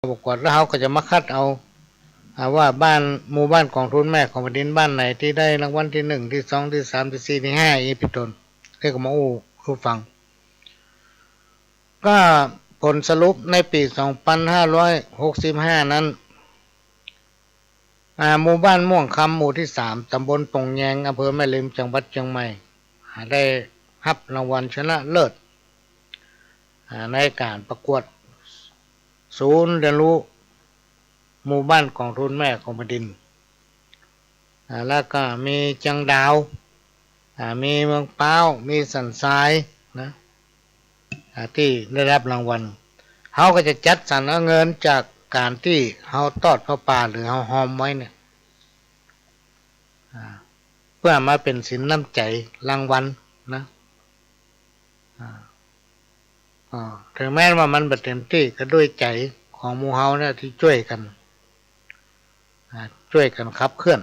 ประกวดแล้วเขาก็จะมาคัดเอาว่าบ้านหมู่บ้านกองทุนแม่ของแผ่นดินบ้านไหนที่ได้รางวัลที่1ที่2ที่3ที่4ที่5อีเป็นต้นเรียกมาอู้ฟังก็ผลสรุปในปี2565นั้นหมู่บ้านม่วงคำหมู่ที่3ตำบลปงแยงอำเภอแม่ริมจังหวัดเชียงใหม่ได้รับรางวัลชนะเลิศในการประกวดศูนย์เรียนรู้หมู่บ้านกองทุนแม่ของแผ่นดินแล้วก็มีจังดาวมีเมืองเป้ามีสันทรายนะที่ได้รับรางวัลเขาก็จะจัดสรรเอาเงินจากการที่เขาทอดผ้าป่าหรือเขาหอมไว้เนี่ยเพื่อมาเป็นสินน้ำใจรางวัลนะถึงแม้ว่ามันบัดเต็มที่ก็ด้วยใจของหมู่เฮาเนี่ยที่ช่วยกันขับเคลื่อน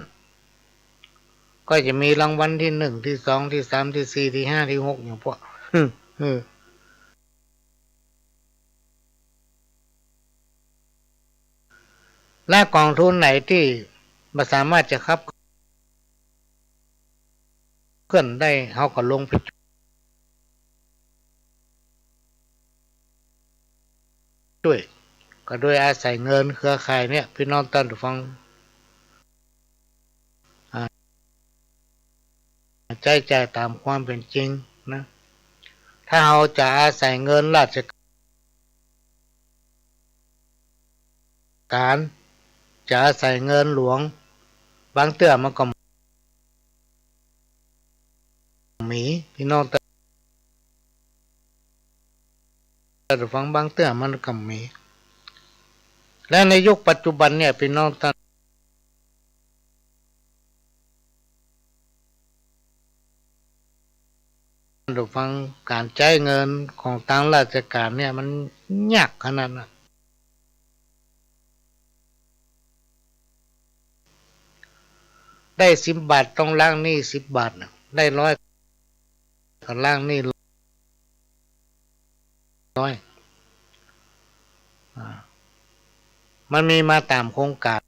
ก็จะมีรางวัลที่1ที่2ที่3ที่4ที่5ที่6อย่างพวกและกองทุนไหนที่ไม่สามารถจะขับเคลื่อนได้เขาก็ลงไปช่วยก็โดยอาศัยเงินเครือข่ายเนี่ยพี่น้องท่านผู้ฟังใจตามความเป็นจริงนะถ้าเราจะอาศัยเงินราชการจะอาศัยเงินหลวงบางเตื้อมันก็มีพี่น้องท่านผู้ฟังบางเตื้อมันก็มีและในยุคปัจจุบันเนี่ยพี่น้องท่านผู้ฟังการใช้เงินของทางราชการเนี่ยมันยากขนาดนั้นได้10 บาทต้องล้างหนี้10 บาทนะได้100ก็ล้างหนี้100มันมีมาตามโครงการ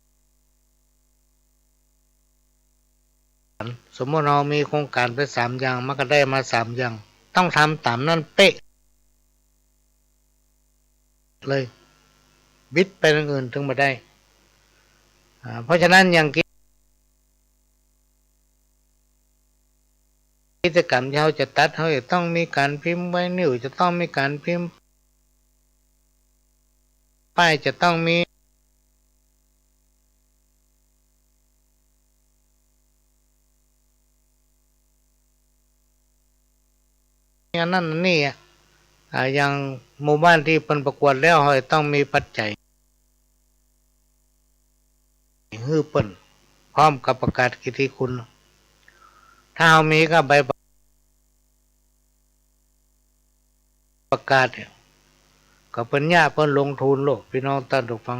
สมมติเรามีโครงการไป3 อย่างมันก็ได้มา3 อย่างต้องทำตามนั้นเป๊ะเลยบิดไปทางอื่นถึงมาได้เพราะฉะนั้นอย่างกิจกรรมที่เราจะตัดเราจะต้องมีการพิมพ์ไวนิลจะต้องมีการพิมพ์ป้ายจะต้องมีอันนั้นนี่อย่างหมู่บ้านที่เป็นประกวดแล้วเราต้องมีปัจจัยฮือเปิ่นพร้อมกับประกาศกิตติคุณถ้าเรามีก็ใบประกาศก็เป็นญาเพิ่นลงทุนโลกพี่น้องท่านผู้ฟัง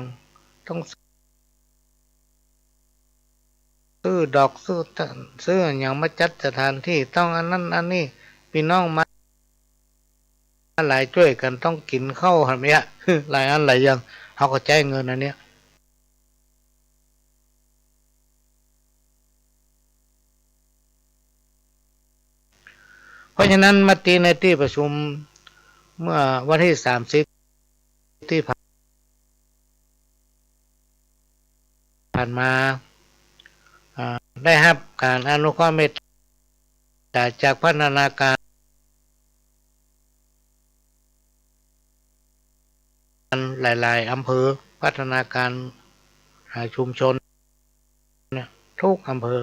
ต้องซื้อดอกซื้ออย่างมาจัดสถานที่ต้องอันนั้นอันนี้พี่น้องมาหลายช่วยกันต้องกินข้าวหันเนี้ยหลายอันหลายอย่างเขาก็จ่ายเงินอันเนี้ยเพราะฉะนั้นมติในที่ประชุมเมื่อวันที่30ที่ผ่านมาได้รับการอนุเคราะห์เมตตาจากพัฒนาการหลายๆอำเภอพัฒนาการชุมชนเนี่ยทุกอำเภอ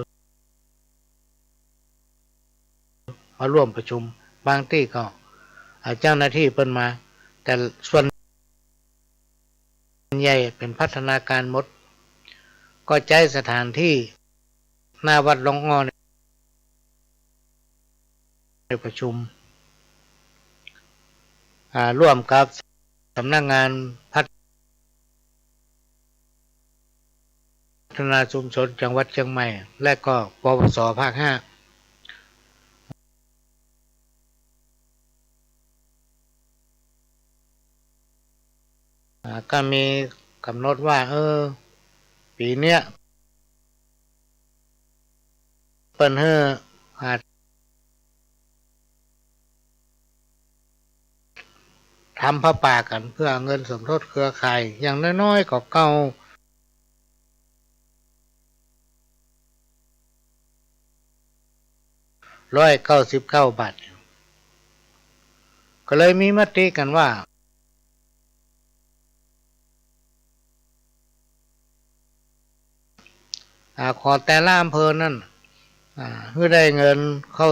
มาร่วมประชุมบางที่ก็เจ้าหน้าที่เพิ่นมาแต่ส่วนใหญ่เป็นพัฒนาการหมดก็ใช้สถานที่หน้าวัดหลวงอ้อในประชุมร่วมกับสำนักงานพัฒนาชุมชนจังหวัดเชียงใหม่และก็ปวสภาค5ก็มี กำหนดว่าปีเนี้ยเปิ้นหาทำผ้าป่ากันเพื่อเงินสมทบเครือข่ายอย่างน้อยๆก็999 บาทก็เลยมีมติกันว่าขอแต่ละอำเภอนั่นเพื่อได้เงินเข้า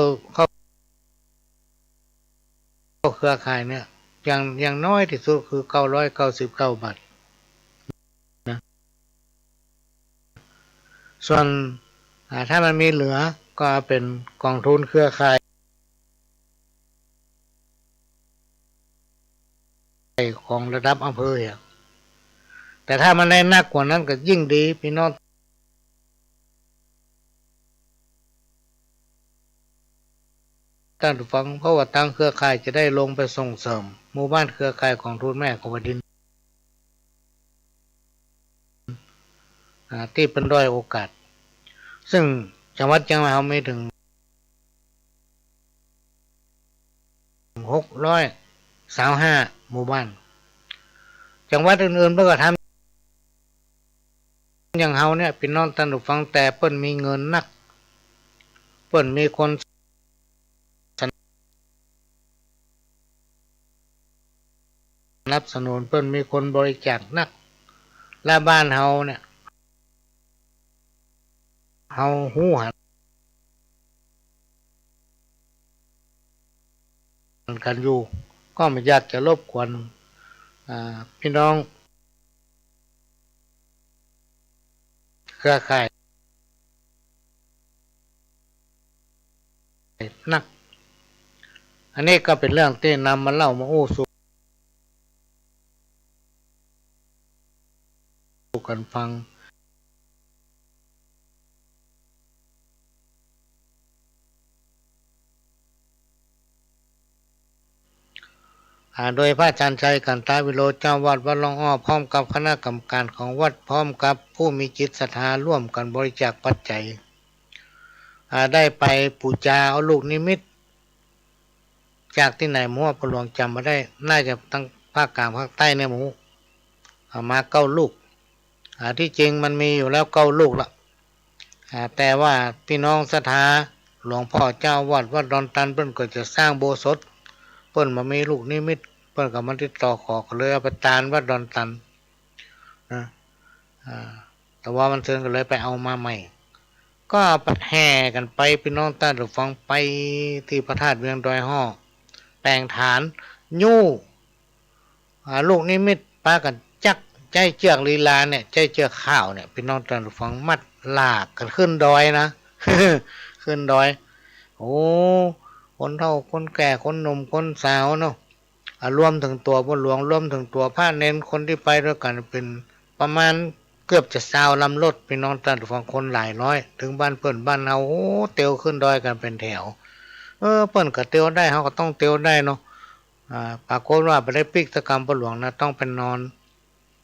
เครือข่ายเนี่ยอย่างน้อยที่สุดคือ999 บาทนะส่วนถ้ามันมีเหลือก็เป็นกองทุนเครือข่ายของระดับอำเภอแต่ถ้ามันได้นักกว่านั้นก็ยิ่งดีพี่น้องท่านผู้ฟังเพราะว่าทางเครือข่ายจะได้ลงไปส่งเสริมหมู่บ้านเครือข่ายของทุนแม่ของดินที่เป็นด้อยโอกาสซึ่งจังหวัดเชียงรายไม่ถึง625หมู่บ้านจังหวัดอื่นๆเพื่อทำอย่างเฮาเนี่ยพี่น้องท่านผู้ฟังแต่เปิ้นมีเงินนักเปิ้นมีคนสนับสนุนเปิ้นมีคนบริจาคนักและบ้านเฮาเนี่ยเฮาฮู้หันกันอยู่ก็ไม่อยากจะรบกวนพี่น้องเครือข่ายนักอันนี้ก็เป็นเรื่องที่นำมาเล่ามาโอ้สู่กันฟังโดยพระอาจารย์ชัยกันตาวิโรจน์เจ้าวัดวัดหลวงอ้อพร้อมกับคณะกรรมการของวัดพร้อมกับผู้มีจิตศรัทธาร่วมกันบริจาคปัจจัยได้ไปปูจาเอาลูกนิมิตจากที่ไหนมั่วประหลวงจำมาได้น่าจะตั้งภาคกลางภาคใต้เนี่ยหมูมา9 ลูกที่จริงมันมีอยู่แล้ว9 ลูกละแต่ว่าพี่น้องศรัทธาหลวงพ่อเจ้าวัดวัดดอนตันเพิ่นก็จะสร้างโบสถ์เพิ่นมามีลูกนิมิตเพิ่นก็มาติดต่อขอก็เลยเอาไปตานวัดดอนตันนะแต่ว่ามันเชิญก็เลยไปเอามาใหม่ก็แห่กันไปพี่น้องใต้หรือฟังไปที่พระธาตุเวียงดอยห่อแปลงฐานยู่ลูกนิมิตป้ากันจักใจเจือกลีลาเนี่ยใจเจือกข้าวเนี่ยพี่น้องใต้หรือฟังมัดลากกันขึ้นดอยนะ ขึ้นดอยโอ้คนเฒ่าคนแก่คนหนุ่มคนสาวเนาะรวมถึงตัวพ่อหลวงรวมถึงตัวพระเน้นคนที่ไปด้วยกันเป็นประมาณเกือบจะ20 ลำรถพี่น้องท่านฟังคนหลายร้อยถึงบ้านเปิ้นบ้านเฮาโอ้เตียวขึ้นดอยกันเป็นแถวเปิ้นก็เตียวได้เฮาก็ต้องเตียวได้เนาะปรากฏว่าไปได้ปิกตะกรรมพ่อหลวงนะต้องเป็นนอน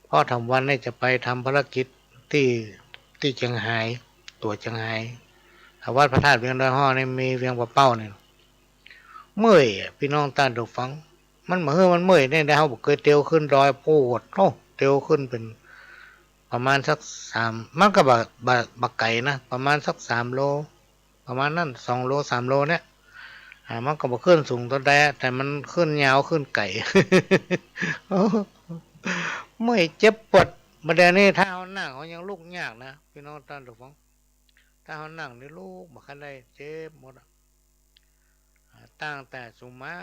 เพราะทำวันนี้จะไปทำภารกิจที่เชียงรายตัวเชียงรายวัดพระธาตุเวียงดอยฮ้อนี่มีเวียงปะเป้าเนี่ยเมื่อยพี่น้องต้านถูกฟังมันเหมือนมันเมื่อยเนี่ยเขาบอกเคยเตียวขึ้นดอยปวดโอ้เตียวขึ้นเป็นประมาณสักมันก็บักไก่นะประมาณสัก3 โลประมาณนั้น2 โล3 โลเนี่ยมันก็บอกขึ้นสูงตัวใดแต่มันขึ้นยาวขึ้นไก่ เมื่อยเจ็บปวดมาเดี๋ยวนี้ถ้าเขานั่งเขายังลุกยากนะพี่น้องต้านถูกฟังถ้าเขานั่งนี่ลูกมาคันได้เจ็บหมดตั้งแต่สุมา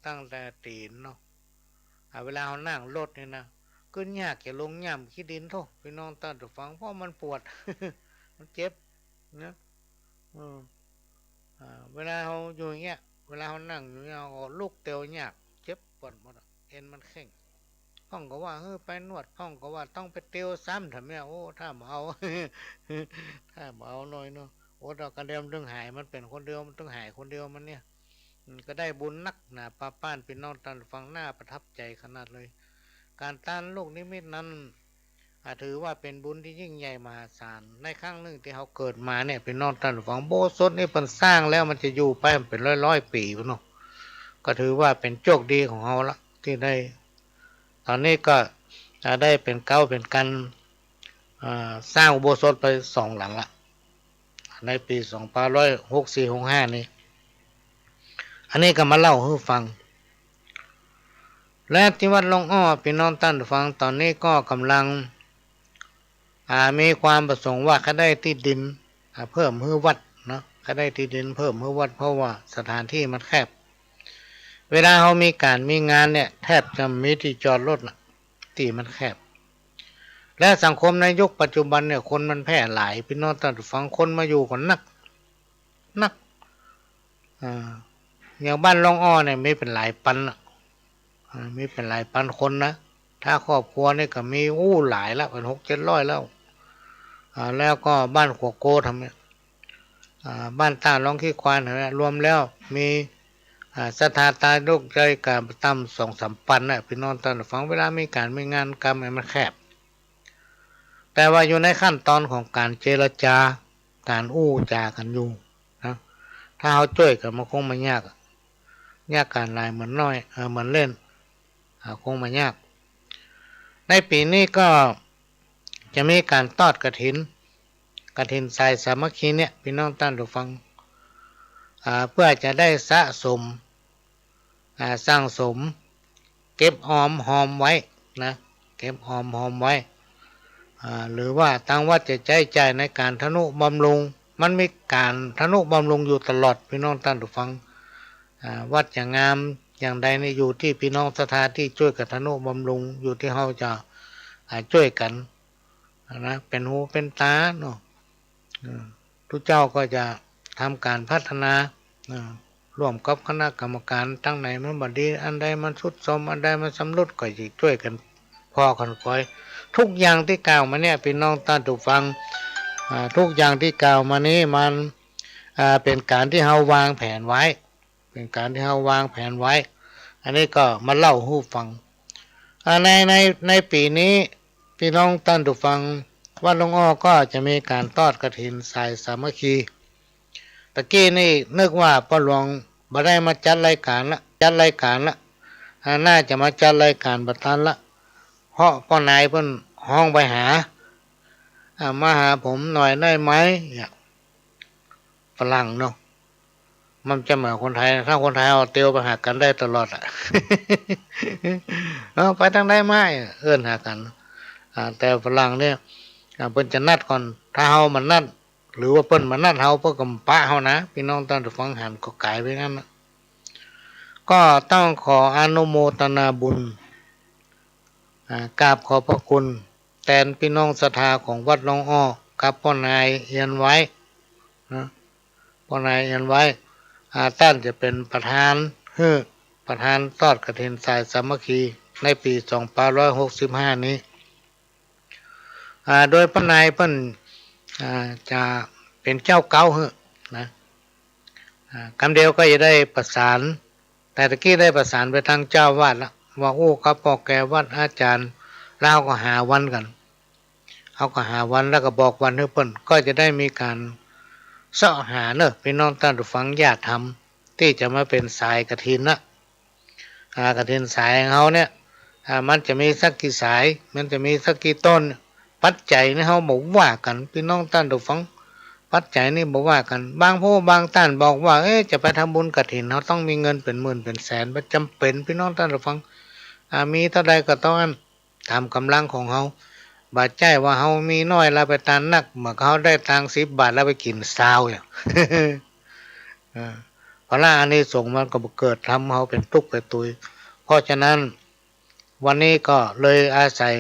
ตั้งแต่ตีนเนาะเวลาเขานั่งรถนี่นะก็ยากจะลงย่ำขี้ดินโทษพี่น้องตั้งแต่ฟังเพราะมันปวด มันเจ็บนะเวลาเขาอยู่อย่างเงี้ยเวลาเขานั่งอยู่เงี้ยลูกเตียวยากเจ็บปวดหมดเอ็นมันแข็งพ่องก็ว่าไปนวดพ่องก็ว่าต้องไปเตียวซ้ำทำไมโอ้ถ้ามาเอา ถ้ามาเอาหน่อยเนาะโอ้เรากระเดียมต้องหายมันเป็นคนเดียวมันต้องหายคนเดียวมันเนี่ยก็ได้บุญนักนะป้าป้านเป็นน้องตันฟังหน้าประทับใจขนาดเลยการต้านโลกนิมิตนั้น ถือว่าเป็นบุญที่ยิ่งใหญ่มหาศาลในครั้งหนึ่งที่เขาเกิดมาเนี่ยเป็นนอนตันฝังโบสถนี่เป็นสร้างแล้วมันจะอยู่ไปมันเป็นร้อยปีเนาะก็ถือว่าเป็นโชคดีของเขาละที่ได้ตอนนี้ก็จะได้เป็นเก้าเป็นกันสร้างอุโบสถไป2 หลังละในปี2564-65นี้อันนี้ก็มาเล่าให้ฟังและที่วัดหลวงอ้อพี่น้องท่านฟังตอนนี้ก็กำลังมีความประสงค์ว่าเขาได้ที่ดินเพิ่มให้วัดเนาะเขาได้ที่ดินเพิ่มให้วัดเพราะว่าสถานที่มันแคบเวลาเขามีการมีงานเนี่ยแทบจะมีที่จอดรถนะที่มันแคบและสังคมในยุคปัจจุบันเนี่ยคนมันแพร่หลายพี่น้องท่านฟังคนมาอยู่กันนักอย่างบ้านหลวงอ้อเนี่ยไม่เป็นหลายปันมีเป็นหลายพันคนนะถ้าครอบครัวนี่ก็มีหลายแล้วเป็น600-700แล้วแล้วก็บ้านขัวโกทำเนี่ยบ้านตาล่องขี้ควานนะรวมแล้วมีสถาตาลูกใจการตั้ม2-3 ปันนะพี่น้องตอนฟังเวลามีการมีงานกรรมมันแคบแต่ว่าอยู่ในขั้นตอนของการเจรจาการจากันอยู่นะถ้าเขาช่วยกันมันคงไม่ยากการลายเหมือนน้อยเหมือนเล่นคงไม่ยากในปีนี้ก็จะมีการทอดกฐินทรายสามัคคีเนี่ยพี่น้องท่านผู้ฟังเพื่อจะได้สะสมสร้างสมเก็บหอมไว้นะเก็บหอมไว้หรือว่าทางวัดจะใช้จ่ายในการทนุบำรุงมันมีการทนุบำรุงอยู่ตลอดพี่น้องท่านผู้ฟังวัดอย่างงามอย่างใดนี่อยู่ที่พี่น้องศรัทธาที่ช่วยกันทนุบำรุงอยู่ที่เขาจะช่วยกันนะเป็นหูเป็นตาเนาะทุกเจ้าก็จะทำการพัฒนาร่วมกับคณะกรรมการตั้งไหนมันบดีอันใดมันสุดสมอันใดมันสำรุดก็จะช่วยกันพอกันคอยทุกอย่างที่กล่าวมาเนี่ยพี่น้องท่านผู้ฟังทุกอย่างที่กล่าวมานี้มันเป็นการที่เราวางแผนไว้เป็นการที่เราวางแผนไว้อันนี้ก็มาเล่าให้ฟังในปีนี้พี่น้องท่านผู้ฟังวัดหลวงอ้อก็จะมีการทอดกฐินสายสามัคคีตะกี้นี่นึกว่าพ่อหลวงบ่ได้มาจัดรายการละน่าจะมาจัดรายการประธานละเพราะพ่อนายเพิ่นห้องไปหามาหาผมหน่อยได้ไหมฝรั่งเนาะมันจะเหมือนคนไทยถ้าคนไทยเอาเตียวไปหากันได้ตลอดไปทางได้ไหมเอื้อนหากันแต่ฝรั่งเนี่ยเพิ่นจะนัดก่อนถ้าเฮามันนัดหรือว่าเพิ่นมานัดเฮาเพื่อกำปะเฮานะพี่น้องท่านผู้ฟังหันก็ไกลไปงั้นนะก็ต้องขออนุโมทนาบุญกราบขอบพระคุณแทนพี่น้องศรัทธาของวัดหลวงอ้อกับพ่อนายเอียนไว้นะพ่อนายเอียนไว้ท่านจะเป็นประธานทอดกฐินสายสามัคคีในปี2565นี้โดยพ่อนายเพิ่นจะเป็นเจ้าเก่านะคำเดียวก็จะได้ประสานแต่ตะกี้ได้ประสานไปทางเจ้าวาดแล้วว่าครับพ่อแกวัดอาจารย์แล้วก็หาวันกันเขาก็หาวันแล้วก็บอกวันให้เพิ่นก็จะได้มีการเสาะหาเนอะพี่น้องท่านผู้ฟังญาติธรรมที่จะมาเป็นสายกฐินนะกฐินสายของเขาเนี่ยมันจะมีสักกี่สายมันจะมีสักกี่ต้นปัจจัยนี่เขาบอกว่ากันพี่น้องท่านผู้ฟังปัจจัยนี่บอกว่ากันบางผู้บางท่านบอกว่าจะไปทำบุญกฐินเขาต้องมีเงินเป็นหมื่นเป็นแสนมันจำเป็นพี่น้องท่านผู้ฟังมีเท่าใดก็ต้องตามกำลังของเขาบาดใจว่าเขามีน้อยแล้วไปตานนักเมื่อเขาได้ตัง10 บาทแล้วไปกินซาวอย่างเพราะอันนี้ส่งมันก็เกิดทำเขาเป็นทุกข์ไปตุยเพราะฉะนั้นวันนี้ก็เลยอาศัย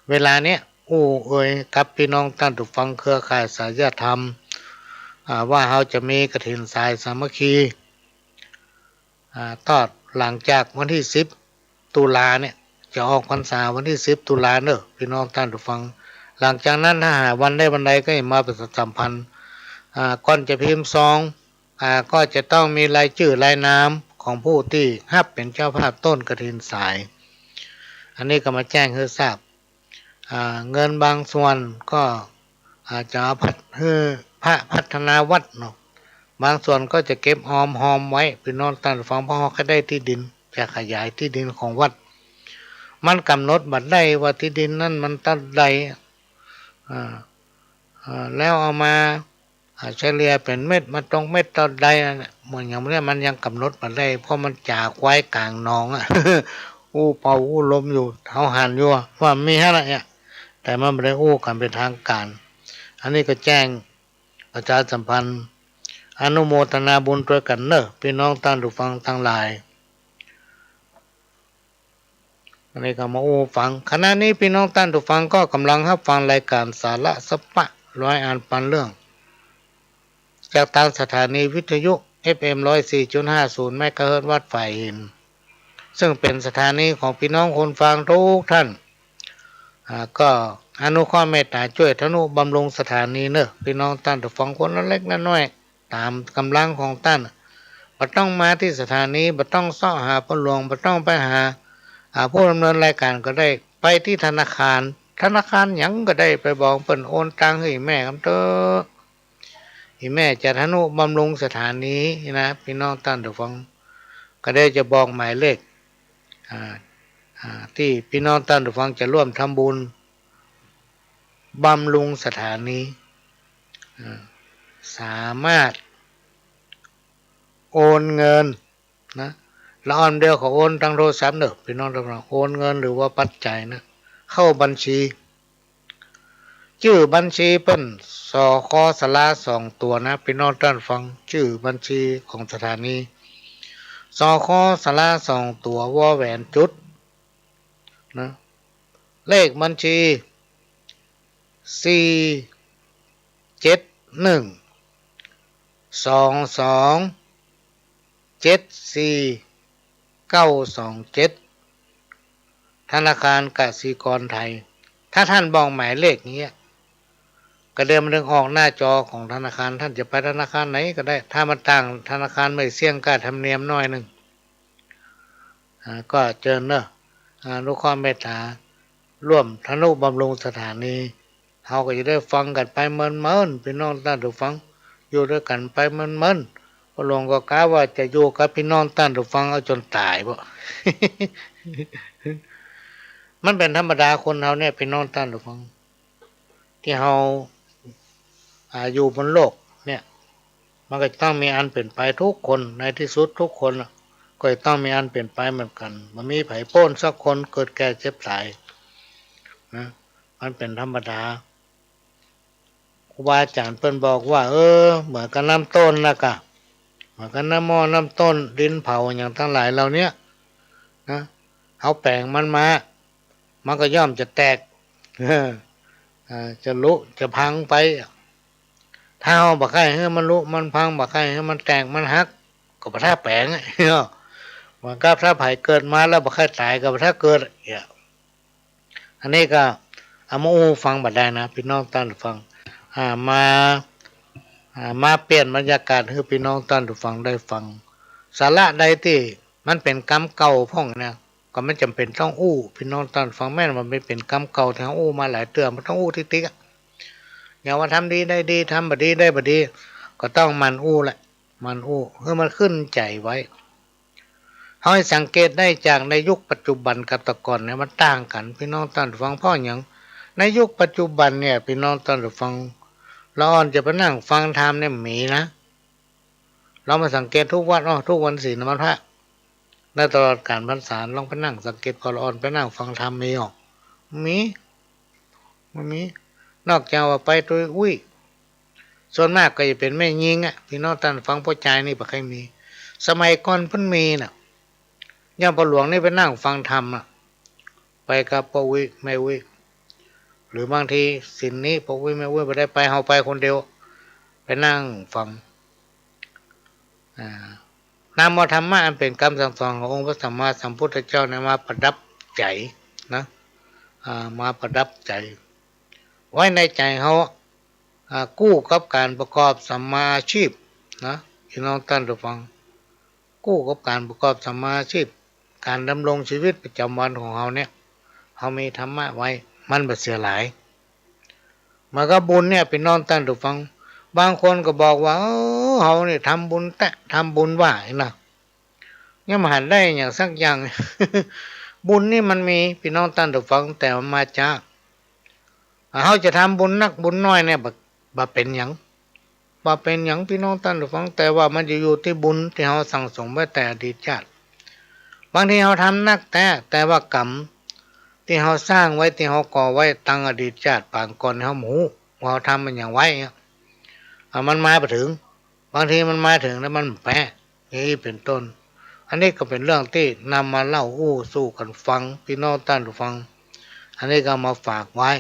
เวลาเนี้ยกับพี่น้องท่านผู้ฟังเครือข่ายสายธรรมว่าเขาจะมีกฐินสายสามัคคีทอดหลังจากวันที่10 ตุลาเนี่ยจะออกพรรษาวันที่10 ตุลาเนอะพี่น้องท่านผู้ฟังหลังจากนั้นถ้าหาวันได้วันใดก็มาประชาสัมพันธ์ก่อนจะพิมพ์ซองก็จะต้องมีรายชื่อรายนามของผู้ที่รับเป็นเจ้าภาพต้นกฐินสายอันนี้ก็มาแจ้งให้ทราบ เงินบางส่วนก็อาจจะให้พระพัฒนาวัดเนาะบางส่วนก็จะเก็บหอมไว้พี่น้องท่านฟังเพราะเขาก็ได้ที่ดินจะขยายที่ดินของวัดมันกำหนดบัดได้ว่าที่ดินนั่นมันตัดใดแล้วเอามาเฉลี่ยเป็นเม็ดมาตรงเม็ดต่อใดเหมือนอย่างนี้มันยังกำหนดบัดได้เพราะมันจากไว้กลางหนองอู้เป่าอู้ลมอยู่เท้าหันอยู่ว่ามีอะไรแต่มันไม่ได้อู้กันเป็นทางการอันนี้ก็แจ้งประชาสัมพันธ์อนุโมทนาบุญด้วยกันเนอะพี่น้องท่านผู้ฟังทั้งหลายอันนี้ก็มาอู้ฟังขณะนี้พี่น้องท่านผู้ฟังก็กำลังรับฟังรายการสาระสปะร้อยอ่านปันเรื่องจากทางสถานีวิทยุ FM 104.50 เมกะเฮิรตซ์วัดฝ่ายหินซึ่งเป็นสถานีของพี่น้องคนฟังทุกท่านก็อนุเคราะห์เมตตาช่วยทนุบำรุงสถานีเนอะพี่น้องท่านผู้ฟังคนเล็กน้อยตามกำลังของท่านบ่ต้องมาที่สถานีบ่ต้องเสาะหาผู้หลวงบ่ต้องไปหาผู้ดำเนินรายการก็ได้ไปที่ธนาคารหยังก็ได้ไปบอกเพิ่นโอนตังค์ให้แม่คำเตอให้แม่จะทนุบำรุงสถานีนะพี่น้องท่านผู้ฟังก็ได้จะบอกหมายเลขที่พี่น้องท่านผู้ฟังจะร่วมทำบุญบำรุงสถานีสามารถโอนเงินนะละออนเดียวเขาโอนทางโทรศัพท์เนอะพี่น้องท่านผู้ฟังโอนเงินหรือว่าปัจจัยนะเข้าบัญชีชื่อบัญชีเป็นสคสลา2 ตัวนะพี่น้องท่านฟังชื่อบัญชีของสถานีสคสลา2 ตัววอแหวนจุดนะเลขบัญชี4712274 ธนาคารกสิกรไทยถ้าท่านบอกหมายเลขนี้ก็เดินมันออกหน้าจอของธนาคารท่านจะไปธนาคารไหนก็ได้ถ้ามันต่างธนาคารไม่เสี่ยงค่าธรรมเนียมน้อยหนึ่งก็เจอเนอะลูกความเมตตาร่วมทนุบำรุงสถานีเขาก็จะได้ฟังกันไปเมินพี่น้องท่านผู้ฟังอยู่ด้วยกันไปเมินพระหลวงก็กล่าวว่าจะอยู่กับพี่น้องท่านผู้ฟังเอาจนตายบ่ มันเป็นธรรมดาคนเราเนี่ยพี่น้องท่านผู้ฟังที่เราอยู่บนโลกเนี่ยมันก็ต้องมีอันเป็นไปทุกคนในที่สุดทุกคนก็ต้องมีอันเป็นไปเหมือนกันมันมีไผโป้นสักคนเกิดแก่เจ็บตายนะมันเป็นธรรมดาครูบาอาจารย์เพิ่นบอกว่าเหมือนกับน้ำต้นนะกะเหมือนกับน้ำหม้อน้ำต้นดินเผาอย่างทั้งหลายเหล่านี้นะเอาแปลงมันมามันก็ย่อมจะแตกจะลุจะพังไปถ้าเอาบักไข่ให้มันลุมันพังบักไข่ให้มันแตกมันหักก็บ่ท่าแปลงเหมือนกับถ้าไผ่เกิดมาแล้วบักไข่ตายก็บ่ท่าเกิดอันนี้ก็เอามาฟังบัดได้นะพี่น้องท่านฟังมาเปลี่ยนบรรยากาศให้พี่น้องท่านฟังได้ฟังสาระใดที่มันเป็นกรรมเก่าพ่องนะก็ไม่จำเป็นต้องพี่น้องท่านฟังแม่นมันไม่เป็นกรรมเก่าที่มาหลายเตือนมันต้องติ๊กอย่างว่าทำดีได้ดีทำบดีได้บดีก็ต้องมันแหละมันเพื่อมันขึ้นใจไว้ให้สังเกตได้จากในยุคปัจจุบันกับแต่ก่อนเนี่ยมันต่างกันพี่น้องท่านฟังเพราะอย่างในยุคปัจจุบันเนี่ยพี่น้องท่านฟังเราอ่อนจะไปนั่งฟังธรรมเนี่ยมีนะเรามาสังเกตทุกวันทุกวันศีลวันพระในตลอดการพรรษาลองไปนั่งสังเกตพอเราอ่อนไปนั่งฟังธรรมมีมันมีนอกจากว่าไปตัวส่วนมากก็จะเป็นแม่ยิงพี่น้องท่านฟังพ่อใจนี่บ่ใครมีสมัยก่อนเพิ่นมีน่ะย่าพ่อหลวงนี่ไปนั่งฟังธรรมไปกับพ่อแม่หรือบางทีสินนี้พ่อแม่ไม่ได้ไปเฮาไปคนเดียวไปนั่งฟังนามธรรมะอันเป็นคำสั่งสอนขององค์พระสัมมาสัมพุทธเจ้าเนี่ยมาประดับใจนะมาประดับใจไว้ในใจเขากู้กับการประกอบสัมมาอาชีพนะพี่น้องท่านผู้ฟังกู้กับการประกอบสัมมาอาชีพการดำรงชีวิตประจำวันของเขาเนี่ยเขามีธรรมะไว้ มันบ่เสียหลายมันก็บุญเนี่ยพี่น้องท่านผู้ฟังบางคนก็บอกว่าเฮาเนี่ยทำบุญทำบุญว่านะยังมาหันได้อย่างสักอย่าง บุญนี่มันมีพี่น้องท่านผู้ฟังแต่มันมาจากเฮาจะทำบุญนักบุญน้อยเนี่ยบ่เป็นหยังบ่เป็นหยังพี่น้องท่านผู้ฟังแต่ว่ามันจะอยู่ที่บุญที่เฮาสั่งสมไว้แต่อดีตชาติบางทีเฮาทำนักแต่ว่ากรรมที่เฮาสร้างไว้ที่เฮาก่อไว้ตั้งอดีตชาติปางก่อนเฮาหมู่ว่าเฮาทำมันอย่างไว้มันมาไปถึงบางทีมันมาถึงแล้วมันแปะนี่เป็นต้นอันนี้ก็เป็นเรื่องที่นำมาเล่าสู่กันฟังพี่น้องท่านผู้ฟังอันนี้ก็มาฝากไว้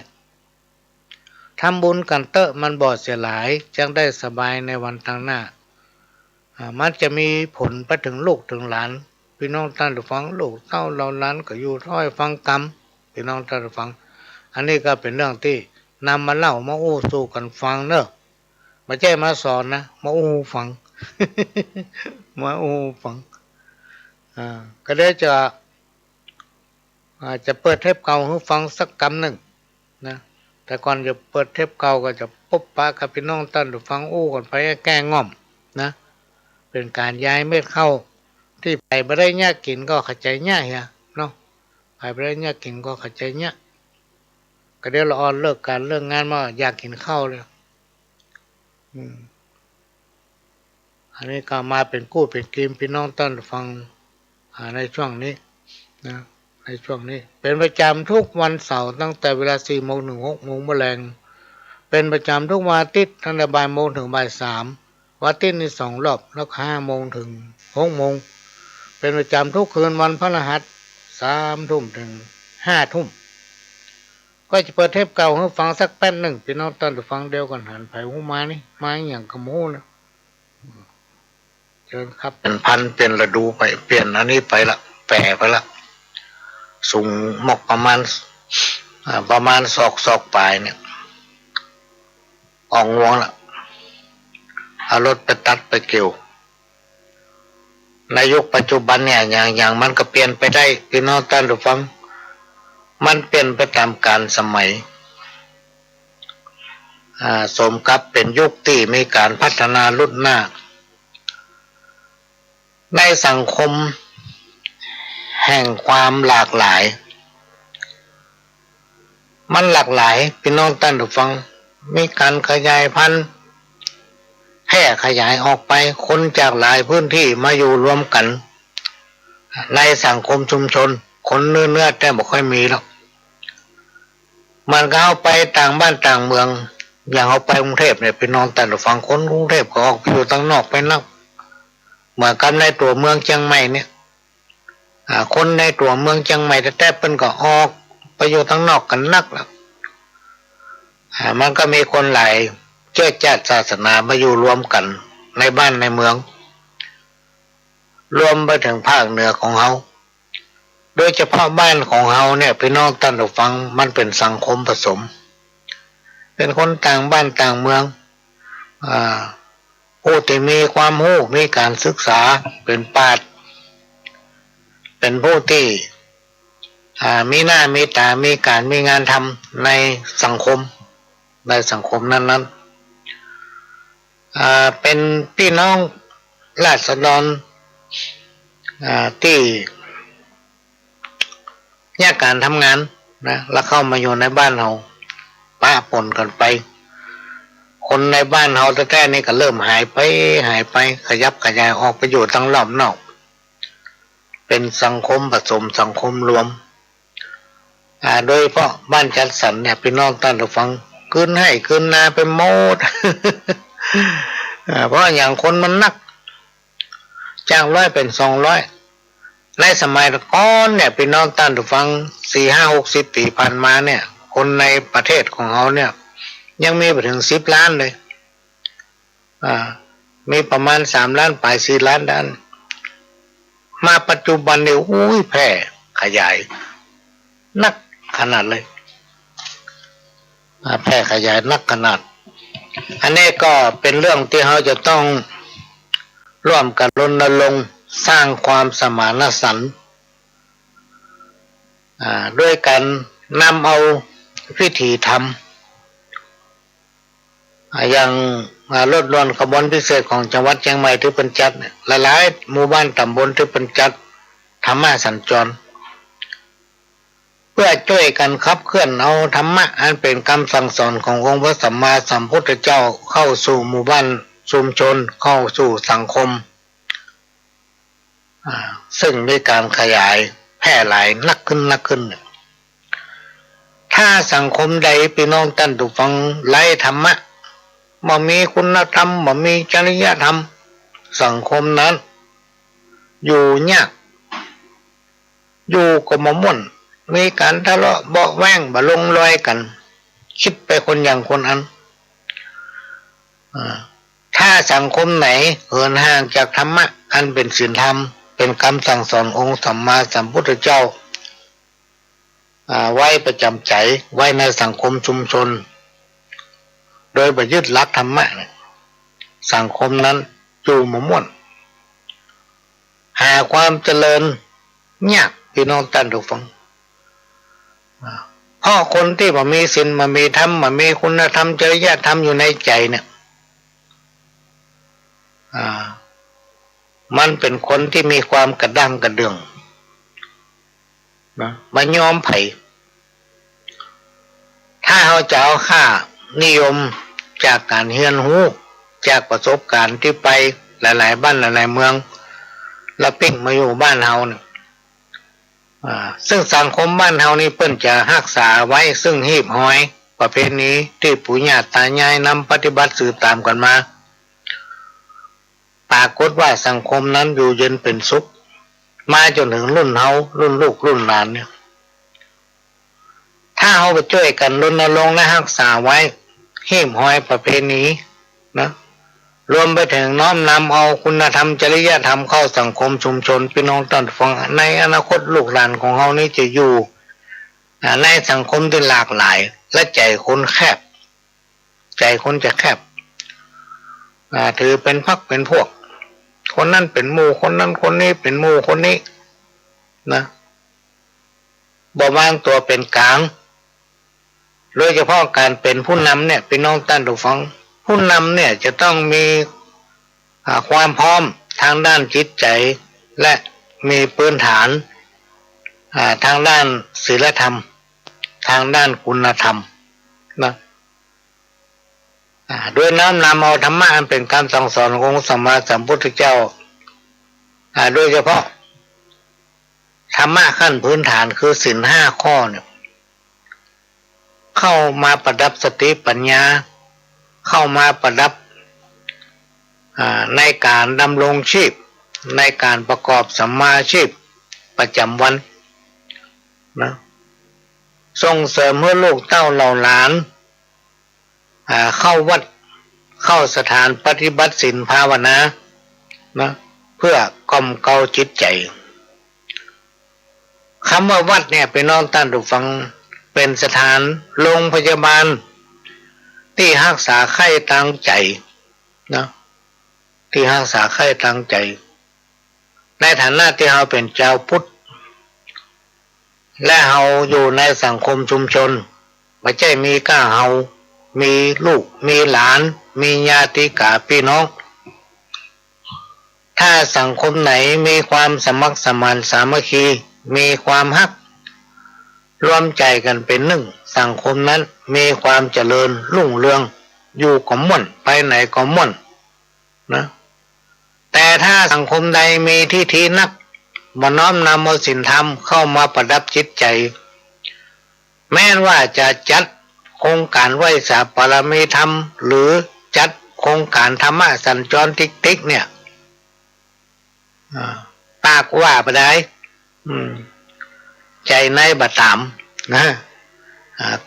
ทำบุญกันเตอะมันบ่เสียหลายจังได้สบายในวันข้างหน้ามันจะมีผลไปถึงลูกถึงหลานพี่น้องท่านผู้ฟังลูกเต้าเราหลานก็อยู่ท้อยฟังกรรมพี่น้องท่านผู้ฟังอันนี้ก็เป็นเรื่องที่นำมาเล่ามาสู่กันฟังเนอะไม่ใช่มาสอนนะมาฟัง มาฟังก็ได้จะเปิดเทปเก่าให้ฟังสักกำหนึ่งนะแต่ก่อนจะเปิดเทปเก่าก็จะพบปะกับพี่น้องท่านผู้ฟังกันไปแก้ง่อมนะเป็นการย้ายเม็ดเข้าที่ไปไม่ได้ยากกินก็เข้าใจง่ายเนาะไปไม่ได้ยากกินก็เข้าใจง่ายก็เดี๋ยวเราเลิกการเลิกงานมาอยากกินข้าวเลยอันนี้ก็มาเป็นกู้เป็นกิมพี่น้องท่านฟังในช่วงนี้นะในช่วงนี้เป็นประจำทุกวันเสาร์ตั้งแต่เวลา4 โมงถึง6 โมงแมลงเป็นประจำทุกวันอาทิตย์ตั้งแต่บ่ายโมงถึงบ่าย3วันอาทิตย์นี่2 รอบแล้ว5 โมงถึง6 โมงเป็นประจำทุกคืนวันพฤหัส3 ทุ่มถึง5 ทุ่มก็จะเปิดเทปเก่าให้ฟังสักแป๊บหนึ่งพี่น้องท่านฟังเดียวกันหันไปหูมานี่มาอย่างกระโมนะเชิญครับเป็นพันเปลี่ยนฤดูไปเปลี่ยนอันนี้ไปละแปรไปละสูงหมกประมาณศอกปลายเนี่ยออกงวงละเอารถไปตัดไปเกี่ยวในยุคปัจจุบันเนี่ยอย่างมันก็เปลี่ยนไปได้พี่น้องท่านผู้ฟังมันเปลี่ยนไปตามกาลสมัยสมกับเป็นยุคที่มีการพัฒนารุ่นหน้าในสังคมแห่งความหลากหลายมันหลากหลายพี่น้องท่านผู้ฟังมีการขยายพันธุ์แพร่ขยายออกไปคนจากหลายพื้นที่มาอยู่รวมกันในสังคมชุมชนคนเนื้อแต่บ่ค่อยมีหรอกมันก็เอาไปต่างบ้านต่างเมืองอย่างเอาไปกรุงเทพเนี่ยพี่น้องท่านผู้ฟังคนกรุงเทพก็ออกไปอยู่ตั้งนอกไปนักเหมือนกันในตัวเมืองเชียงใหม่เนี่ยคนในตัวเมืองเชียงใหม่แต่เป็นก็ออกไปอยู่ทั้งนอกกันนักแล้วมันก็มีคนหลายเชื้อชาติศาสนามาอยู่รวมกันในบ้านในเมืองรวมไปถึงภาคเหนือของเขาโดยเฉพาะบ้านของเขาเนี่ยพี่น้องท่านผู้ฟังมันเป็นสังคมผสมเป็นคนต่างบ้านต่างเมืองผู้ที่มีความรู้มีการศึกษาเป็นปราชญ์เป็นผู้ที่มีหน้ามีตามีการมีงานทำในสังคมนั้นเป็นพี่น้องราษฎรที่แยกการทำงานนะแล้วเข้ามาอยู่ในบ้านเราป้าปนกันไปคนในบ้านเราแท้ๆนี่ก็เริ่มหายไปขยับขยายออกไปอยู่ทั้งรอบนอกเป็นสังคมผสมสังคมรวมโดยเฉพาะบ้านจัดสรรเนี่ยพี่น้องท่านผู้ฟังคืนให้คืนนาไปหมด เพราะอย่างคนมันนักจ้าง100เป็น200ในสมัยก่อนเนี่ยพี่น้องท่านผู้ฟัง4-50 ปีผ่านมาเนี่ยคนในประเทศของเขาเนี่ยยังมีไปถึง10 ล้านเลยมีประมาณ3 ล้านไป4 ล้านด้านมาปัจจุบันเนี่ยแพร่ขยายนักขนาดเลยแพร่ขยายนักขนาดอันนี้ก็เป็นเรื่องที่เราจะต้องร่วมกันรณรงค์สร้างความสมานฉันท์ด้วยการนำเอา พิธีทำอย่างรถรวนขบวนพิเศษของจังหวัดเชียงใหม่ที่เป็นจัดหลายๆหมู่บ้านตำบลที่เป็นจัดธรรมะสัญจรเพื่อช่วยกันขับเคลื่อนเอาธรรมะอันเป็นคำสั่งสอนขององค์พระสัมมาสัมพุทธเจ้าเข้าสู่หมู่บ้านชุมชนเข้าสู่สังคมซึ่งมีการขยายแพร่หลายนักขึ้นถ้าสังคมใดพี่น้องท่านผู้ฟังไร้ธรรมะบ่มีคุณธรรมบ่มีจริยธรรมสังคมนั้นอยู่ยากอยู่ก็บ่ม่วนมีการทะเลาะเบาะแว้งบ่ลงรอยกันคิดไปคนอย่างคนอันถ้าสังคมไหนเหินห่างจากธรรมะอันเป็นศีลธรรมเป็นคำสั่งสอนองค์สัมมาสัมพุทธเจ้าไว้ประจำใจไว้ในสังคมชุมชนโดยบ่ยึดหลักธรรมะสังคมนั้นอยู่บ่ม่วนหาความเจริญยากพี่น้องท่านผู้ฟังเพราะคนที่บ่มีศีลบ่มีธรรมบ่มีคุณธรรมจริยธรรมอยู่ในใจเนี่ยมันเป็นคนที่มีความกระด้างกระเดื่องบ่ยอมไผถ้าเขาจะเอาค่านิยมจากการเรียนรู้จากประสบการณ์ที่ไปหลายๆบ้านหลายๆเมืองแล้วปิ้งมาอยู่บ้านเฮาเนี่ยซึ่งสังคมบ้านเฮานี่เปิ้นจะรักษาไว้ซึ่งหีบห้อยประเพณีที่ปู่ย่าตายายนำปฏิบัติสืบตามกันมาปรากฏว่าสังคมนั้นอยู่เย็นเป็นสุขมาจนถึงรุ่นเฮารุ่นลูกรุ่นหลานเนี่ยถ้าเฮาไปช่วยกันรณรงค์และรักษาไว้หีบห้อยประเพณีนะรวมไปถึงน้อมนำเอาคุณธรรมจริยธรรมเข้าสังคมชุมชนพี่น้องท่านฟังในอนาคตลูกหลานของเฮานี่จะอยู่ในสังคมที่หลากหลายและใจคนแคบใจคนจะแคบถือเป็นพรรคเป็นพวกคนนั้นเป็นหมู่คนนั้นคนนี้เป็นหมู่คนนี้นะบ่วางตัวเป็นกลางโดยเฉพาะการเป็นผู้นำเนี่ยพี่น้องท่านผู้ฟังผู้นำเนี่ยจะต้องมีความพร้อมทางด้านจิตใจและมีพื้นฐานทางด้านศีลธรรมทางด้านคุณธรรมนะโดยน้อมนำเอาธรรมะอันเป็นคำสั่งสอนของสัมมาสัมพุทธเจ้าโดยเฉพาะธรรมะขั้นพื้นฐานคือศีล5ข้อเนี่ยเข้ามาประดับสติปัญญาเข้ามาประดับในการดำรงชีพในการประกอบสัมมาอาชีพประจำวันนะส่งเสริมให้ลูกเต้าเหล่าหลานเข้าวัดเข้าสถานปฏิบัติศีลภาวนานะเพื่อกล่อมเกลาจิตใจคำว่าวัดเนี่ยเป็นน้องท่านผู้ฟังเป็นสถานโรงพยาบาลที่รักษาไข้ตั้งใจนะที่รักษาไข้ตั้งใจในฐานะที่เราเป็นเจ้าพุทธและเราอยู่ในสังคมชุมชนไม่ใช่มีก้าเรามีลูกมีหลานมีญาติกาพี่น้องถ้าสังคมไหนมีความสมัครสมานสามัคคีมีความฮักรวมใจกันเป็นหนึ่งสังคมนั้นมีความเจริญรุ่งเรืองอยู่ก็ม่วนไปไหนก็ม่วนนะแต่ถ้าสังคมใดมีทิฏฐินักบ่น้อมนำเอาศีลธรรมเข้ามาประดับจิตใจแม้ว่าจะจัดโครงการไหว้สาปรมีธรรมหรือจัดโครงการธรรมะสัญจรติ๊กๆเนี่ยปากว่าไปได้ใจในบัดตามนะ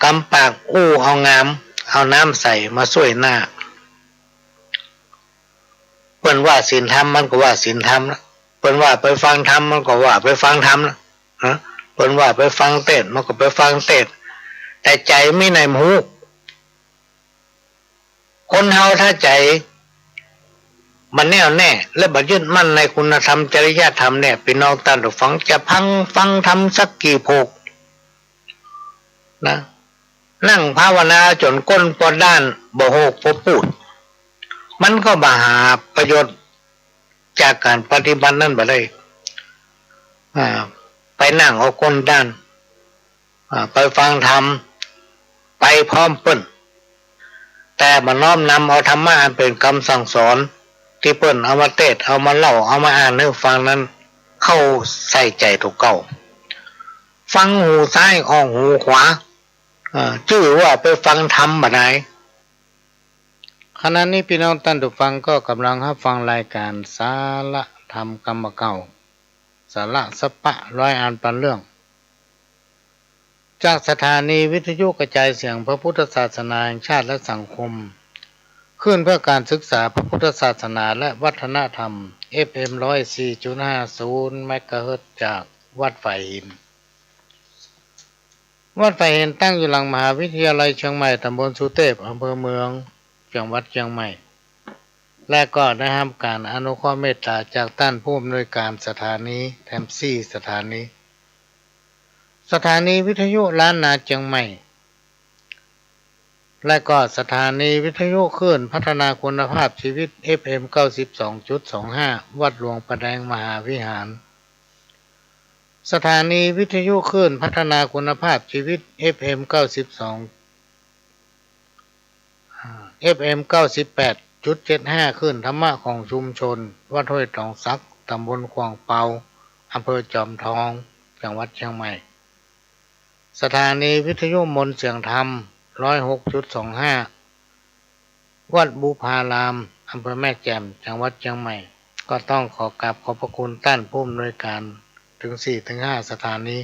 กำปากอู้เอางามเอาน้ำใส่มาช่วยหน้าเปิ้นว่าศีลธรรมมันก็ว่าศีลธรรมนะเปิ้นว่าไปฟังธรรมมันก็ว่าไปฟังธรรมนะเปิ้นว่าไปฟังเทศน์มันก็ไปฟังเทศน์แต่ใจไม่ในหูคนเฮาถ้าใจมันแน่วแน่และบัดยึดมั่นในคุณธรรมจริยธรรมเนี่ยพี่น้องท่านผู้ฟังจะฟังธรรมสักกี่โภคนะ นั่งภาวนาจนก้นปวดด้านบ่โหกบ่ปูดมันก็บ่หาประโยชน์จากการปฏิบัตินั่นบ่ได้ไปนั่งเอาก้นด้านไปฟังธรรมไปพร้อมเปิ้นแต่มาน้อมนำเอาธรรมะอันเป็นคำสั่งสอนที่เปิ้นเอามาเทศเอามาเล่าเอามาอ่านให้ฟังนั้นเข้าใส่ใจถูกเก่าฟังหูซ้ายออกหูขวาชื่อว่าไปฟังธรรมบ่ได้ขณะนี้พี่น้องท่านผู้ฟังก็กำลังรับฟังรายการสาระธรรมกรรมเก่าสาระสปะร้อยอ่านปันเรื่องจากสถานีวิทยุกระจายเสียงพระพุทธศาสนาแห่งชาติและสังคมขึ้นเพื่อการศึกษาพระพุทธศาสนาและวัฒนธรรม FM 104.50 เมกะเฮิรตซ์จากวัดไผ่หินวัดไผ่หินตั้งอยู่หลังมหาวิทยาลัยเชียงใหม่ตำบลสุเทพอำเภอเมืองจังหวัดเชียงใหม่และก็ได้รับการอนุเคราะห์เมตตาจากท่านผู้อำนวยการสถานีแถม4สถานีวิทยุล้านนาเชียงใหม่และก็สถานีวิทยุคลื่นพัฒนาคุณภาพชีวิต FM 92.25 วัดหลวงประแดงมหาวิหารสถานีวิทยุคลื่นพัฒนาคุณภาพชีวิต FM 98.75 คลื่นธรรมะของชุมชนวัดห้วยตองซักตำบลขวางเปาอำเภอจอมทองจังหวัดเชียงใหม่สถานีวิทยุมนต์เสียงธรรม106.25 วัดบูพารามอำเภอแม่แจ่มจังหวัดเชียงใหม่ก็ต้องขอกราบขอบพระคุณท่านผู้อำนวยการถึง 4-5 สถานี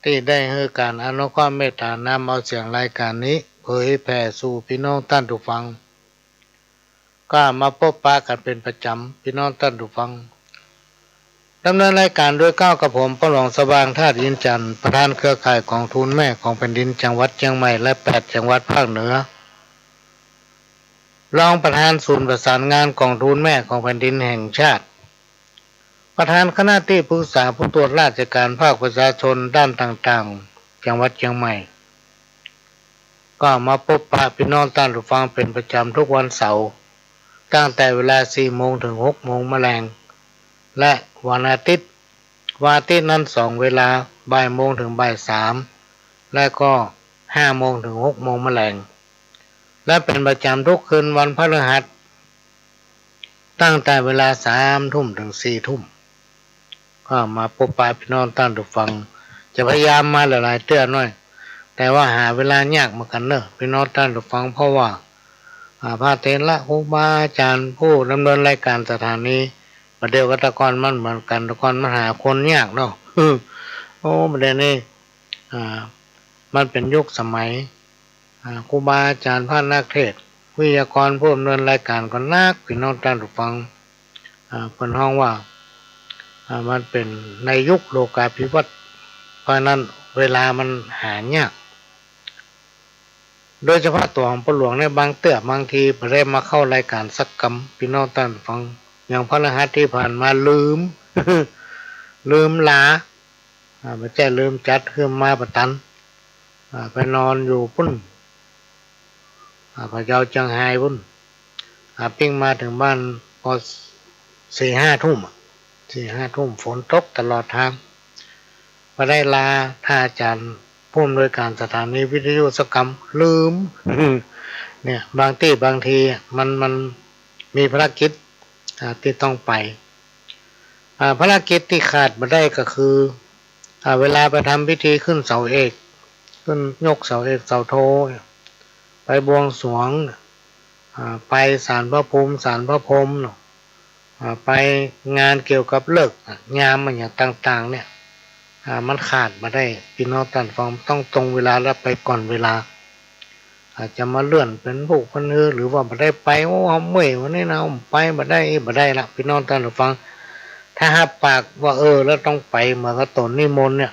ที่ได้ให้การอนุเคราะห์เมตตานำเอาเสียงรายการนี้เผยแผ่สู่พี่น้องท่านผู้ฟังก็มาพบปะกันเป็นประจำพี่น้องท่านผู้ฟังดำเนินรายการด้วยก้าวกับผมพระหลวงสว่างธาตุยินจันทร์ประธานเครือข่ายของทุนแม่ของแผ่นดินจังหวัดเชียงใหม่และ8จังหวัดภาคเหนือรองประธานศูนย์ประสานงานของทุนแม่ของแผ่นดินแห่งชาติประธานคณะที่ปรึกษาผู้ตรวจราชการภาคประชาชนด้านต่างๆจังหวัดเชียงใหม่ก็มาพบปะพี่น้องท่านผู้ฟังเป็นประจำทุกวันเสาร์ตั้งแต่เวลา 4 โมงถึง 6 โมงแมลงและวันอาทิตย์นั้น2 เวลาบ่ายโมงถึงบ่าย3และก็ 5 โมงถึง 6 โมงแมลงและเป็นประจำทุกคืนวันพฤหัสตั้งแต่เวลา 3 ทุ่มถึง 4 ทุ่มก็มาพบปะพี่น้องท่านผู้ฟังจะพยายามมาหลายๆเทื่อหน่อยแต่ว่าหาเวลายากเหมือนกันเนอะพี่น้องท่านผู้ฟังเพราะว่าพระเถระครูบาอาจารย์ผู้ดำเนินรายการสถานีประเดี๋ยวกับตะกอนมันเหมือนกันตะกอนมันหาคนยากเนาะโอ้ประเดี๋ยวนี้มันเป็นยุคสมัยครูบาอาจารย์พระนักเทศน์วิทยากรผู้ดำเนินรายการก็นักพี่น้องท่านผู้ฟังเป็นห้องว่ามันเป็นในยุคโลกาภิวัตน์เพราะนั้นเวลามันหายากโดยเฉพาะตัวของพระหลวงในบางเตื้อบางทีไม่ได้มาเข้ารายการสักคำพี่น้องท่านฟังอย่างพระรหัสที่ผ่านมาลืม ลืมลาไม่ใช่ลืมจัดคือมาประตันไปนอนอยู่พุ่นพระเจ้าจังไห้พุ่นปิ้งมาถึงบ้านพอ 4-5 ทุ่ม4-5 ทุ่มฝนตกตลอดทางพอได้ลาท่านอาจารย์ผู้อำนวยการสถานีวิทยุสกรรมลืม เนี่ยบางทีมันมีภารกิจที่ต้องไปภารกิจที่ขาดไม่ได้ก็คือเวลาไปทำพิธีขึ้นเสาเอกขึ้นยกเสาเอกเสาโทไปบวงสรวงไปศาลพระภูมิศาลพระพรหมไปงานเกี่ยวกับเลิกงามอะไรอย่างต่างๆเนี่ยมันขาดมาได้พี่น้องท่านฟังต้องตรงเวลาและไปก่อนเวลาอาจจะมาเลื่อนเป็นผู้คนอื่นหรือว่าไม่ได้ไปโอ้เมื่อยวันนี้นะไปไม่ได้ละพี่น้องท่านฟังถ้าหับปากว่าแล้วต้องไปเหมือนกับตนนิมนต์เนี่ย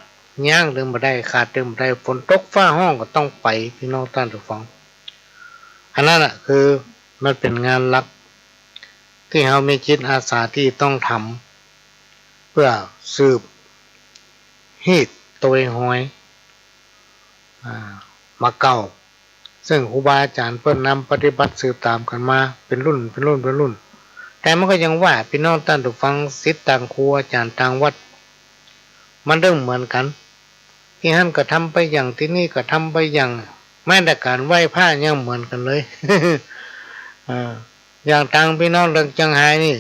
ย่างเรื่องไม่ได้ขาดเรื่องไม่ได้ฝนตกฟ้าห้องก็ต้องไปพี่น้องท่านฟังอันนั้นคือมันเป็นงานหลักที่เรามีจิตอาสาที่ต้องทำเพื่อสืบฮีดตัวหอย มาเก่าซึ่งครูบาอาจารย์เพิ่นนำปฏิบัติสืบตามกันมาเป็นรุ่นแต่มันก็ยังว่าพี่น้องท่านผู้ฟังศิษย์ต่างครูอาจารย์ต่างวัดมันเรื่องเหมือนกันที่นั่นก็ทำไปอย่างที่นี่ก็ทำไปอย่างแม้แต่การไหว้พระยังเหมือนกันเลย อย่างทางพี่น้องเรื่องจังไห้นี่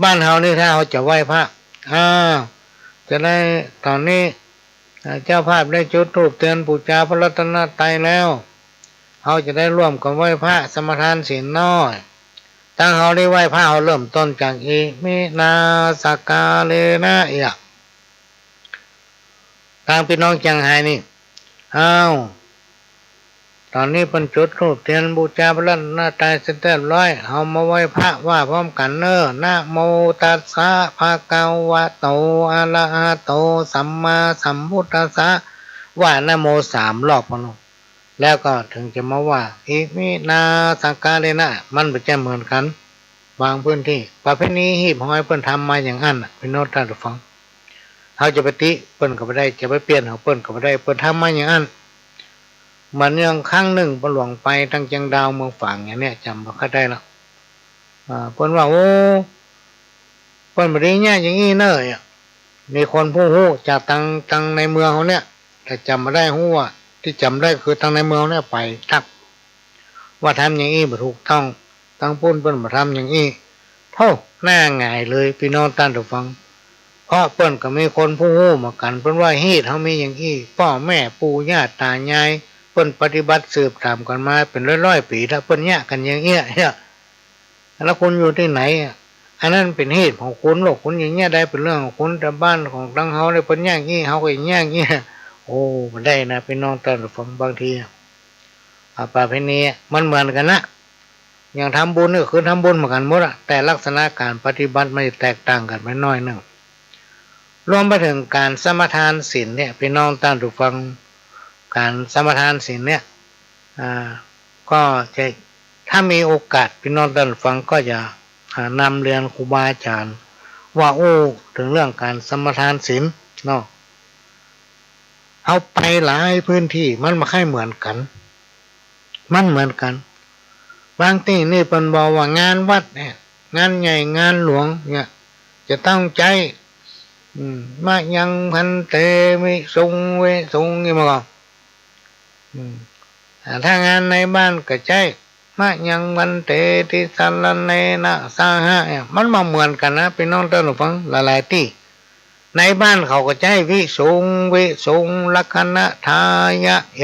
บ้านเฮานี่ถ้าเขาจะไหว้พระจะได้ตอนนี้เจ้าภาพได้จุดธูปเตือนบูชาพระรัตนตรัยแล้วเขาจะได้ร่วมกันไหว้พระสมทานศีลน้อยตั้งเขาได้ไหว้พระเขาเริ่มต้นจากอิมินาสกาเลนะทางพี่น้องจังไห้นี่ตอนนี้เป็นจุดธูปเทียนบูชาพระรัตนตรัยเสร็จเรียบร้อยเอามาไหว้พระว่าพร้อมกันเนอะนะโมตัสสะภะคะวะโตอะระหะโตสัมมาสัมพุทธัสสะว่านะโม3 รอบพอนุแล้วก็ถึงจะมาว่าอิมินาสังกาเลนะมันไม่ใช่เหมือนกันบางพื้นที่ประเพณีหีบห้อยเปิ้นทำมาอย่างนั้นพี่น้องท่านผู้ฟังเขาจะไปติเปิ้นก็ไม่ได้จะไปเปลี่ยนเขาเปิ้นก็ไม่ได้เปิ้นทำมาอย่างนั้นมันยังครั้งหนึ่งปหลวงไปทางเชียงดาวเมืองฝางอย่างเนี้ยจำไม่ค่อยได้แล้วเปิ้นว่าโอ้เปิ้นไม่ได้แย่อย่างนี้เนอะมีคนผู้ฮู้จากทางในเมืองเขาเนี่ยแต่จำไม่ได้ฮู้ว่าที่จำได้คือทางในเมืองเนี่ยไปทักว่าทำอย่างนี้ไม่ถูกต้องทางปุ่นเปิ้นมาทำอย่างนี้เท่าหน้าง่ายเลยพี่น้องท่านผู้ฟังเพราะเปิ้นก็มีคนผู้ฮู้มากันเปิ้นว่าฮีดเขามีอย่างนี้พ่อแม่ปู่ย่าตายายเปิ้นปฏิบัติสืบตามกันมาเป็นร้อยปีถ้าเปิ้นแยกกันอย่างเงี้ยแล้วคุณอยู่ที่ไหนอันนั้นเป็นเหตุของคุณหรอกคุณอย่างเงี้ยได้เป็นเรื่องของคุณแต่บ้านของตั้งเฮาได้เปิ้นแยกงี้เฮาก็อย่างเงี้ยโอ้มันได้นะพี่น้องท่านผู้ฟังบางทีประเพณีมันเหมือนกันนะอย่างทำบุญก็คือทำบุญเหมือนกันหมดแต่ลักษณะการปฏิบัติไม่แตกต่างกันไม่น้อยนึงรวมไปถึงการสมทานศีลเนี่ยพี่น้องท่านผู้ฟังการสมทานศีลเนี่ยก็จะถ้ามีโอกาสพี่น้องท่านฟังก็จะนำเรียนครูบาอาจารย์ว่าถึงเรื่องการสมทานศีลเนาะเอาไปหลายพื้นที่มันไม่ค่อยเหมือนกันมันเหมือนกันบางที่นี่เป็นบอกว่างานวัดเนี่ยงานใหญ่งานหลวงเนี่ยจะต้องใจมายังพันเตมิสุงเวสุงนี่มาก่อนถ้างานในบ้านก็ใจมายังวันเตติสัลเนนะสาหะมันมาเหมือนกันนะพี่น้องท่านผู้ฟังหลายๆที่ในบ้านเขาก็ใจวิสุงลัคนะทา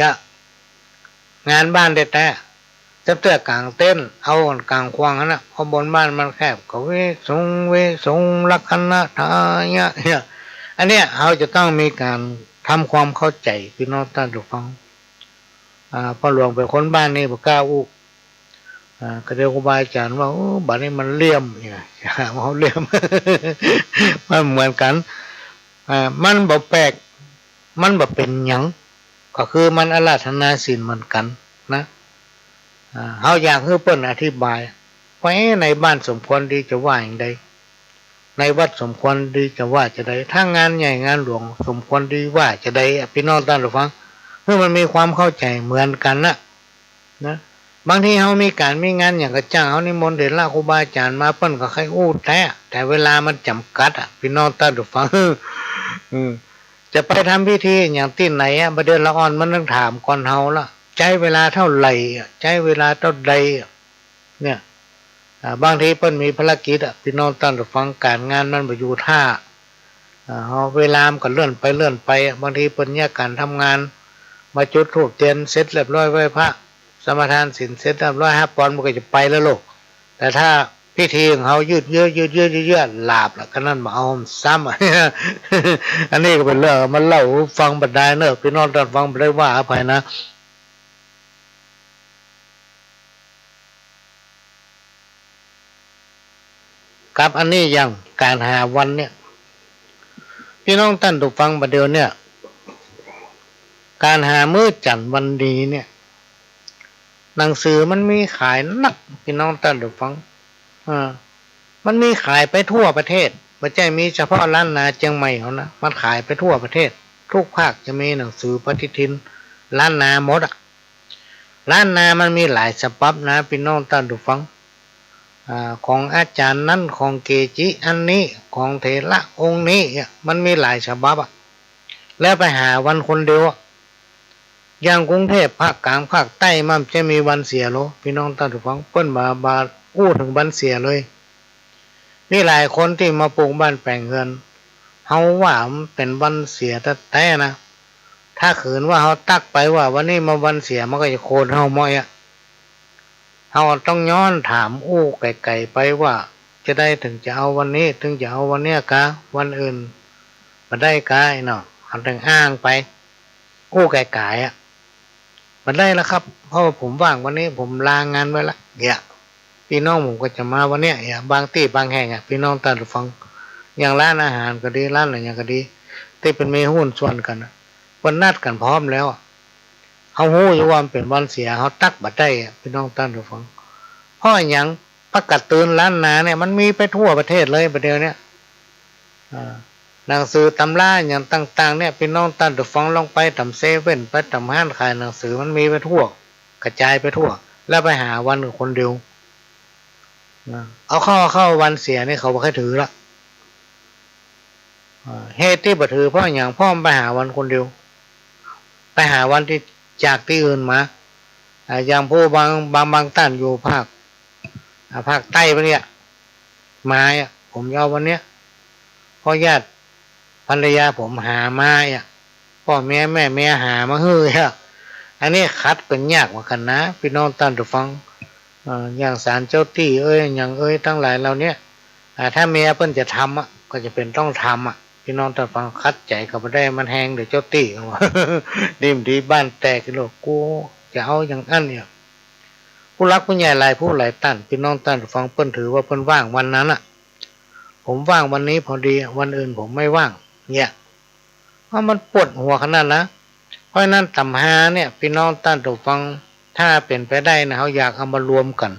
ยะงานบ้านแต่เตื้อกลางเต้นเอากลางควางนะเพราะบนบ้านมันแคบก็วิสุงลัคนะทายะอันเนี้ยเขาจะต้องมีการทำความเข้าใจพี่น้องท่านผู้ฟังพอหลวงไปคนบ้านนี่บอกกล้าก็เดี๋ยวครูบาอาจารย์ว่าบ้านนี้มันเลี่ยมเขาเลี่ยม มันเหมือนกันมันบ่แปลกมันบ่เป็นหยังก็คือมันอาราธนาศีลเหมือนกันนะเขาอยากให้เปิ้นอธิบายว่าในบ้านสมควรดีจะว่าอย่างใดในวัดสมควรดีจะว่าจะใดถ้างานใหญ่งานหลวงสมควรดีว่าจะใดพี่น้องท่านผู้ฟังเพื่อมันมีความเข้าใจเหมือนกันนะบางทีเขามีการมีงานอย่างกระจ้างเขานิมนต์เดชล่าครูบาอาจารย์มาเปิ้นก็ใครแต่เวลามันจำกัดพี่น้องท่านผู้ฟังจะไปทำพิธีอย่างที่ไหนประเดี๋ยวละอ่อนมันต้องถามก่อนเฮาละใช้เวลาเท่าไหร่ใช้เวลาเท่าใดเนี่ยบางทีเปิ้นมีภารกิจพี่น้องท่านผู้ฟังการงานมันไปอยู่ท่าเวลามันก็เลื่อนไปบางทีเปิ้นแยกการทำงานมาจุดธูปเทียนเสร็จเรียบร้อยไหว้พระสมทานศีลเสร็จเรียบร้อย5 ปอนด์มันก็จะไปแล้วลูกแต่ถ้าพิธีของเขายืดเยื้อหลาบแล้วก็นั่นมาเอาซ้ำ อันนี้ก็เป็นเรื่องมันเล่าฟังบัดได้เนอะพี่น้องท่านฟังไม่ได้ว่าอภัยนะครับอันนี้อย่างการหาวันเนี่ยพี่น้องท่านถูกฟังประเดี๋ยวเนี่ยการหามื้อจันทร์วันดีเนี่ยหนังสือมันมีขายนักพี่น้องท่านถูกฟังมันมีขายไปทั่วประเทศไม่ใช่มีเฉพาะล้านนาเชียงใหม่เขานะมันขายไปทั่วประเทศทุกภาคจะมีหนังสือปฏิทินล้านนาหมด ล้านนามันมีหลายฉบับนะพี่น้องท่านผู้ฟังของอาจารย์นั้นของเกจิอันนี้ของเถระองค์นี้มันมีหลายฉบับแล้วไปหาวันคนเดียวอย่างกรุงเทพภาคกลางภาคใต้มันจะมีวันเสียโลพี่น้องท่านผู้ฟังเปิ้นบาอู้ถึงวันเสียเลยมีหลายคนที่มาปลูกบ้านแปลงเงินเฮาว่ามันเป็นวันเสียแท้ๆนะถ้าขืนว่าเฮาตักไปว่าวันนี้มาวันเสียมันก็จะโคนเฮาม้อยเฮาต้องย้อนถามอู้ไก่ๆไปว่าจะได้ถึงจะเอาวันนี้ถึงจะเอาวันเนี้ยกะวันอื่นมาได้กะไอ้เนาะเขาถึงอ้างไปอู้ไก่ๆมันได้แล้วครับเพราะว่าผมว่างวันนี้ผมลางานไว้ละเนี่ยพี่น้องผมก็จะมาวันเนี้ยบางที่บางแห่งพี่น้องท่านผู้ฟังอย่างร้านอาหารก็ดีร้านอะไรอย่างก็ดีที่เป็นมีหุ้นส่วนกันวันนัดกันพร้อมแล้วเขาหู้อยู่ว่าเป็นวันเสียเขาตักบัดได้พี่น้องท่านผู้ฟังเพราะอย่างประกาศตื่นล้านนาเนี่ยมันมีไปทั่วประเทศเลยประเดี๋ยวนี้หนังสือตำราอย่างต่างๆเนี่ยพี่น้องท่านผู้ฟังลองไปทำเซเว่นไปทำห้างขายหนังสือมันมีไปทั่วกระจายไปทั่วแล้วไปหาวันคนเดียวเอาเข้าวันเสียนี่เขาไม่ค่อยถือละเหตุที่บ่ถือเพราะอย่างพ่อไปหาวันคนเดียวไปหาวันที่จากที่อื่นมาอย่างผู้บางท่านอยู่ภาคใต้ปะเนี่ยมาผมยาววันเนี้ยพ่อญาติภรรยาผมหามาพ่อแม่หามาเฮ้ยอันนี้คัดเป็นยากกว่ากันนะพี่น้องท่านผู้ฟังอย่างศาลเจ้าที่อย่างทั้งหลายเราเนี่ยถ้าเมียเพิ่นจะทำก็จะเป็นต้องทำพี่น้องท่านฟังคัดใจเขาไม่ได้มันแหงเดี๋ยวเจ้าตี้ดิมดีบ้านแตกโลกกูจะเอาอย่างนั้นเนี่ยผู้รักผู้ใหญ่หลายผู้หลายท่านพี่น้องท่านฟังเพิ่นถือว่าเพิ่นว่างวันนั้นผมว่างวันนี้พอดีวันอื่นผมไม่ว่างเนี่ยเพราะมันปวดหัวขนาดนะเพราะนั้นตำหาเนี่ยพี่น้องท่านฟังถ้าเป็นไปได้นะเขาอยากเอามารวมกัน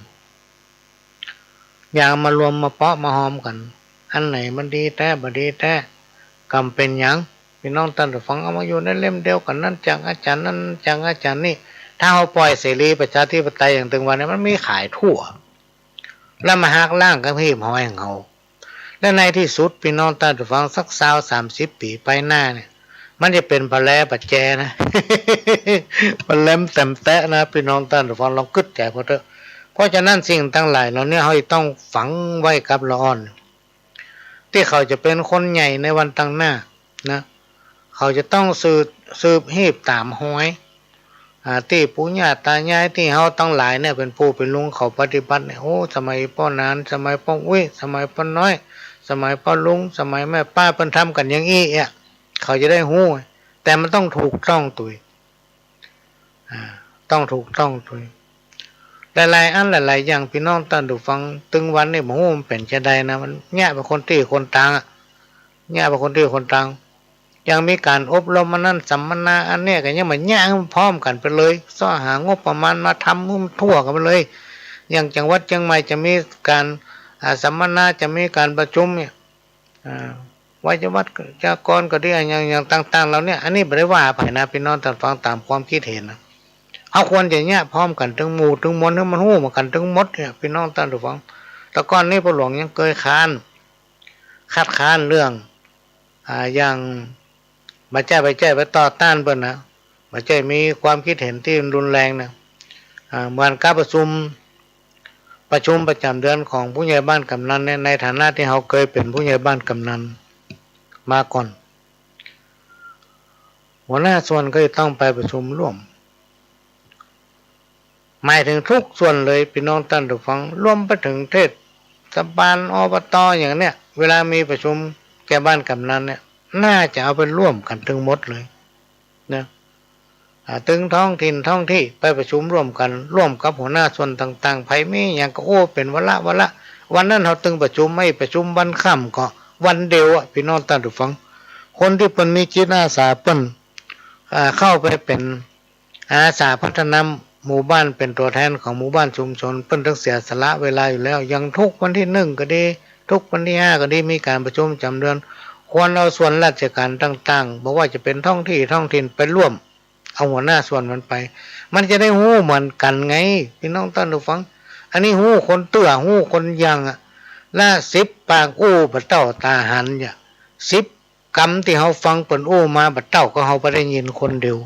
อยากมารวมมาเปาะมาหอมกันอันไหนมันดีแท้บ่ดีแท้กำเป็นยังพี่น้องท่านฟังเอามาอยู่ในเล่มเดียวกันนั่นจังอาจารย์นั่นจังอาจารย์นี่ถ้าเขาปล่อยเสรีประชาธิปไตยอย่างตึงวันนี้มันมีขายทั่วแล้วมาหักล่างกับพี่หอยของเขาและในที่สุดพี่น้องท่านฟังสัก30 ปีไปหน้าเนี่ยมันจะเป็นปลาแลปัจแจนะปลาแลมเต็มแตะนะพี่น้องท่านฟังลองกึดใจพอเถอะเพราะฉะนั้นสิ่งทั้งหลายเราเนี่ยเขาต้องฝังไว้กับละอ่อนที่เขาจะเป็นคนใหญ่ในวันตั้งหน้านะเขาจะต้องสืบหีบตามห้อยที่ปู่ย่าตายายที่เขาตั้งหลายเนี่ยเป็นผู้เป็นลุงเขาปฏิบัติเนี่ยโอ้สมัยพ่อนานสมัยพ่ออุ้ยสมัยพ่อน้อยสมัยพ่อลุงสมัยแม่ป้าเพิ่นทำกันอย่างอี้เขาจะได้หู้แต่มันต้องถูกต้องตุยต้องถูกต้องตุยหลายๆอันหลายๆอย่างพี่น้องท่านดูฟังตึงวันนี่ผมมันเป็นจะได้นะมันแง่เป็นคนที่คนต่างแง่เป็นคนที่คนต่างยังมีการอบรมมันนั่นสัมมนาอันเนี้ยกันยังมันแง่พร้อมกันไปเลยซ้อหางบประมาณมาทำมุ่งทั่วกันไปเลยอย่างจังหวัดเชียงใหม่จะมีการสัมมนาจะมีการประชุมเนี่ยวัยวัดจากรก็ดีอย่างต่างๆเราเนี่ยอันนี้ไม่ได้ว่าไปนะพี่น้องท่านฟังตามความคิดเห็นนะเอาควรจะเนี่ยพร้อมกันถึงหมู่ถึงมวลถึงมันหู้มากันถึงมดเนี่ยพี่น้องท่านผู้ฟังแต่ก่อนนี้พระหลวงยังเคยคัดค้านเรื่องอย่างมาแจ้ไปต่อต้านเปิ้นนะมาแจ้มีความคิดเห็นที่รุนแรงนะเหมือนการประชุมประจำเดือนของผู้ใหญ่บ้านกำนันในฐานะที่เขาเคยเป็นผู้ใหญ่บ้านกำนันมาก่อนหัวหน้าส่วนก็จะต้องไปประชุมร่วมหมายถึงทุกส่วนเลยพี่น้องท่านผู้ฟังร่วมไปถึงเทศบาลอบตอย่างเนี้ยเวลามีประชุมแก่บ้านกำนันเนี่ยน่าจะเอาไปร่วมกันถึงหมดเลยนะถึงท้องถิ่นท้องที่ไปประชุมร่วมกันร่วมกับหัวหน้าส่วนต่างๆไผมีอย่างก็โอ้เป็นวันละวันนั้นเขาตึงประชุมไม่ประชุมวันค่ำก็วันเดียวพี่น้องท่านผู้ฟังคนที่เป็นมีจิตอาสาเปิ้นเข้าไปเป็นอาสาพัฒนาหมู่บ้านเป็นตัวแทนของหมู่บ้านชุมชนเปิ้นต้องเสียสละเวลาอยู่แล้วยังทุกวันที่1ก็ดีทุกวันที่5ก็ดีมีการประชุมจำเดือนควรเอาส่วนราชการต่างๆบอกว่าจะเป็นท้องถิ่นไปร่วม เอาหัวหน้าส่วนมันไปมันจะได้หู้เหมือนกันไงพี่น้องท่านผู้ฟังอันนี้หู้คนเตื้อหู้คนยังอ่ะละ10 ปากอู้บัดเต้าตาหันเนี่ย10 กรรมที่เขาฟังเปิ่นอู้มาบัดเต้าก็เขาไปได้ยินคนเดียว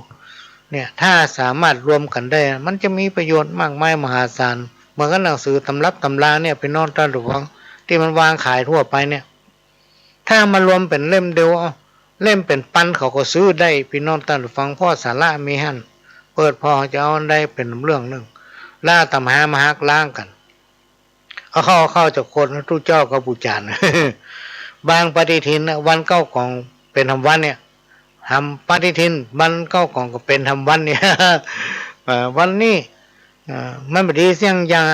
เนี่ยถ้าสามารถรวมกันได้มันจะมีประโยชน์มากมายมหาศาลเหมือนกับหนังสือตำรับตำราเนี่ยพี่น้องท่านผู้ฟังที่มันวางขายทั่วไปเนี่ยถ้ามารวมเป็นเล่มเดียวเล่มเป็นปันเขาก็ซื้อได้พี่น้องท่านผู้ฟังพ่อสาระมีหั่นเปิดพอจะเอาได้เป็นเรื่องหนึ่งล่าตำหามาฮักล้างกันเอาเข้าจากคนทุกเจ้าก็บูชาบางปฏิทินวันเก้ากองเป็นทำวันเนี่ยทำปฏิทินวันเก้ากองก็เป็นทำวันเนี่ยวันนี้มันไม่ดีเสียงยัง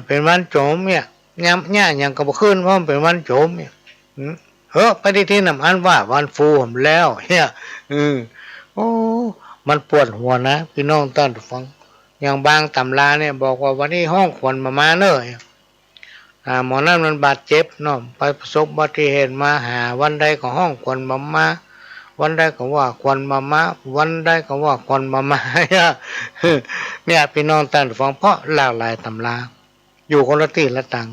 เป็นวันโจมเนี่ยย้ำเนี่ยยังก็บ่ขึ้นเพราะมันเป็นวันโจมเนี่ยปฏิทินนำอันว่าวันฟูผมแล้วเนี่ยโอ้มันปวดหัวนะพี่น้องท่านผู้ฟังอย่างบางตำราเนี่ยบอกว่าวันนี้ห้องควรมาเนอะหมอนั่นมันบาดเจ็บเนาะไปประสบอุบัติเหตุมาหาวันใดก็ห้องควรมาวันใดก็ว่าควรมาวันใดก็ว่าควรมาเนี่ยพี่น้องท่านผู้ฟังเพราะหลากหลายตำราอยู่คนละที่ละตัง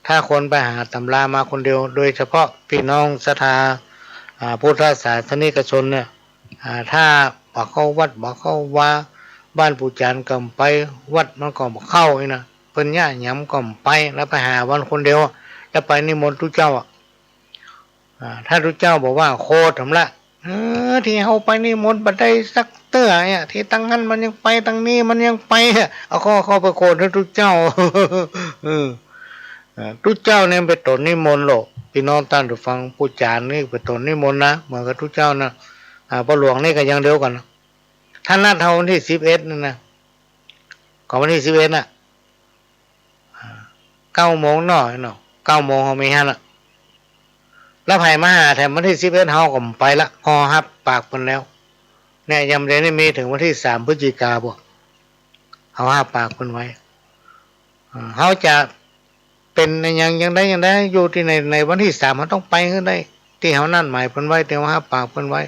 ถ้าคนไปหาตำรามาคนเดียวโดยเฉพาะพี่น้องศรัทธาพุทธศาสนิกชนเนี่ยถ้าบอกเข้าวัดบอกเข้าว่าบ้านปู่จานก็ไปวัดมันก็บอกเข้านะเพิ่นย่าหยำก็ไปแล้วไปหาวันคนเดียวแล้วไปนิมนต์ทุกเจ้าถ้าทุกเจ้าบอกว่าโคตรทำละที่เขาไปนิมนต์บัดได้สักเตื้อเนี่ยที่ตั้งนั้นมันยังไปตั้งนี้มันยังไปเอาเข้าไปโคตรให้ทุกเจ้าทุกเจ้าเนี่ยไปตนนิมนต์หรอกพี่น้องท่านผู้ฟังผู้จานนี่ไปตนนิมนต์นะเหมือนกับทุกเจ้านะพระหลวงนี่ก็ยังเดียวกันนะท่านนัดเท่าวันที่11นั่นนะของวันที่11น่ะ9 โมงหน่อยเนาะ9 โมงเขาไม่ฮันละแล้วไผ่มาหาแถมวันที่11เขาก็ไปละพอฮับปากคนแล้วเนี่ยยำเรนี่มีถึงวันที่3 พฤศจิกาบ่เขาฮับปากคนไว้เขาจะเป็นยังได้อยู่ที่ในวันที่3เขาต้องไปขึ้นได้ที่เขานั่นหมายเพิ่นไว้แต่ว่าฮับปากเพิ่นไว้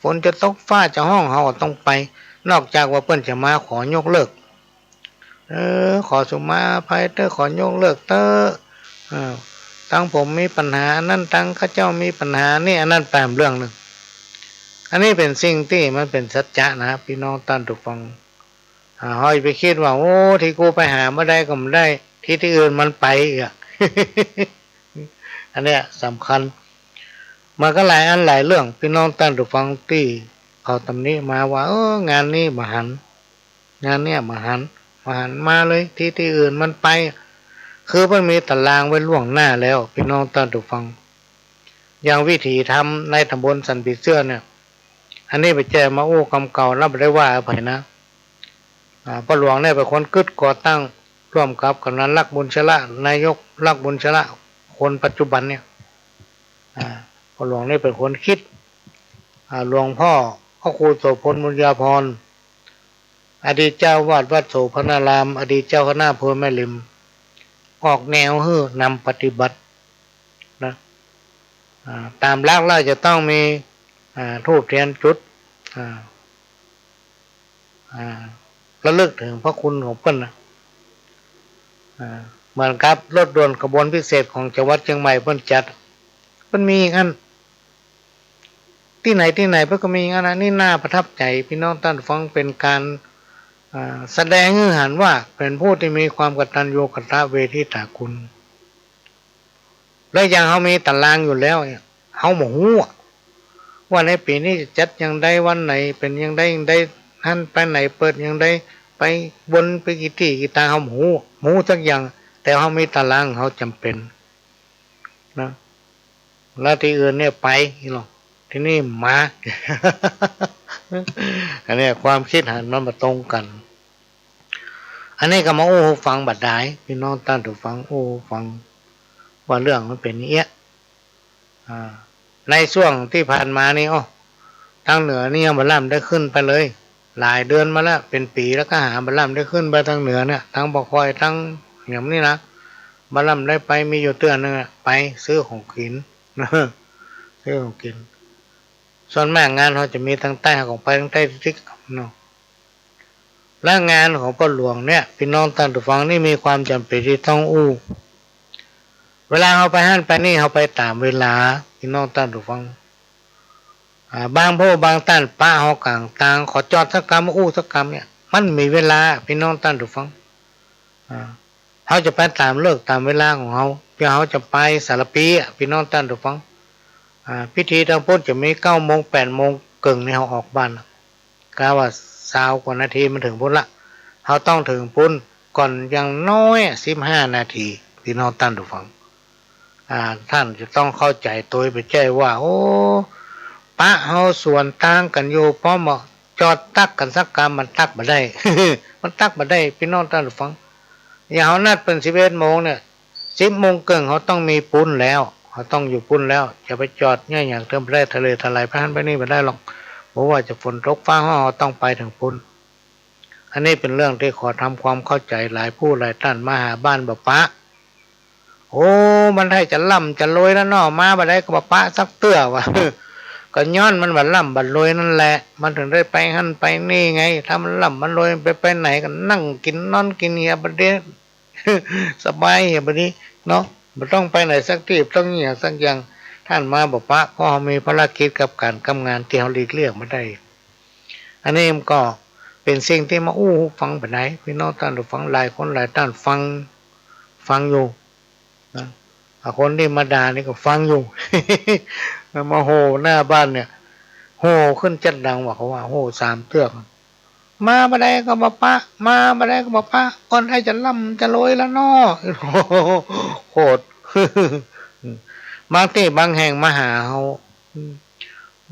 ฝนจะตกฟ้าจะห้องเขาก็ต้องไปนอกจากว่าเพิ่นจะมาขอยกเลิกขอสุมาภัยขอยกเลิกตั้งผมมีปัญหานั่นตั้งข้าเจ้ามีปัญหานี่อันนั้นแปมเรื่องหนึ่งอันนี้เป็นสิ่งที่มันเป็นสัจจะนะพี่น้องท่านทุกฟังห้อยไปคิดว่าโอ้ที่กูไปหาไม่ได้ก็ไม่ได้ที่อื่นมันไปอ่ะ อันเนี้ยสำคัญมันก็หลายอันหลายเรื่องพี่น้องท่านทุกฟังที่เขาตำนี้มาว่างานนี้มหันงานเนี้ยมหันมาเลยที่อื่นมันไปคือมันมีตารางไว้ล่วงหน้าแล้วพี่น้องท่านทุกฟังอย่างวิธีทำในตำบลสันปีเสื้อเนี่ยอันนี้ไปแจ้มาโอ้คำเก่ารับได้ว่าอภัยนะพระหลวงเนี่ยเป็นคนกึศก่อตั้งร่วมกับกำนันลักบุญชละนายกลักบุญชละคนปัจจุบันเนี่ยพระหลวงเนี่ยเป็นคนคิดหลวงพ่อพระครูโสพลบุญญาภรณ์อดีตเจ้าวาดวัดโสพนารามอดีตเจ้าคณะอำเภอแม่ริมออกแนวฮื้อนำปฏิบัตินะตามหลักแล้วจะต้องมีธูปเทียนจุดระลึกถึงพระคุณของเพิ่นนะเหมือนกับรถด่วนขบวนพิเศษของจังหวัดเชียงใหม่เพิ่นจัดมันมีงั้นที่ไหนเพิ่นก็มีงั้นนะนี่น่าประทับใจพี่น้องท่านฟังเป็นการแสดงให้เห็นว่าเป็นผู้ที่มีความกตัญญูกตเวทิตาคุณแล้วอย่างเขามีตารางอยู่แล้วเนี่ยเขาหมูว่าในปีนี้จะจัดอย่างใดวันไหนเป็นอย่างใดท่านไปไหนเปิดอย่างใดไปบนไปกี่ที่กี่ตาเขาหมูสักอย่างแต่เขามีตารางเขาจำเป็นนะแล้วที่อื่นเนี่ยไปหรอกที่นี่มา อันนี้ความคิดหันมันมาตรงกันอันนี้ก็มาโอ้ฟังบัดได้พี่น้องท่านถูกฟังโอ้ฟังว่าเรื่องมันเป็นอย่างเงี้ยในช่วงที่ผ่านมานี่ทางเหนือนี่ยังบัลลัมได้ขึ้นไปเลยหลายเดือนมาแล้วเป็นปีแล้วก็หาบัลลัมได้ขึ้นไปทางเหนือเนี่ยทางบ่อคอยทางเหนี่ยมนี่นะบัลลัมได้ไปมีอยู่เตือนนึงไปซื้อของกินซื้อของกิน ส่วนมากงานเขาจะมีทั้งใต้ของไปทั้งใต้ทิศเนาะและงานของพ่อหลวงเนี่ยพี่น้องท่านผู้ฟังนี่มีความจำเป็นที่ต้องอู้เวลาเขาไปหั่นไปนี่เขาไปตามเวลาพี่น้องท่านผู้ฟังบางพวกบางท่านป้าเขากลางต่างขอจอดสักกรรมอู้สักกรรมเนี่ยมันมีเวลาพี่น้องท่านผู้ฟังเขาจะไปตามเลิกตามเวลาของเขาเพื่อเขาจะไปสารปีพี่น้องท่านผู้ฟังพิธีทางพุทธจะมี9 โมง 8 โมงเกิงในเขาออกบ้านกล่าวว่า20 กว่านาทีมันถึงพุทธละเขาต้องถึงพุทธก่อนอย่างน้อย15 นาทีพี่น้องท่านผู้ฟังท่านจะต้องเข้าใจตัวไปใจว่าโอ้ปะเฮาส่วนต่างกันอยู่เพราะเหมาะจอดตักกันสักกรรมมันตักมาได้ มันตักมาได้พี่น้องท่านผู้ฟังอย่างเขานัดเป็น11 โมงเนี่ย10 โมงเกิงเขาต้องมีปุ้นแล้วเขาต้องอยู่ปุ้นแล้วจะไปจอดง่ายอย่างเติมแร่ทะเลทลายพานไปนี่ไม่ได้หรอกเพราะว่าจะฝนตกฟ้าห้องต้องไปถึงปุ้นอันนี้เป็นเรื่องที่ขอทำความเข้าใจหลายผู้หลายท่านมาหาบ้านบ่ปะโอ้มันให้จะล่ำจะรวยแล้วเนาะมาบ่ได้ก็บ่ปะสักเตื้อวะ ก็ย้อนมันบ่ล่ำบ่รวยนั่นแหละมันถึงได้ไปหั่นไปนี่ไงถ้ามันล่ำมันรวยไปไหนก็นั่งกินนอนกินเฮียบ่ได้ สบายเฮียบ่นี้เนาะบ่ต้องไปไหนสักที่ต้องเหียสักอย่างท่านมาบ่ปะเพราะมีภารกิจกับการทำงานที่เฮาหลีกเลี่ยงไม่ได้อันนี้มันก็เป็นสิ่งที่มาอู้ฟังไปไหนพี่น้องท่านฟังหลายคนหลายท่านฟังอยู่นะคนที่มาด่านี่ก็ฟังอยู่ มาโหหน้าบ้านเนี่ยโหขึ้นจัดดังว่าเขาว่าโห3 เทือกมาบ่ได้ก็บ่ปะมาบ่ได้ก็บ่ปะคนให้จะล่ำจะรวยแล้วเนาะ โหด บางที่บางแห่งมาหาเขา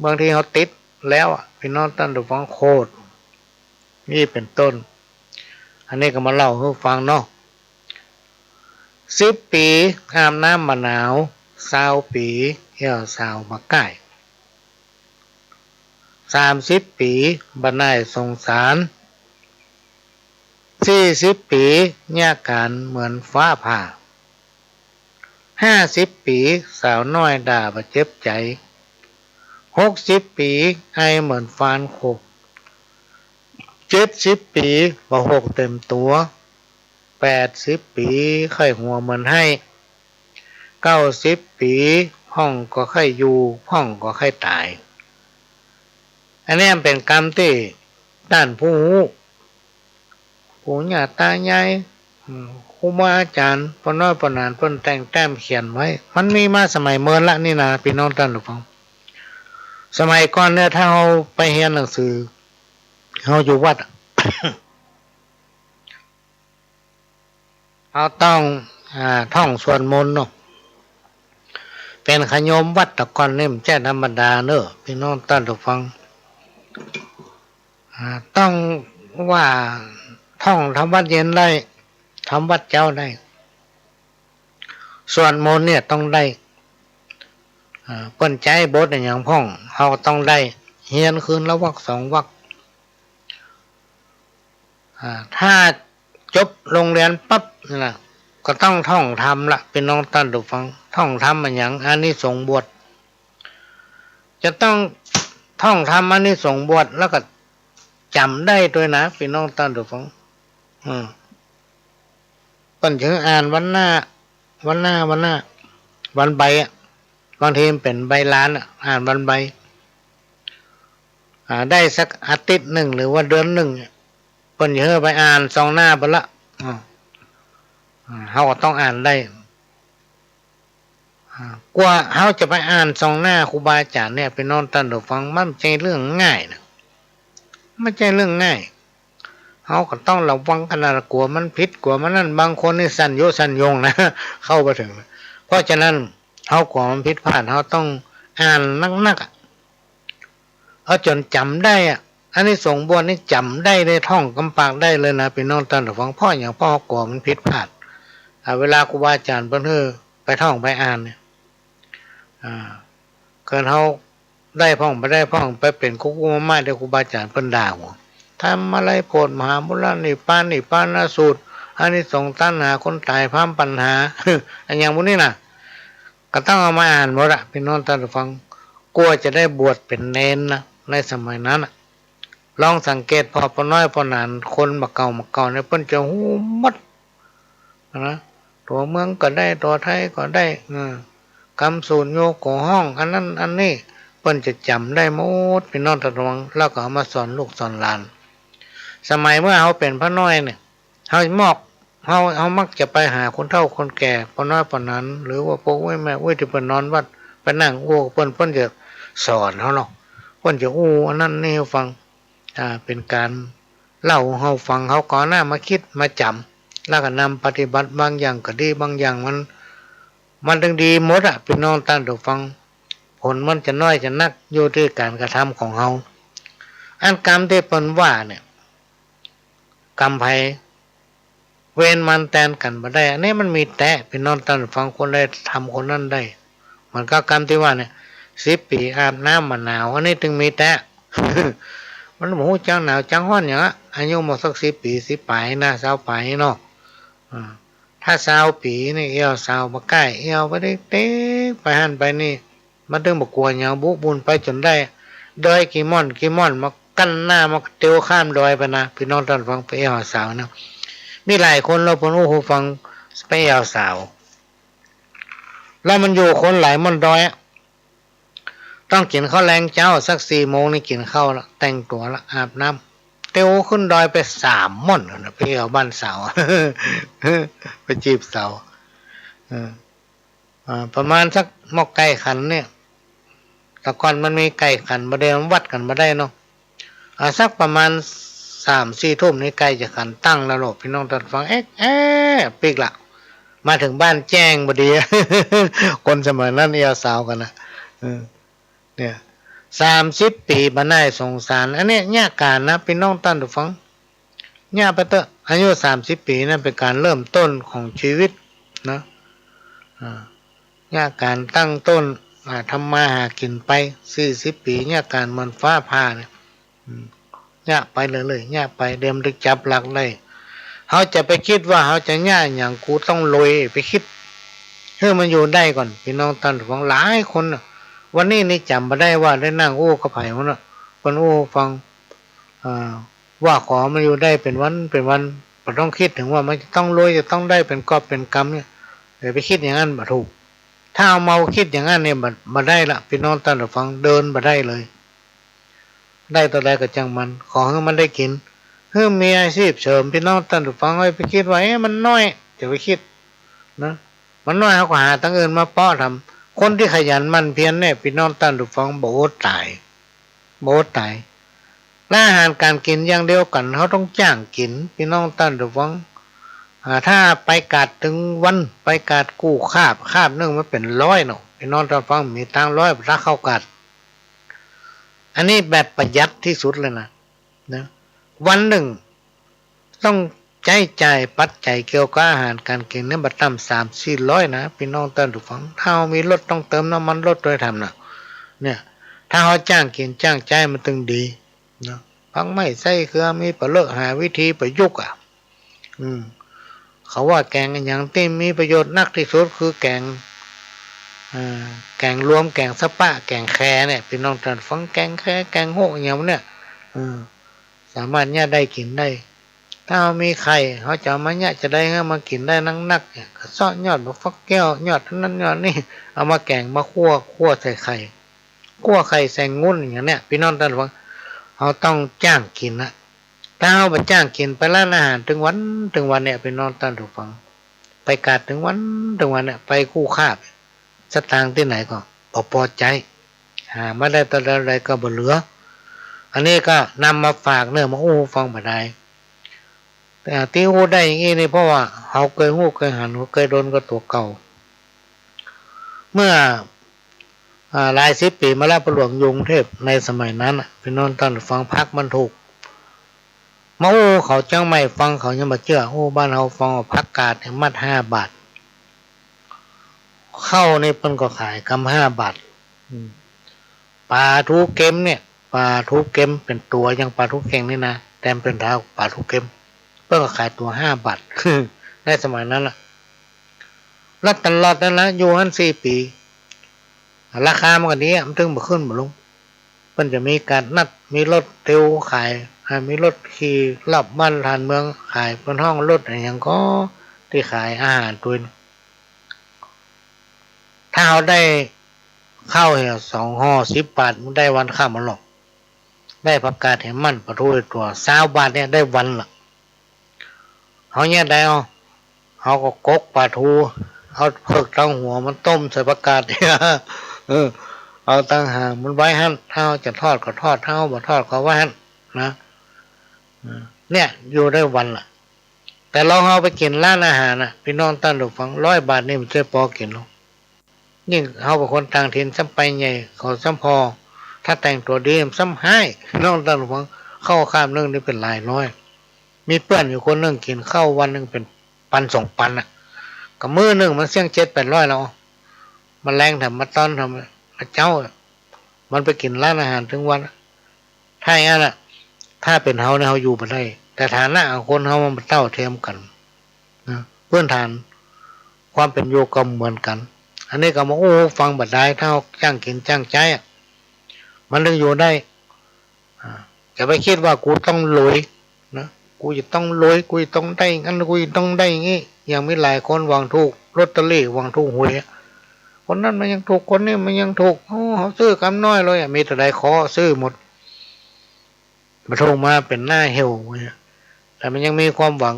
บางทีเขาติดแล้วพี่น้องท่านผู้ฟังโคตรนี่เป็นต้นอันนี้ก็มาเล่าให้ฟังเนาะ10 ปีอาบน้ำมะนาว20 ปีเหี่ยวสาวมาใกล้30 ปีบันไดสงสาร40 ปีแยกกันเหมือนฟ้าผ่า50 ปีสาวน้อยด่าบาเจ็บใจ60 ปีไอเหมือนฟานโคก70 ปีบ่หกเต็มตัว80 ปีไข้หัวเหมือนให้90 ปีห้องก็ไข้อยู่ห้องก็ไข้ตายอันนี้เป็นกรรมที่ด้านผู้ปู่ย่าตายายครูบาอาจารย์ปน้อยปนานเพิ่นแต่งแต้มเขียนไว้มันมีมาสมัยเมินละนี่นะพี่น้องท่านผู้ฟังสมัยก่อนเนี่ยถ้าเราไปเรียนหนังสือเราอยู่วัด เราต้องท่องสวดมนต์เนาะเป็นขยมวัดตะกอนนี่มันแจ้ธรรมดาเนอะพี่น้องท่านผู้ฟังต้องว่าท่องทำวัดเย็นได้ทำวัดเจ้าได้ส่วนมนต์เนี่ยต้องได้เปิ้นใจบทอย่างพ่องเขาต้องได้เฮียนคืนละวรรค2 วรรคถ้าจบโรงเรียนปั๊บนะก็ต้องท่องธรรมละเป็นน้องท่านผู้ฟังท่องธรรมมันอย่างอานิสงส์บวชจะต้องท่องธรรมอานิสงส์บวชแล้วก็จำได้ด้วยนะพี่น้องท่านผู้ฟังก่อนถึงอ่านวันหน้าวันใบบางทีมันเป็นใบล้านอ่านวันใบได้สักอาทิตย์หนึ่งหรือว่าเดือนหนึ่งเพิ่นเยอะไปอ่าน2 หน้าไปละเขาก็ต้องอ่านได้กว่าเขาจะไปอ่าน2 หน้าครูบาอาจารย์เนี่ยไปนอนตันดูฟังมันใจเรื่องง่ายนะไม่ใช่เรื่องง่ายเขาก็ต้องระวังขนาดกลัวมันผิดกลัวมันนั่นบางคนนี่สั่นโยสั่นยงนะ เข้าไปถึงเพราะฉะนั้นเขากลัวมันผิดพลาดเขาต้องอ่านนักเอาจนจำได้อันนี้ส่งบวชนี่จำได้เลยท่องกำปากได้เลยนะพี่น้องท่านผู้ฟังพ่ออย่างพ่อกลัวมันผิดพลาดเวลาครูบาอาจารย์เพิ่นเฮอไปท่องไปอ่านเนี่ยเกินเขาได้พ่องไปได้พ่องไปเป็นคุกมาได้ครูบาอาจารย์เพิ่นด่าหัวทำอะไรโพดมหาบุรุษนิพพานนะสูตรอันนี้ส่งตัณหาคนตายพามปัญหา อันอย่างพวกนี้นะก็ต้องเอามาอ่านหมดพี่น้องท่านผู้ฟัง กลัวจะได้บวชเป็นเนนนะในสมัยนั้นลองสังเกตพอปน้อยพอนานคนมาเก่เนี่ยเพิ่นจะหูมัดนะตัวเมืองก็ได้ตัวไทยก็ได้คำสูตรโยกห้องอันนั้นอันนี้เพิ่นจะจำได้หมดพี่น้องตะวังแล้วก็เอามาสอนลูกสอนหลานสมัยเมื่อเขาเป็นพระน้อยเนี่ยเขามักจะไปหาคนเฒ่าคนแก่พอน้อยปานนั้นหรือว่าพวกแม่ที่เพิ่นนอนวัดไปนั่งโอ้เพิ่นจะสอนเขาเนาะเพิ่นจะอันนั้นนี่ให้ฟังเป็นการเล่าเฮาฟังเขาก่อนหน้ามาคิดมาจำแล้วก็นำปฏิบัติบางอย่างก็ดีบางอย่างมันถึงดีหมดพี่น้องตั้งใจฟังผลมันจะน้อยจะนักอยู่ที่การกระทำของเฮาอันกรรมที่เพิ่นว่าเนี่ยกรรมภัยเวรมันแตนกันบ่ได้อันนี้มันมีแต่พี่น้องตั้งใจฟังคนใดทำคนนั้นได้มันก็กรรมที่ว่าเนี่ย10 ปีอาบน้ำมะนาวอันนี้ถึงมีแต่ มันโหจังหนาวจังฮ้อนอย่างอายุมาสัก10 ปี10 ปลายนะ20 ปลายเนาะถ้า20 ปีนี่เอวสาวมาใกล้เอวไปได้เต๊ไปหันไปนี่มันถึงบ่กลัวหยังบุบุญไปจนได้ดอยกี่ม่อนมากั้นหน้ามาเตียวข้ามดอยไปนะพี่น้องท่านฟังไปเอวสาวนะมีหลายคนเราเพิ่นโอ้โหฟังไปเอวสาวแล้วมันอยู่คนหลายม่อนดอยต้องกินข้าวแรงเจ้าสัก4 โมงนี่กินข้าวละแต่งตัวละอาบน้ำเตียวขึ้นดอยไป3 ม่อนนะไปเอาบ้านสาว ไปจีบสาวประมาณสักหม้อไก่ขันเนี่ยแต่ก่อนมันมีไก่ขันมาเดินวัดกันมาได้เนาะสักประมาณ3-4 ทุ่มนี่ไก่จะขันตั้งแล้วหรอกพี่น้องตัดฟังปีกละมาถึงบ้านแจ้งพอดี คนสมัยนั้นเอาสาวกันนะเนี่ย30 ปีมาได้สงสารอันนี้ยากการนะพี่น้องตั้งฟังยากไปเถอะอายุ30 ปีนั่นเป็นการเริ่มต้นของชีวิตนะยากการตั้งต้นทำมาหากินไป40 ปียากการเหมือนฟ้าผ่าเนี่ยยากไปเลยยากไปเดิมดึกจับหลักได้เขาจะไปคิดว่าเขาจะยากอย่างกูต้องลอยไปคิดให้มันอยู่ได้ก่อนพี่น้องตั้งฟังหลายคนวันนี้นี่จำมาได้ว่าได้นั่งโอ้กระไผ่มันคนโอ้ฟังว่าขอมันอยู่ได้เป็นวันไม่ต้องคิดถึงว่ามันจะต้องรวยจะต้องได้เป็นกอบเป็นกรรมเนี่ยเดี๋ยวไปคิดอย่างนั้นบ่ถูกถ้าเอาเมาคิดอย่างนั้นเนี่ยมาได้ละพี่น้องตั้งฟังเดินมาได้เลยได้ตัวใดก็จังมันขอให้มันได้กินเพื่อมีอาชีพเสริมพี่น้องตั้งฟังไว้ไปคิดว่ามันน้อยจะไปคิดนะมันน้อยเขาก็หาตั้งอื่นมาป้อทำคนที่ขยันมันเพียรเนี่ยพี่น้องตั้งฟังโบตายและอาหารการกินอย่างเดียวกันเขาต้องจ้างกินพี่น้องตั้งฟังถ้าไปกัดถึงวันไปกัดกู้คาบนึงมันเป็น100เนาะพี่น้องตั้งฟังมีตัง100ถ้าเข้ากัดอันนี้แบบประหยัดที่สุดเลยนะวันหนึ่งต้องใช้จ่ายปัจจัยเกี่ยวกับอาหารการกินเนี่ยบัดต่ำ300-400นะพี่น้องตั้งฟังถ้ามีรถต้องเติมน้ำมันรถด้วยทำนะเนี่ยถ้าเขาจ้างกินจ้างใจมันตึงดีนะพังไม่ใส่เครือมีประเลิกหาวิธีประยุกต์เขาว่าแกงอย่างที่มีประโยชน์นักที่สุดคือแกงรวมแกงสะปะแกงแคเนี่ยพี่น้องท่านฟังแกงแคแกงโหอย่างเนี่ยสามารถเนี่ยได้กินได้ถ้ามีไข่เขาจะมาเนี่ยจะได้มากินได้นักเนี่ยก็ซอสยอดฟักแก้วยอดนั้นยอดนี่เอามาแกงมาคั่วใส่ไข่คั่วไข่ใส่งุ่นอย่างเนี้ยพี่น้องท่านฟังเขาต้องจ้างกินนะถ้าเขาไปจ้างกินไปร้านอาหารถึงวันเนี่ยพี่น้องท่านฟังไปกัดถึงวันเนี่ยไปคู่คาบสตางค์ที่ไหนก็พอใจไม่ได้ตอนใดก็บ่เหลืออันนี้ก็นำมาฝากเนื้อมาฟังมาได้แต่ที่ได้อย่างนี้นี่เพราะว่าเขาเคยเคยหันเคยโดนกับตัวเก่าเมื่อหลาย10 ปีมาแล้วประหลวงยุงเทพในสมัยนั้นพี่น้องท่านฟังพักมันถูกมาเขาจังไม่ฟังเขายังมาเชื่อบ้านเราฟังพักกาดมัด5 บาทเข้าในเพิ่นก็ขายกำ5 บาทปลาทูเค็มเนี่ยปลาทูเค็มเป็นตัวยังปลาทูเค็งนี่นะแต่เป็นเท้าปลาทูเค็มเพิ่นก็ขายตัว5 บาทในสมัยนั้นล่ะแล้วตลอดนั้นนะอยู่หัน4 ปี ราคามันก็นี้มันถึงบ่ขึ้นบ่ลงมันจะมีการนัดมีรถเตียวขายมีรถขี่ลับบ้านทานเมืองขายบนห้องรถอะไรอย่างก็ที่ขายอาหารตัวนี้ถ้าเราได้ข้าวเหี่ยว2 ห่อ10 บาทมันได้วันข้าวมันหรอกได้ผักกาดเห็นมันปลาทูตัว20 บาทเนี่ยได้วันละเขาเนี่ยได้เขาก็กกปลาทูเอาเพิกตั้งหัวมันต้มใส่ผักกาดเนี่ยเอาตั้งหางมันไว้หั่นถ้าจะทอดก็ทอดถ้าบ่ทอดก็ไว้หั่นนะเนี่ยอยู่ได้วันละแต่เราเอาไปกินร้านอาหารนะพี่น้องตั้งดูฟัง100 บาทนี่มันจะพอกินหรอกยิ่งเขาเป็นคนต่างถิ่นซ้ำไปใหญ่เขาซ้ำพอถ้าแต่งตัวดีซ้ำให้น้องตั้งดูฟังเข้าข้ามเรื่องนี้เป็นหลายร้อยมีเพื่อนอยู่คนนึงกินข้าววันนึงเป็น1,000-2,000อ่ะกับมื้อนึงมันเสี่ยง700-800แล้วมันแรงทำมาต้อนทำเจ้ามันไปกินร้านอาหารถึงวันถ้าอย่างนั้นถ้าเป็นเฮาเนี่ยเฮาอยู่มาได้แต่ฐานะของคนเฮามันเท่าเทียมกันนะเพื่อนฐานความเป็นอยู่ก็เหมือนกันอันนี้ก็มาโอ้ฟังบัดได้ถ้าจ้างกินจ้างใจมันถึงอยู่ได้จะไปคิดว่ากูต้องรวยนะกูจะต้องรวยกูจะต้องได้งั้นกูจะต้องได้งี้อย่างมีหลายคนหวังถูกลอตเตอรี่หวังถูกหวยคนนั้นมันยังถูกคนนี้มันยังถูกโอ้เขาซื้อกำน้อยเลยมีแต่ใดขอซื้อหมดมาโทรมาเป็นหน้าเหี่ยวแต่มันยังมีความหวัง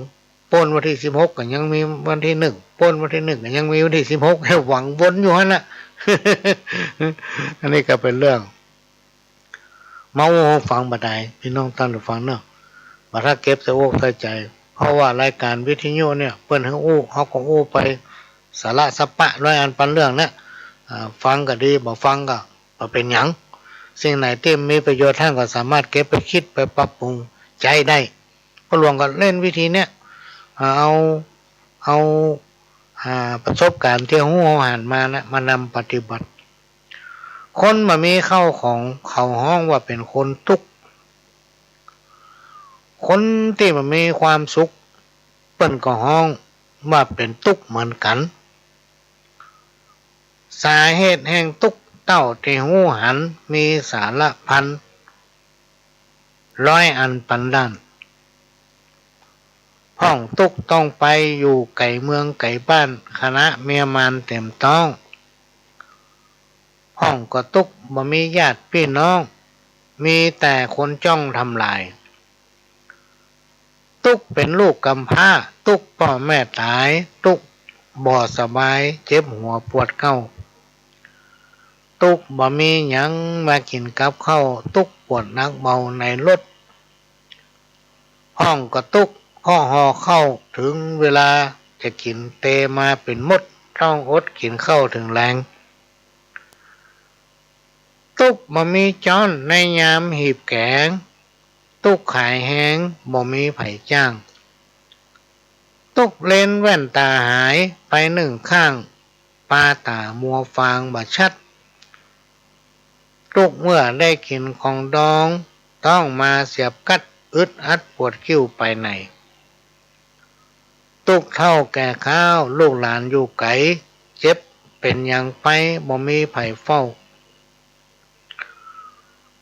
ป้นวันที่16ก็ยังมีวันที่1ป้นวันที่1ก็ยังมีวันที่16ให้หวังวนอยู่ฮะน่ะ อันนี้ก็เป็นเรื่องเมาฟังบัดใดพี่น้องตั้งฟังเนาะบัดถ้าเก็บใส่อกใส่ใจเพราะว่ารายการวิทยุเนี่ยเปิ้นให้เขาก็ไปสาระสปะร้อยอันปันเรื่องเนี่ยฟังก็ดีบ่ฟังก็บ่เป็นหยังสิ่งไหนที่มีประโยชน์ท่านก็สามารถเก็บไปคิดไปปรับปรุงใจได้ก็หลวงก็เล่นวิธีเนี้ยเอาประสบการณ์ที่หูผ่านมานะมานำปฏิบัติคนมามีเข้าของเขาห้องว่าเป็นคนทุกข์คนที่มันมีความสุขเปิ้นก็ห้องว่าเป็นทุกข์เหมือนกันสาเหตุแห่งทุกข์เต้าที่หูหันมีสารพันร้อยอันปันด้านห้องทุกข์ต้องไปอยู่ไก่เมืองไก่บ้านคณะเมียมานเต็มต้องห้องก็ทุกข์บ่มีญาติพี่น้องมีแต่คนจ้องทำลายทุกข์เป็นลูกกำพร้าทุกข์พ่อแม่ตายทุกข์บ่สบายเจ็บหัวปวดเก้าทุกข์บ่มีหยังมากินกับข้าวทุกข์ปวดนักเบาในรถห้องก็ทุกข์ห่อเข้าถึงเวลาจะกินเตมาเป็นมดต้องอดกินข้าวถึงแรงทุกข์บ่มีจ้อนในยามหีบแกงทุกข์ขายแห้งบ่มีไผจ้างทุกข์เลนแว่นตาหายไป1 ข้างปาตามัวฟางบ่ชัดทุกข์เมื่อได้กินของดองต้องมาเสียบกัดอึดอัดปวดคิ้วไปไหนทุกข์เท่าแก่ข้าวลูกหลานอยู่ไกลเจ็บเป็นอย่างไปบ่มีไผเฝ้า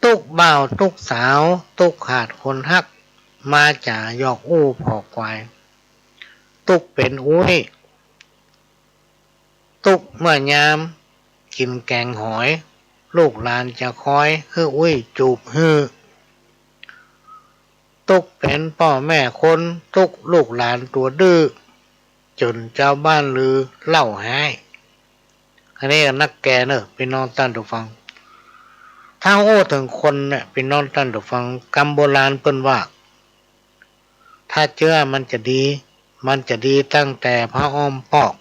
ทุกบ่าวทุกสาวทุกขาดคนฮักมาจ่ายอกอู้พอควายทุกเป็นอุ้ยทุกเมื่อยามกินแกงหอยลูกหลานจะคอยฮื้ออุ้ยจูบฮื้อทุกเป็นพ่อแม่คนทุกลูกหลานตัวดื้อจนเจ้าบ้านลือเล่าให้อันนี้นักแกเนอะพี่น้องตั้งตัวฟังถ้าโอ้ถึงคนเนี่ยพี่น้องท่านผู้ฟังกรรมโบราณเปิ้นว่าถ้าเชื่อมันจะดีตั้งแต่พระอ้อมปอก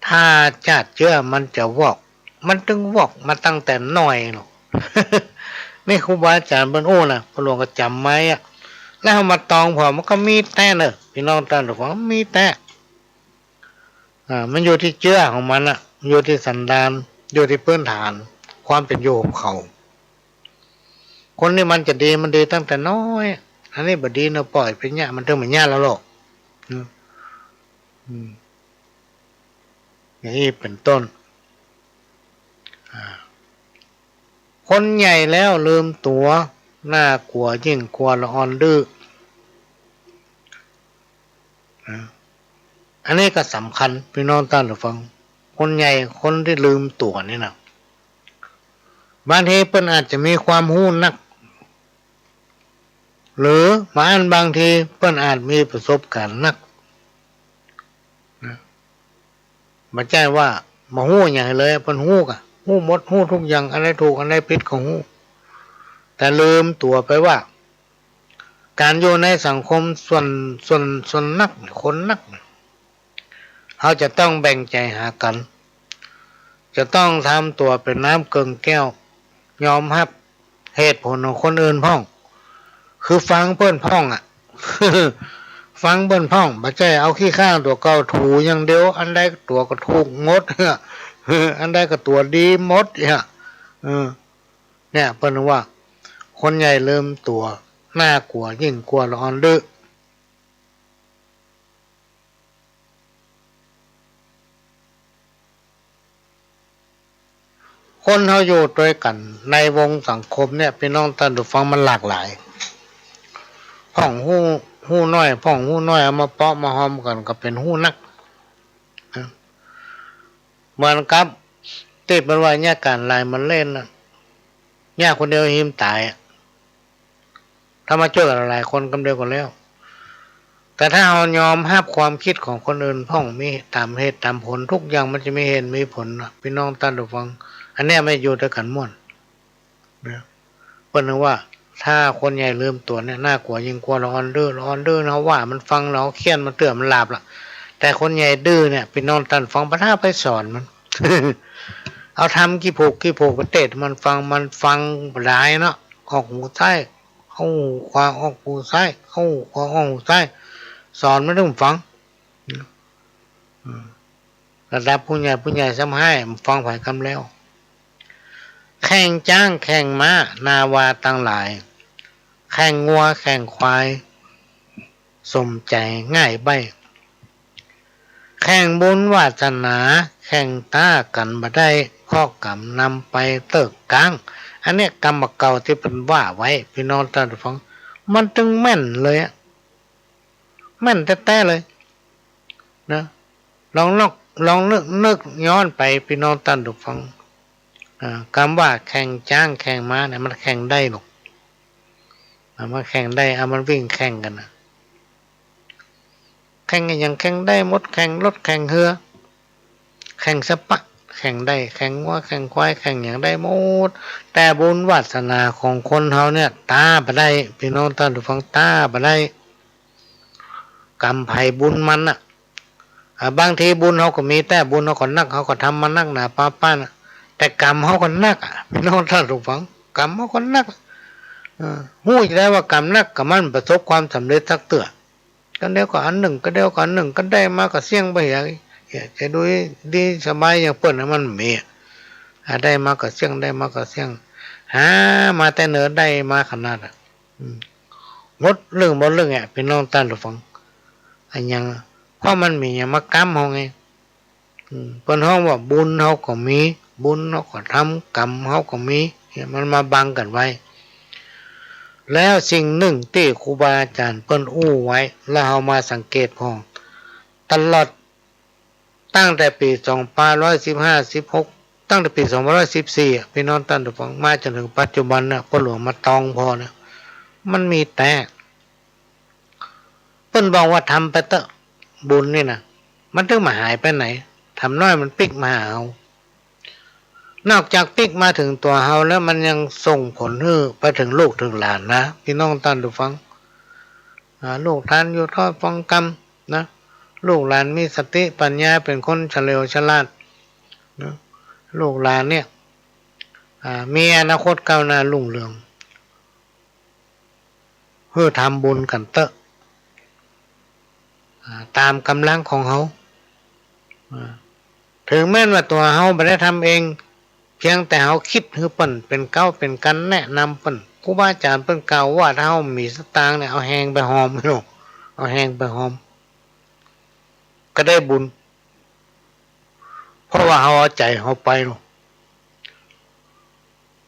ถ้าจัดเชื่อมันจะวอกมันถึงวอกมาตั้งแต่น้อยหรอก นี่ครูบาอาจารย์เปิ้นโอ้นะพระหลวงก็จำไว้อะแล้วเอามาตองพอมันก็มีแต่เนอะพี่น้องท่านผู้ฟังมีแต่มันอยู่ที่เชื่อของมันอะอยู่ที่สันดานอยู่ที่พื้นฐานความเป็นอยู่ของเขาคนนี้มันจะดีมันดีตั้งแต่น้อยอันนี้บดีเนาะปล่อยไปเนี่ยมันถึงเหมือนเนี่ยแล้วหรอกอย่างนี้เป็นต้น คนใหญ่แล้วลืมตัวน่ากลัวยิ่งกลัวละอ่อนดื้ออันนี้ก็สำคัญพี่น้องท่านผู้ฟังคนใหญ่คนที่ลืมตัวนี่นะบางทีเพิ่นอาจจะมีความรู้นักหรือบางทีเพิ่นอาจมีประสบการณ์นักไม่ใช่ว่ามาหู้ใหญ่เลยเพิ่นหู้กะหู้หมดหู้ทุกอย่างอะไรถูกอะไรผิดของหู้แต่ลืมตัวไปว่าการอยู่ในสังคมส่วนนักคนนักเขาจะต้องแบ่งใจหากันจะต้องทำตัวเป็นน้ำเกินแก้วยอมรับเหตุผลของคนอื่นพ้องคือฟังเปิ้นพ้องอ่ะ ฟังเปิ้นพ้องบ่ใช่เอาขี้ข้างตัวเก่าถูอย่างเดียวอันใดตัวก็ถูกหมดอันใดก็ตัวดีหมดเนี่ยเปิ้นว่าคนใหญ่เริ่มตัวน่ากลัวยิ่งกลัวละอ่อนดื้อคนเขาอยู่ด้วยกันในวงสังคมเนี่ยพี่น้องท่านผู้ฟังมันหลากหลายพ่องหู้น้อยพ่องหู้น้อยเอามาเปาะมาหอมกันก็เป็นหู้นักเหมือนกับติดมันว่าเนี่ยการลายมันเล่นนะเนี่ยคนเดียวหิมตายถ้ามาช่วยกันหลายคนกำเดียวกันแล้วแต่ถ้าเรายอมรับความคิดของคนอื่นพ่องมีตามเหตุตามผลทุกอย่างมันจะมีเหตุมีผลนะพี่น้องท่านผู้ฟังอันนี้ไม่อยู่ด้วยกันม่วนนะเพราะนึกว่าถ้าคนใหญ่ลืมตัวเนี่ยน่ากลัวยิ่งกลัวละอ่อนดื้อนะว่ามันฟังเราเคียนมันเตือนมันหลับละแต่คนใหญ่ดื้อเนี่ยพี่น้องท่านฟังพระท่าไปสอนมัน เอาทำกี่ผูกประเทศมันฟังหลายเนาะออกหูซ้ายเข้าหูขวาออกหูซ้ายเข้าหูขวาออกหูซ้ายสอนไม่ต้องฟังระดับผู้ใหญ่ซ้ำให้ฟังผ่านคำแล้วแข่งจ้างแข่งม้านาวาตั้งหลายแข่งงัวแข่งควายสมใจง่ายใบแข่งบุญวาสนาแข่งตากันมาได้ข้อกรรมนำไปเติกกลางอันนี้กรรมเก่าที่เป็นว่าไว้พี่น้องท่านผู้ฟังมันจึงแม่นเลยแม่นแท้ๆเลยนะลองนึกย้อนไปพี่น้องท่านผู้ฟังคำว่าแข่งจ้างแข่งม้าเนี่ยมันแข่งได้หรอกมันแข่งได้มันวิ่งแข่งกันนะแข่งอย่างแข่งได้มดแข่งรถแข่งเรือแข่งสปะแข่งได้แข่งว่าแข่งควายแข่งอย่างได้หมดแต่บุญวาสนาของคนเฮาเนี่ยตาบ่ได้พี่น้องท่านผู้ฟังตาบ่ได้กรรมไผบุญมันน่ะบางทีบุญเฮาก็มีแต่บุญเฮาก็นักเฮาก็ทำมานักหนาป้านะแต่กรรมเฮาก็นักพี่น้องท่านผู้ฟังกรรมเฮาก็นักฮู้อยู่แล้วว่ากรรมนักก็มันประสบความสำเร็จสักเตื้อก็เดียวก็อันหนึ่งก็เดียวก็อันหนึ่งก็ได้มาก็เสี่ยงไปอย่างจะดูดีสบายอย่างเปิ้นมันมีได้มาก็เสี่ยงได้มาก็เสี่ยงหามาแต่เหนือได้มาขนาดงดเรื่องบ่เรื่องพี่น้องท่านผู้ฟังอันยังเพราะมันมีอย่างมากรรมเฮาไงเพิ่นฮ้องว่าบุญเฮาก็มีบุญเฮาก็ทำกรรมเฮาก็มีมันมาบังกันไว้แล้วสิ่งหนึ่งที่ครูบาอาจารย์เปิ้นอู้ไว้แล้วเฮามาสังเกตพองตลอดตั้งแต่ปี2516ตั้งแต่ปี2514พี่น้องท่านผู้ฟังมาจนถึงปัจจุบันน่ะพ่อหลวงมาตองพอนะมันมีแต่เปิ้นบอกว่าทำไปเถอะบุญนี่นะมันถึงมาหายไปไหนทำน้อยมันปิกมาเอานอกจากปิกมาถึงตัวเฮาแล้วมันยังส่งผลไปถึงลูกถึงหลานนะพี่น้องท่านผู้ฟังลูกท่านอยู่ทอดฟังกรรมนะลูกหลานมีสติปัญญาเป็นคนเฉลียวฉลาดนะลูกหลานเนี่ยมีอนาคตก้าวหน้ารุ่งเรืองเพื่อทำบุญกันเตอะตามกำลังของเขาถึงแม้ว่าตัวเขาไม่ได้ทำเองเพียงแต่เขาคิดให้เปิ้นเป็นเก้าเป็นกันแนะนำเปิ้นครูบาอาจารย์เปิ้นกล่าวว่าถ้าเขามีสตางค์เนี่ยเอาแหงไปหอมไม่หรอกเอาแหงไปหอมก็ได้บุญเพราะว่าเขาเอาใจเขาไปหรอก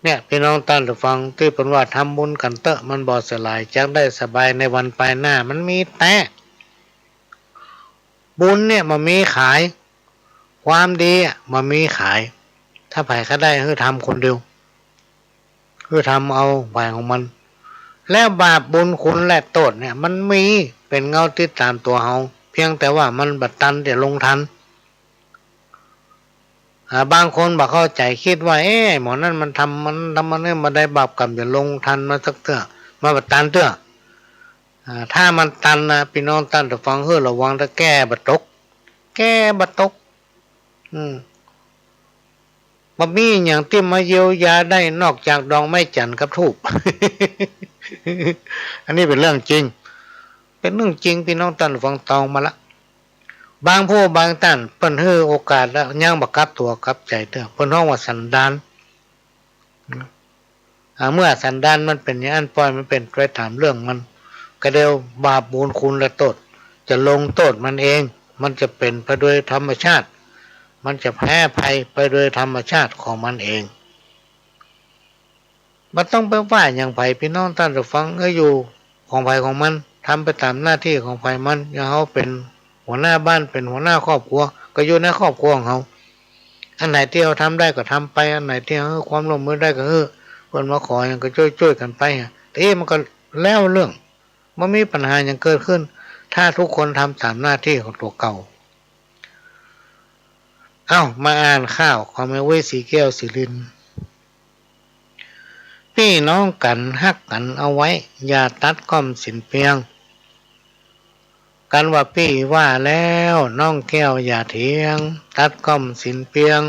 เนี่ยพี่น้องท่านผู้ฟังที่เป็นว่าทำบุญกันเตอะมันบ่สลายจักได้สบายในวันภายหน้ามันมีแต่บุญเนี่ยมันมีขายความดีมันมีขายถ้าไผก็ได้คือทำคนเดียวคือทำเอาไปของมันแล้วบาปบุญคุณและโทษเนี่ยมันมีเป็นเงาติดตามตัวเฮาเพียงแต่ว่ามันบัดตันเดี๋ยวลงทันบางคนบอกเข้าใจคิดว่าหมอนั่นมันทำมันเนี่ยมาได้บาปกรรมอย่าลงทันมาสักเถอะมาบัดตันเถอะถ้ามันตันนะพี่น้องตันจะฟังเฮ้อระวังถ้าแก้บัดตกแก้บัดตกบ่มีอย่างที่มาเยียวยาได้นอกจากดองไม้จันทร์กับธูป อันนี้เป็นเรื่องจริงเป็นเรื่องจริงพี่น้องตันฟังตองมาละบางผู้บางท่านเปิ้นให้โอกาสแล้วยังบักกับตัวกับใจเด้อเปิ้นฮ้องว่าสันดานเมื่อสันดานมันเป็นอย่างนั้นปล่อยมันเป็นไปตามเรื่องมันก็เดียวบาปบุญคุณและโทษจะลงโทษมันเองมันจะเป็นไปโดยธรรมชาติมันจะแพ้ภัยไปโดยธรรมชาติของมันเองมันต้องไปว่าอย่างไผพี่น้องท่านผู้ฟังอยู่ของไผของมันทำไปตามหน้าที่ของไผมันอย่างเขาเป็นหัวหน้าบ้านเป็นหัวหน้าครอบครัวก็อยู่ในครอบครัวของเขาอันไหนที่เราทำได้ก็ทำไปอันไหนที่เขาความร่วมมือได้ก็เพื่อนมาขออย่างก็ช่วยกันไปแต่มันก็แล้วเรื่องมันมีปัญหาอย่างเกิดขึ้นถ้าทุกคนทำตามหน้าที่ของตัวเก่ามาอ่านข้าวของแม่เว้ยสีแก้วสีลินพี่น้องกันฮักกันเอาไว้อย่าตัดก้อมสินเพียงกันว่าพี่ว่าแล้วน้องแก้วอย่าเถียงตัดก้อมสินเพียง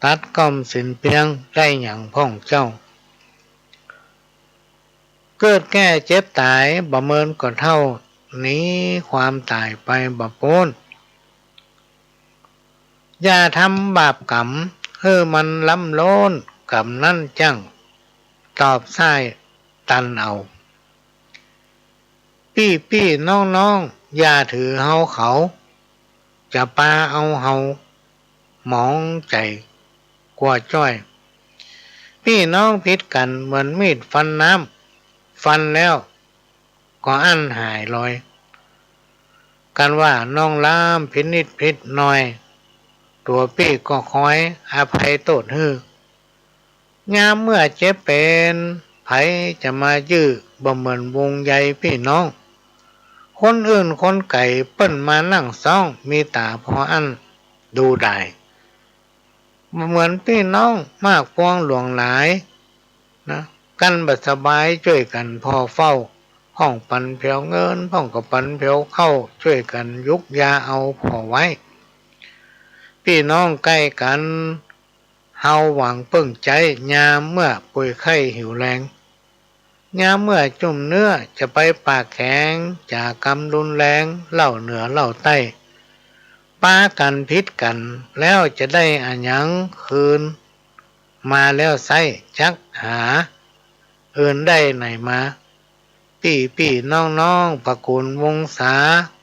ตัดก้อมสินเพียงได้อย่างพ่องเจ้าเกิดแก่เจ็บตายบ่เมินก็เท่านี้ความตายไปบ่พ้นอย่าทำบาปกรรมมันล้ำโลนกรรมนั่นจังตอบไส้ตันเอาพี่น้องอย่าถือเฮาเขาจะปาเอาเฮาหมองใจกว่าจ้อยพี่น้องผิดกันเหมือนมีดฟันน้ำฟันแล้วก็อั้นหายลอยกันว่าน้องล้ามผิดนิดผิดหน่อยตัวพี่ก็คอยอภัยโทษยามเมื่อเจ็บเป็นไผจะมายื้อบ่เหมือนวงใหญ่พี่น้องคนอื่นคนไก่เปิ้นมานั่งซ่องมีตาพออันดูได้เหมือนพี่น้องมากพวงหลวงหลายนะกันบัดสบายช่วยกันพอเฝ้าห้องปันเพียวเงินห้องกับปันเพียวเข้าช่วยกันยุกยาเอาพอไว้พี่น้องใกล้กันเฮาหวังปึ้งใจยามเมื่อป่วยไข้หิวแรงยามเมื่อจุ่มเนื้อจะไปปากแข็งจากกำรุนแรงเล่าเหนือเล่าใต้ป้ากันพิษกันแล้วจะได้อันยังคืนมาแล้วไส้จักหาเอื่นได้ไหนมาพี่น้องประกุลวงศา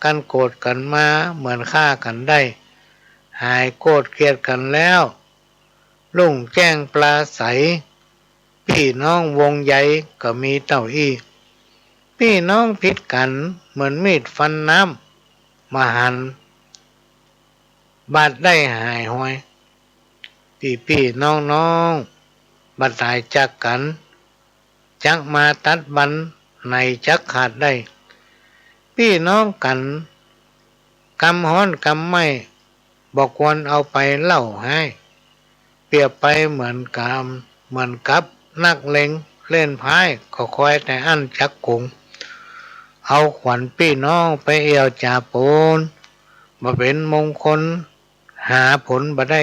กันโกรธกันมาเหมือนฆ่ากันได้หายโกรธเกลียดกันแล้วลุ่งแจ้งปลาใสพี่น้องวงใหญ่ก็มีเต้าอี้พี่น้องผิดกันเหมือนมีดฟันน้ำมาหันบาดได้หายห้อยพี่น้องบาดตายจากกันจักมาตัดบันในจักขาดได้พี่น้องกันกำฮ้อนกำไม่บอกควรเอาไปเล่าให้เปรียบไปเหมือนกับนักเลงเล่นพายก็คอยแต่อั้นจักกุงเอาขวัญพี่น้องไปเอวจ่าปูนมาเป็นมงคลหาผลบ่ได้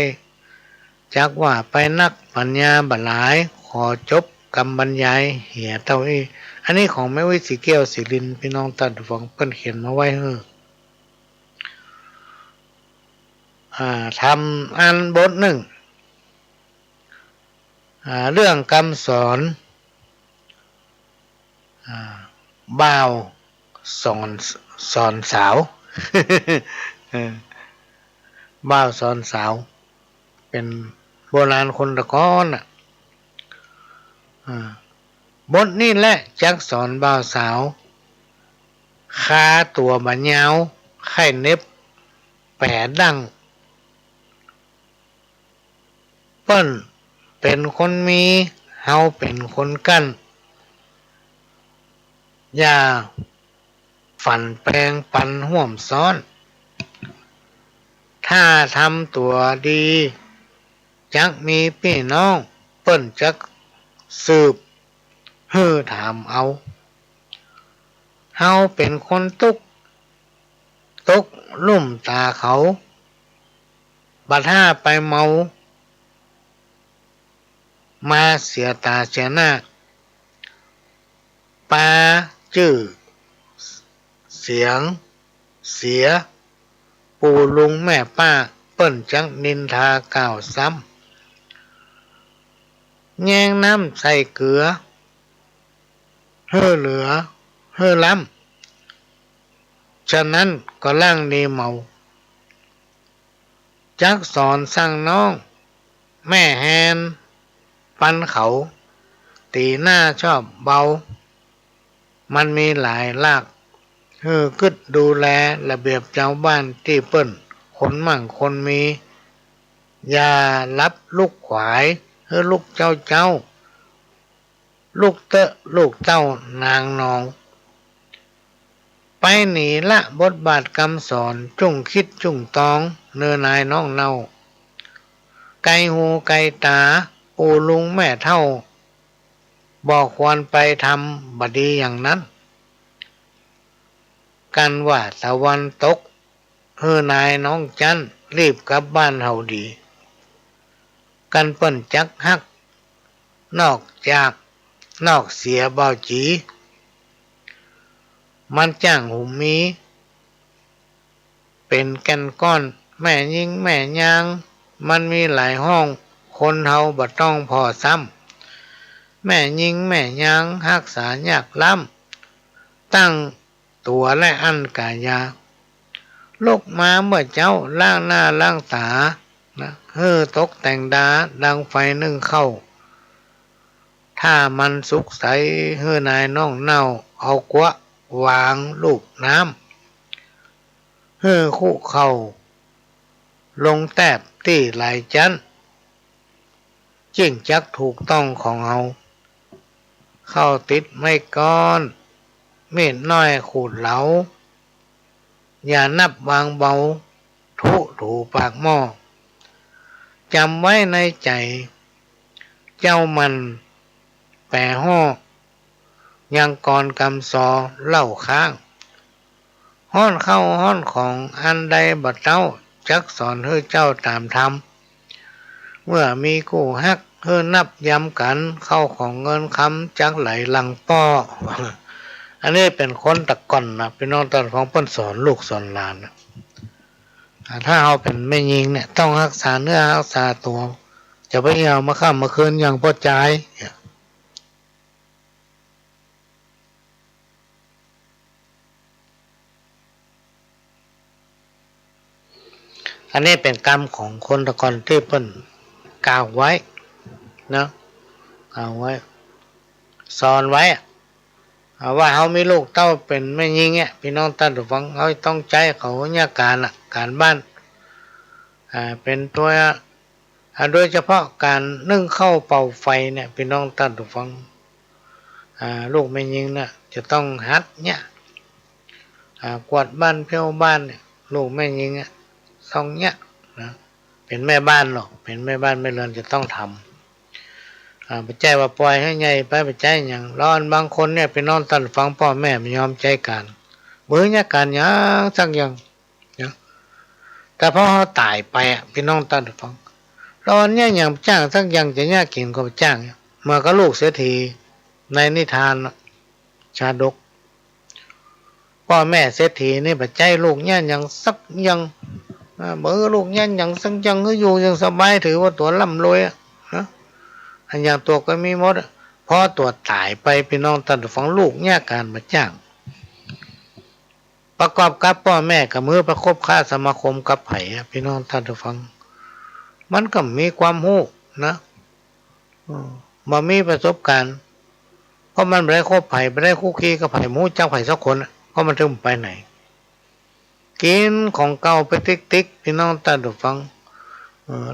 จักว่าไปนักปัญญาบ่หลายขอจบคำบรรยายเหี่ยเต้าอี้อันนี้ของแม่วิสีแก้วสีลินพี่น้องตัดฟังเพิ่นเขียนมาไว้ทำอันบทหนึ่งเรื่องคำสอนบ่าวสอนสาว บ่าวสอนสาวเป็นโบราณคนตะก้อนอ่ะบทนี้แหละจักสอนบ่าวสาวคาตัวบะยาวไข่เน็บแปะดังเปิ้นเป็นคนมีเฮาเป็นคนกั้นอย่าฝันแปลงปันห่วมซ้อนถ้าทำตัวดีจักมีพี่น้องเปิ้นจักสืบเฮือถามเอาเฮาเป็นคนตกลุ่มตาเขาบัดห้าไปเมามาเสียตาเสียหน้าปาจื้อเสียงเสียปู่ลุงแม่ป้าเปิ้นจักนินทากล่าวซ้ำแยงน้ำใส่เกลือเฮ่อเหลือเฮ่อล้ำฉะนั้นก็ล่างดีเมาจักสอนสั่งน้องแม่แฮนปันเขาตีหน้าชอบเบามันมีหลายลากกึดดูแลระเบียบเจ้าบ้านที่เปิ้นคนมั่งคนมีอย่ารับลูกขวายลูกเจ้าลูกเตอะลูกเจ้านางนองไปหนีละบทบาทคำสอนจุ่งคิดจุ่งตองเนื้อนายน้องเน่าไกหูไกตาปู่ลุงแม่เท่าบอกควรไปทำบดีอย่างนั้นกันว่าตะวันตกนายน้องจันรีบกลับบ้านเฮาดีกันเปิ้นจักฮักนอกเสียเบาจีมันจ้างหุมมีเป็นแก่นก้อนแม่ยิงแม่ยางมันมีหลายห้องคนเฮาบ่ต้องพอซ้ำแม่ยิงแม่ยางรักษายากล้ำตั้งตัวและอันกายาลูกมาเมื่อเจ้าล้างหน้าล้างตานะตกแต่งดาดังไฟนึ่งเข้าถ้ามันสุกใสนายน้องเน่าเอากวะวางลูกน้ำคู่เข้าลงแตบที่ไหลจันจิ้งจักถูกต้องของเฮาเข้าติดไม่ก้อนเม็ดน้อยขูดเหลาอย่านับวางเบาถูปากหม้อจำไว้ในใจเจ้ามันแปรห่อยังก่อนกำซอเล่าค้างห้อนเข้าห้อนของอันใดบัดเจ้าจักสอนให้เจ้าตามธรรมเมื่อมีกู้ฮักนับย้ำกันเข้าของเงินคำจักไหลหลังป้ออันนี้เป็นคนตะก่อนนะพี่น้องตอนของเปิ้นสอนลูกสอนหลานนะถ้าเอาเป็นแม่ยิงเนี่ยต้องรักษาเนื้อรักษาตัวจะไปเอามาข้ามมาคืนอย่างพ่อใจอันนี้เป็นกรรมของคนตะกอนที่เปิ้นกล่าวไว้นะกล่าวไว้สอนไว้ว่าเขามีลูกเต้าเป็นแม่ยิงเนี่ยพี่น้องท่านผู้ฟังเขาต้องใจเขาเนี่ยการบ้านเป็นตัวโดยเฉพาะการนึ่งข้าวเป่าไฟเนี่ยพี่น้องท่านผู้ฟังลูกแม่ยิงเนี่ยจะต้องหัดเนี่ยกวาดบ้านเพี้ยวบ้านเนี่ยลูกแม่ยิงเนี่ยต้องเนี่ยนะเป็นแม่บ้านหรอกเป็นแม่บ้านแม่เรือนจะต้องทำไปใจว่าปล่อยให้ใหญ่ไปใจอย่างร้อนบางคนเนี่ยไปนอนตันฟังพ่อแม่ไม่ยอมใจกันเบื่อเนี่ยการยังสักอย่างนะแต่พอเขาตายไปพี่น้องตันฟังร้อนเนี่ยอย่างจ้างสักอย่างจะเนี่ยกินก็จ้างเมื่อก็ลูกเสียทีในนิทานชาดกพ่อแม่เสียทีนี่ปัจจัยลูกเนี่ยอย่างสักอย่างเมื่อลูกเนี่ยอย่างสักอย่างก็อยู่อย่างสบายถือว่าตัวร่ำรวยนะอันอย่างตัวก็มีหมดพอตัวตายไปพี่น้องตัดฝังลูกเนี่ยการมาจ้าง ประกอบกับพ่อแม่กับมือประคบค้าสมาคมกับไผ่พี่น้องท่านผู้ฟังมันก็มีความรู้นะบ่มีประสบการณ์เพราะมันไม่ได้คบไผ่ไม่ได้คุกคีกับไผ่หมูเจ้าไผ่สักคนเพราะมันถึงไปไหนกินของเก่าไปติ๊กพี่น้องท่านผู้ฟัง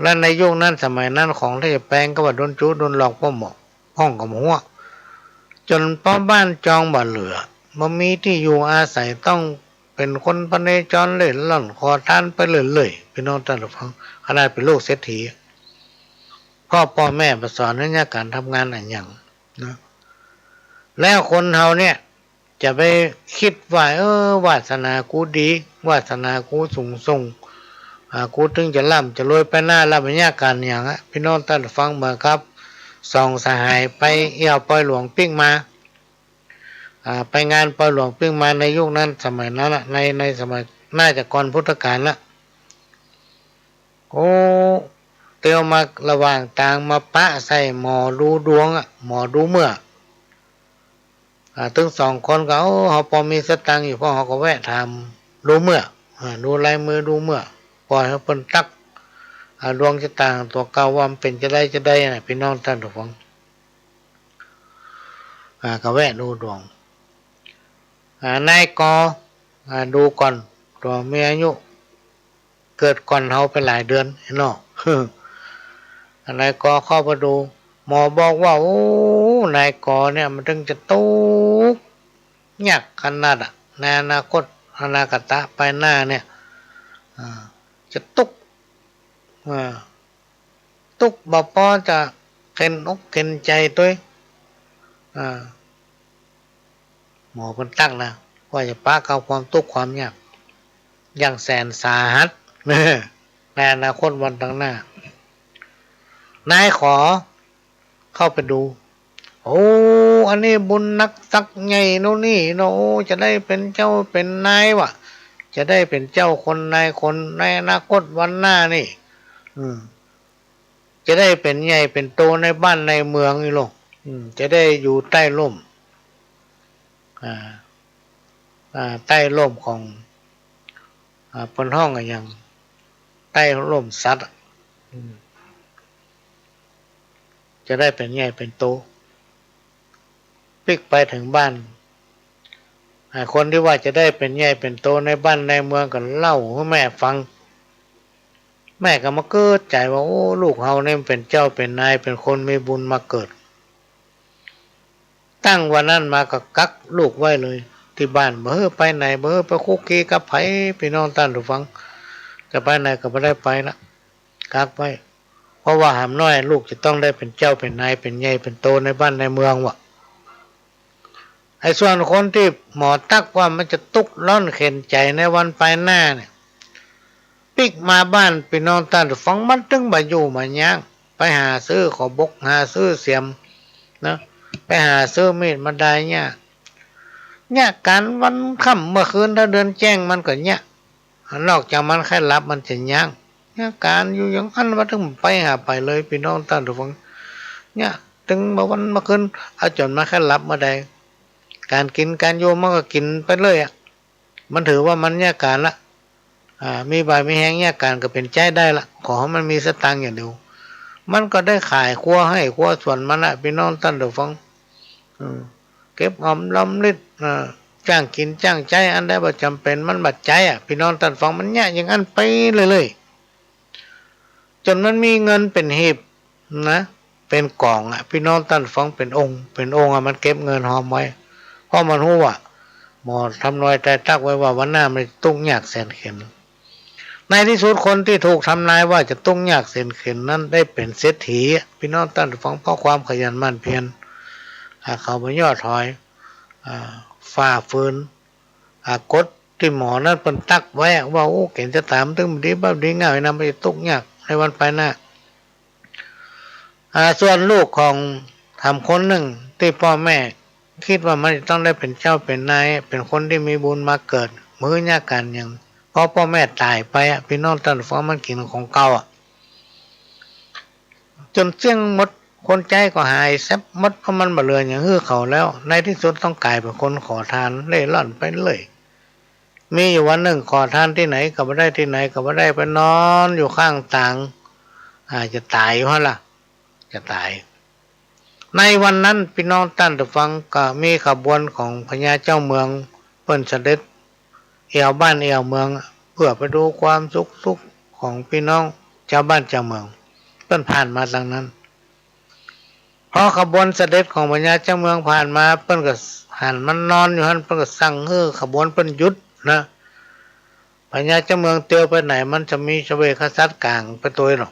และในยุคนั้นสมัยนั้นของที่จะแปลงก็ว่าโดนจู้โดนหลอกพ่อหมอกห้องกับหัวจนพ่อบ้านจองบ่เหลือบ่มีที่อยู่อาศัยต้องเป็นคนพเนจรเล่ร่อนขอทานไปเรื่อยๆพี่น้องท่านผู้ฟังขนาดเป็นลูกเศรษฐีพ่อแม่มาสอนเรื่องการทำงานอะไรอย่างนะแล้วคนเฮาเนี่ยจะไปคิดว่าวาสนากูดีวาสนากูสูงส่งกูถึงจะร่ำจะรวยไปหน้ารับวิญญาการอย่างพี่น้องท่านฟังมาครับสองสหายไปเอี่ยวปล่อยหลวงปิ้งมาไปงานปล่อยหลวงปิ้งมาในยุคนั้นสมัยนั้นในสมัยน่าจะก่อนพุทธกาลละโอ้เตียวมาระหว่างต่างมาปะใส่หมอดูดวงหมอดูเมื่อถึงสองคนเขาพอมีสตังค์อยู่พอเขาก็แวะทำดูเมื่อดูลายมือดูเมื่อปล่อยให้เพิ่นตักดวงชะตาตัวเก่าว่ามันเป็นจะได้นะพี่น้องท่านทุกคนก็แวะดูดวงนายกดูก่อนตัวมีอายุเกิดก่อนเฮาไปหลายเดือนเนาะนายกเข้าไปดูหมอบอกว่าโอ้นายกเนี่ยมันถึงจะตุกยากขนาดในอนาคตอนาคตไปหน้าเนี่ยจะตุกบ่พอจะเข็นอกเข็นใจตัวหมอคนตั้งนะว่าจะป้าเอาความทุกข์ความยากอย่างแสนสาหัสในอนาคตวันข้างหน้านายขอเข้าไปดูโอ้อันนี้บุญนักสักไงโน่นนี่โนจะได้เป็นเจ้าเป็นนายวะจะได้เป็นเจ้าคนนายคนในอนาคตวันหน้านี่จะได้เป็นใหญ่เป็นโตในบ้านในเมืองนี่ลูกจะได้อยู่ใต้ร่มใต้ร่มของบนห้องอย่างใต้ร่มสัตว์จะได้เป็นใหญ่เป็นโตพลิกไปถึงบ้านคนที่ว่าจะได้เป็นใหญ่เป็นโตในบ้านในเมืองก็เล่าให้แม่ฟังแม่ก็มาเกิดใจว่าโอ้ลูกเฮาเนี่ยเป็นเจ้าเป็นนายเป็นคนมีบุญมาเกิดตั้งวันนั้นมาก็กักลูกไว้เลยที่บ้านเบ้อไปไหนเบ้อไปคุกคีกับไผพี่น้องท่านผู้ฟังจะไปไหนก็ไม่ได้ไปละกักไว้เพราะว่าหามน้อยลูกจะต้องได้เป็นเจ้าเป็นนายเป็นใหญ่เป็นโตในบ้านในเมืองวะไอ้ส่วนคนที่หมอตักว่ามันจะตุกร้อนเข็นใจในวันไปหน้าเนี่ยปิกมาบ้านพี่น้องท่านผู้ฟังมันตึงมาอยู่มาย่างไปหาซื้อขอบกหาซื้อเสียมนะไปหาซื้อมีดมาได้เนี่ยการวันค่ำเมื่อคืนถ้าเดินแจ้งมันก็เนี่ยนอกจากมันแค่รับมันจะย่างเนี่ยการอยู่อย่างนั้นว่าถึงไปหาไปเลยพี่น้องท่านผู้ฟังเนี่ยถึงเมื่อวันเมื่อคืนเอาจนมาแค่รับมาได้การกินการโยมมันก็กินไปเลยมันถือว่ามันเนี่ยการละมีใบมีแห้งเนี่ยการก็เป็นใจได้ละขอให้มันมีสตางค์อย่างเดียวมันก็ได้ขายครัวให้ครัวส่วนมันพี่น้องท่านผู้ฟังเก็บหอมรอมริดจ้างกินจ้างใจอันใดบ่จำเป็นมันบัดใจพี่น้องท่านฟังมันเนี่ยอย่างนั้นไปเลยจนมันมีเงินเป็นหีบนะเป็นกล่องพี่น้องท่านฟังเป็นองค์มันเก็บเงินหอมไว้เพราะมันรู้ว่าหมอทำนายใจตักไว้ว่าวันหน้ามันตุ้งยากแสนเข็ญในที่สุดคนที่ถูกทำนายว่าจะตุ้งยากแสนเข็ญนั้นได้เป็นเศรษฐีพี่น้องท่านฟังเพราะความขยันหมั่นเพียรเขาไม่ย่อถอยฝ่าฝืนกฎที่หมอนั้นเป็นตักไว้ว่าโอ้เก่งจะตามถึงดีบ้าดีง่ายนะไม่ตุกยากในวันไปหน้าส่วนลูกของทำคนหนึ่งที่พ่อแม่คิดว่ามันต้องได้เป็นเจ้าเป็นนายเป็นคนที่มีบุญมาเกิดมือยากกันอย่างเพราะพ่อแม่ตายไปพี่น้องท่านฟังมันกินของเก่าจนเสี่ยงหมดคนใจก็หายแซบมดเพราะมันบาเลืออย่างฮือเขาแล้วในที่สุดต้องกลายเป็นคนขอทานเล่ร่อนไปเลย มีอยู่วันหนึ่งขอทานที่ไหนก็ไม่ได้ที่ไหนก็ไม่ได้ไปนอนอยู่ข้างต่างอาจจะตายเพราะล่ะจะตายในวันนั้นพี่น้องท่านผู้ฟังก็มีขบวนของพญาเจ้าเมืองเปิ้นเสด็จเอวบ้านเอวเมืองเพื่อไปดูความสุขของพี่น้องชาวบ้านชาวเมืองเปิ้นผ่านมาทางนั้นพอขบวนเสด็จของพญาเจ้าเมืองผ่านมาเปิ้นก็หันมันนอนอยู่หันเปิ้นก็สั่งให้ขบวนเปิ้นหยุดนะพญาเจ้าเมืองเตียวไปไหนมันจะมีชเวคสัตว์กลางไปตัวหรอก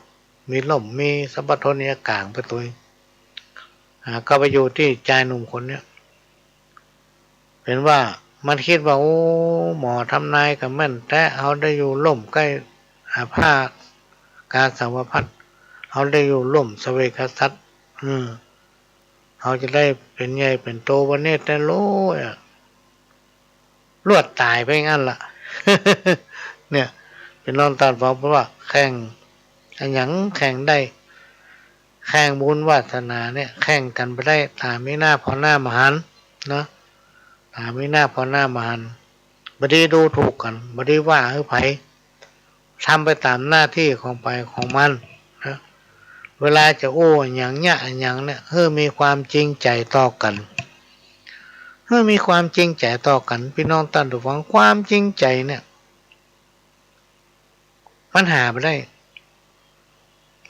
มีล่มมีสัมปทานเนี่ยกลางไปตัวก็ไปอยู่ที่ชายหนุ่มคนเนี้ยเห็นว่ามันคิดว่าโอ้หมอทำนายกับแม่นแต่เขาได้อยู่ล่มใกล้ผ้ากาสาวพัดเขาได้อยู่ล่มสเวกสัตว์เขาจะได้เป็นใหญ่เป็นโตวันนี้แต่โลลวดตายไปงั้นล่ะ เนี่ยเป็นนอนตาฟังเพราะว่าแข่งอันหยังแข่งได้แข่งบุญวาสนาเนี่ยแข่งกันไปได้ตาไม่น่าพอหน้ามหันนะตาไม่น่าพอหน้ามหันบดีดูถูกกันบดีว่าให้ไผทำไปตามหน้าที่ของไปของมันนะเวลาจะโอ้อย่างเนี้ยอย่างเนี่ยมีความจริงใจต่อกันมีความจริงใจต่อกันพี่น้องท่านผู้ฟังความจริงใจเนี่ยมันหาไปได้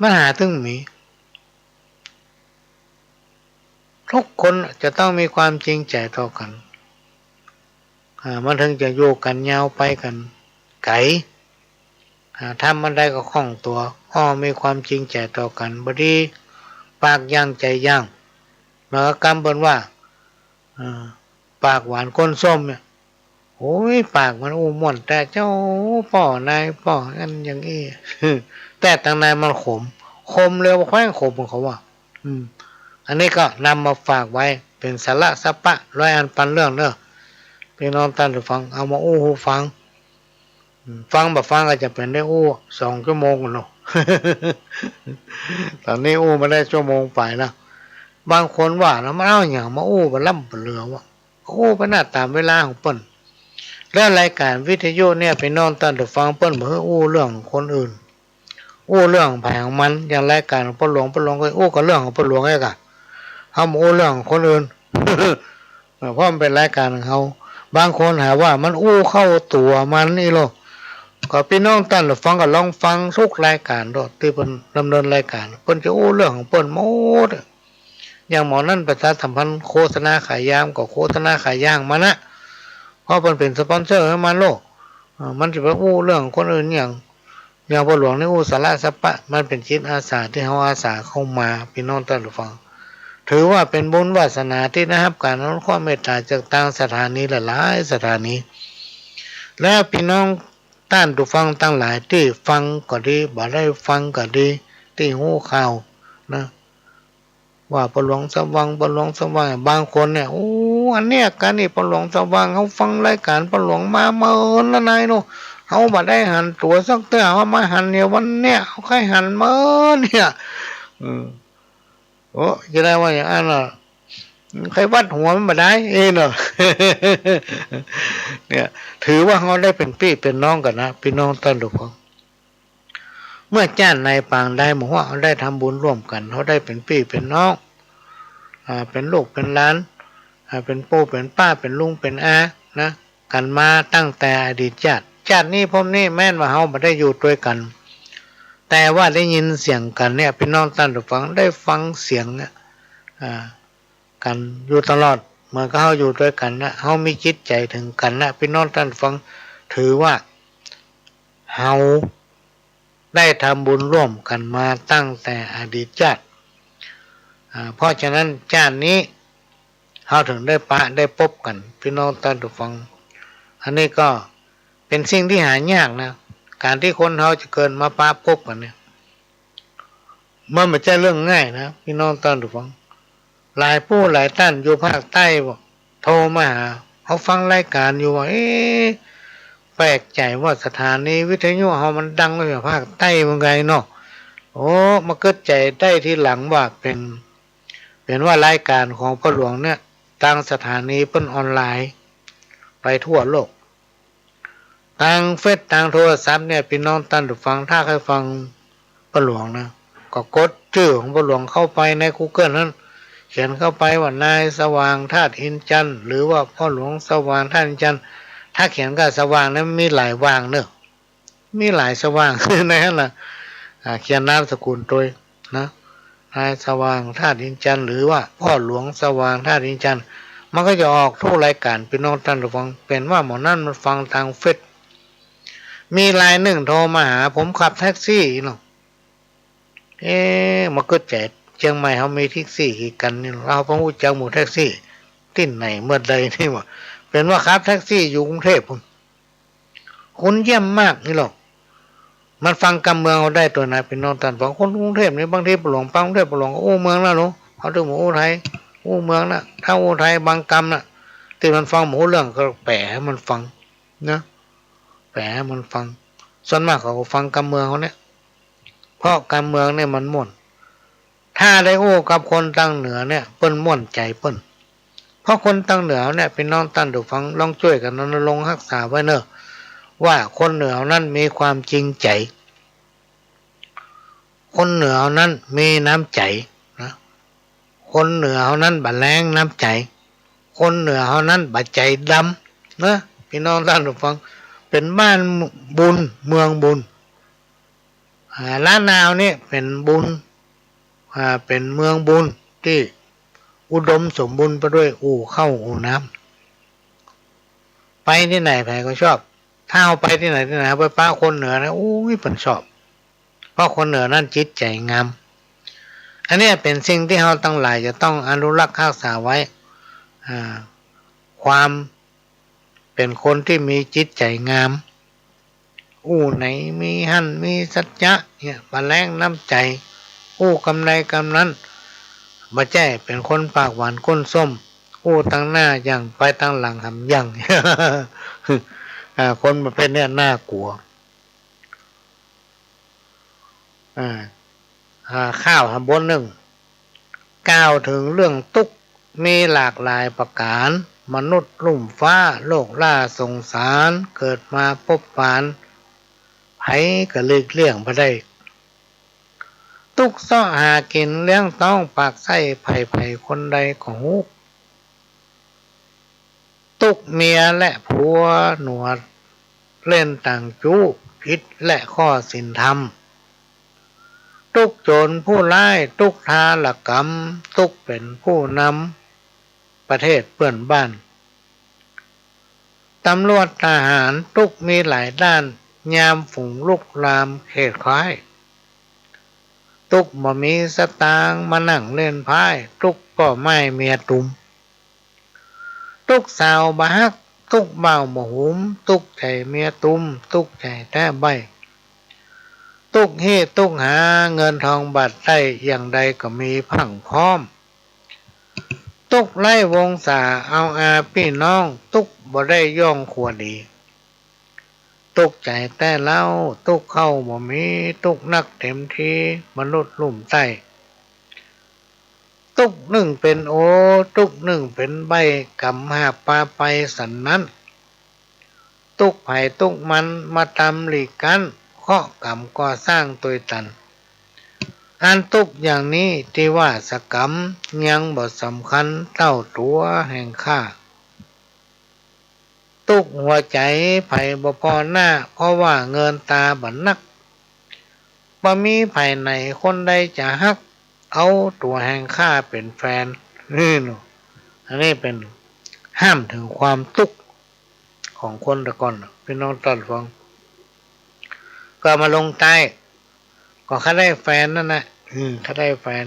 มันหาถึงมีทุกคนจะต้องมีความจริงใจต่อกันมันถึงจะอยู่กันยาวไปกันไกลทำมันได้ก็คล่องตัวมีความจริงใจต่อกันบดีปากย่างใจย่างแล้วก็กำบนว่าปากหวานก้นส้มเนี่ยโอ้ยปากมันม่วนแต่เจ้าป่อนายป่ออันอย่างนี้ แต่ทางในมันขมเร็วแขว้งขมของเขาว่าอันนี้ก็นำมาฝากไว้เป็นสาระสัปปะร้อยอันปันเรื่องเนอะพี่น้องท่านผู้ฟังเอามาหูฟังฟังแบบฟังก็จะเป็นได้2 ชั่วโมงเนาะ ตอนนี้มาได้ชั่วโมงไปแล้วบางคนว่าแล้วมันเอาอย่างมาไปล่ำเรือวะไปหน้าตามเวลาของเปิ้นและรายการวิทยุเนี่ยพี่น้องท่านผู้ฟังเปิ้นบ่เรื่องคนอื่นเรื่องภายของมันอย่างรายการของพ่อหลวงก็ก็เรื่องของพ่อหลวงไอ้กะเฮาบ่เรื่องของคนอื่น เพราะมันเป็นรายการของเขาบางคนหาว่ามันเข้าตัวมันนี่โลก็พี่น้องท่านผู้ฟังก็ลองฟังทุกรายการโดดที่เพิ่นดำเนินรายการเพิ่นจะเรื่องของเพิ่นหมดอย่างหมอนั่นประชาสัมพันธ์โฆษณาขายยามก็โฆษณาขายย่างมานะเพราะเพิ่นเป็นสปอนเซอร์ให้มันโลกมันจะไปเรื่องคนอื่นอย่างพ่อหลวงในสาระสัปปะมันเป็นจิตอาสาที่เฮาอาสาเข้ามาพี่น้องท่านผู้ฟังถือว่าเป็นบุญวาสนาที่ได้รับการอนุเคราะห์เมตตาจากต่างสถานีหลายสถานีและพี่น้องท่านผู้ฟังทั้งหลายที่ฟังก็ดีบ่ได้ฟังก็ดีที่หูข่าวนะว่าพ่อหลวงสว่างบางคนเนี่ยอันเนี้ยการนี่พ่อหลวงสว่างเขาฟังรายการพ่อหลวงมาเมินละนายเนาะเขาบ่ได้หันตัวสักเตื้อเขามาหันเนี่ยวันเนี้ยเขาใครหันเมินเนี่ยจะได้ว่าอย่างนั้นล่ะใครวัดหัวมันบ่ได้เนาะ เนี่ยถือว่าเขาได้เป็นพี่เป็นน้องกันนะพี่น้องท่านผู้ฟังเมื่อจ้านนายปางได้บอกว่าเขาได้ทำบุญร่วมกันเขาได้เป็นพี่เป็นน้องเป็นลูกเป็นหลานเป็นปู่เป็นป้าเป็นลุงเป็นอานะกันมาตั้งแต่อดีตชาตินี้พวกนี้แม่นว่าเขาไม่ได้อยู่ด้วยกันแต่ว่าได้ยินเสียงกันเนี่ยพี่น้องท่านผู้ฟังได้ฟังเสียงเนี่ยกันอยู่ตลอดเมื่อเขาอยู่ด้วยกันนะเขามีจิตใจถึงกันนะพี่น้องท่านฟังถือว่าเขาได้ทำบุญร่วมกันมาตั้งแต่อดีตชาติเพราะฉะนั้นชาตินี้เขาถึงได้พบกันพี่น้องท่านผู้ฟังอันนี้ก็เป็นสิ่งที่หายากนะการที่คนเขาจะเกิดมาพบกันเนี่ยมันไม่ใช่เรื่องง่ายนะพี่น้องท่านผู้ฟังหลายผู้หลายท่านอยู่ภาคใต้บอกโทรมาหาเขาฟังรายการอยู่ว่าแปลกใจว่าสถานีวิทยุเขามันดังไปภาคใต้เมืองไงเนาะมาเกิดใจได้ที่หลังว่าเป็นว่ารายการของพ่อหลวงเนี่ยตั้งสถานีเป็นออนไลน์ไปทั่วโลก ทางเฟซทางโทรศัพท์เนี่ยพี่น้องท่านผู้ฟังถ้าใครฟังปะหลวงนะก็กดชื่อของปะหลวงเข้าไปใน Google นั้นเขียนเข้าไปว่านายสว่างธาตุอินจันทร์หรือว่าพ่อหลวงสว่างธาตุอินจันทร์ถ้าเขียนก็สว่างนั้นมีหลายว่างเนอะมีหลายสว่าง ในนั้นล่ะเขียนนามสกุลตัวนะนายสว่างธาตุอินจันทร์หรือว่าพ่อหลวงสว่างธาตุอินจันทร์มันก็จะออกทุกรายการพี่น้องท่านผู้ฟังเป็นว่าหมอนั่นมันฟังทางเฟซมีรายหนึ่งโทรมาหาผมขับแท็กซี่เนาะมันก็แจกเชียงใหม่เขามีแท็กซี่กันนี่เราเพิ่งรู้จักหมู่แท็กซี่ที่ไหนเมื่อใดนี่ว่าเป็นว่าขับแท็กซี่อยู่กรุงเทพคุณเยี่ยมมากนี่หรอกมันฟังกำเมืองเราได้ตัวไหนเป็นน้องตันฟังคนกรุงเทพนี่บางทีปหลวงปังกรุงเทพปหลวงโอ้เมืองแล้วเนาะเขาถึงหมูไทยโอ้เมืองนะถ้าโอ้ไทยบางกำนะที่มันฟังหมูเรื่องก็แปลให้มันฟังนะแปลให้มันฟังส่วนมากเขาก็ฟังกำเมืองเขาเนี่ยเพราะกำเมืองเนี่ยมันม่วนถ้าได้โอ้กับคนตั้งเหนือเนี่ยเปิ้นม่วนใจเปิ้นเพราะคนตั้งเหนือเนี่ยเป็นน้องตันดูฟังลองช่วยกันรณรงค์รักษาไว้เนอะว่าคนเหนือนั้นมีความจริงใจคนเหนือนั้นมีน้ำใจนะคนเหนือนั้นบะแรงน้ำใจคนเหนือนั้นบะใจดำนะพี่น้องท่านผู้ฟังเป็นบ้านบุญเมืองบุญล้านนาวนี่เป็นบุญเป็นเมืองบุญที่อุดมสมบูรณ์ไปด้วยอู่เข้าอู่น้ำไปที่ไหนใครก็ชอบถ้าเอาไปที่ไหนไปป้าคนเหนือนะโอ้ยเป็นชอบเพราะคนเหนือนั่นจิตใจงามอันนี้เป็นสิ่งที่เราตั้งหลายจะต้องอนุรักษ์รักษาไว้ความเป็นคนที่มีจิตใจงามอู้ไหนมีหั่นมีสัจจะเนี่ยบะแรงน้ำใจอู้กำไรกำนั้นบ่ใจเป็นคนปากหวานก้นส้มอู้ตั้งหน้าอย่างไปตั้งหลังหำอย่าง คนมาเป็นเนี่ยน่ากลัวข้าวทำบนหนึ่งกล่าวถึงเรื่องตุ๊กมีหลากหลายประการมนุษย์ลุ่มฟ้าโลกล่าสงสารเกิดมาพบปานไผก็เลี่ยงไปได้ตุกซ้อหากินเลี้ยงต้องปากไส้ไผ่คนใดของฮุกตุกเมียและผัวหนวดเล่นต่างจู้ผิดและข้อศีลธรรมตุกโจรผู้ร้ายตุกทาลกรรมตุกเป็นผู้นำประเทศเพื่อนบ้านตำรวจทหารตุกมีหลายด้านยามฝูงลุกลามเขตคล้ายตุกบ่มีสตางค์มานั่งเล่นพายตุกก็ไม่เมียตุมตุกสาวบะฮักตุกเบาบ่หุมตุกใจเมียตุมตุกใจแท้ใบตุกเฮตุกหาเงินทองบาทได้อย่างใดก็มีพังพร้อมตุกไล่วงศาเอาอาพี่น้องตุกบ่ได้ย่องขัวดีตุกใจแต่เล่าตุกเข้าบ่มีตุกนักเต็มทีมนุษย์ลุ่มใต้ตุกหนึ่งเป็นโอตุกหนึ่งเป็นใบกำหาปลาไปสันนั้นตุกไผ่ตุกมันมาตำหลีกกันเคาะกำก่อสร้างตัวตันอันตุกอย่างนี้ที่ว่าสกรรมยังบ่สำคัญเท่าตัวแห่งข้าตุกหัวใจไผ่บ่พอหน้าเพราะว่าเงินตาบันนักบ่มีไผ่ไหนคนใดจะฮักเอาตัวแห่งข้าเป็นแฟนนี่หนูอันนี้เป็นห้ามถึงความตุกของคนตะก่อนพี่น้องตัดฟังก็มาลงใต้ก็เขาได้แฟนนั่นนะเขาได้แฟน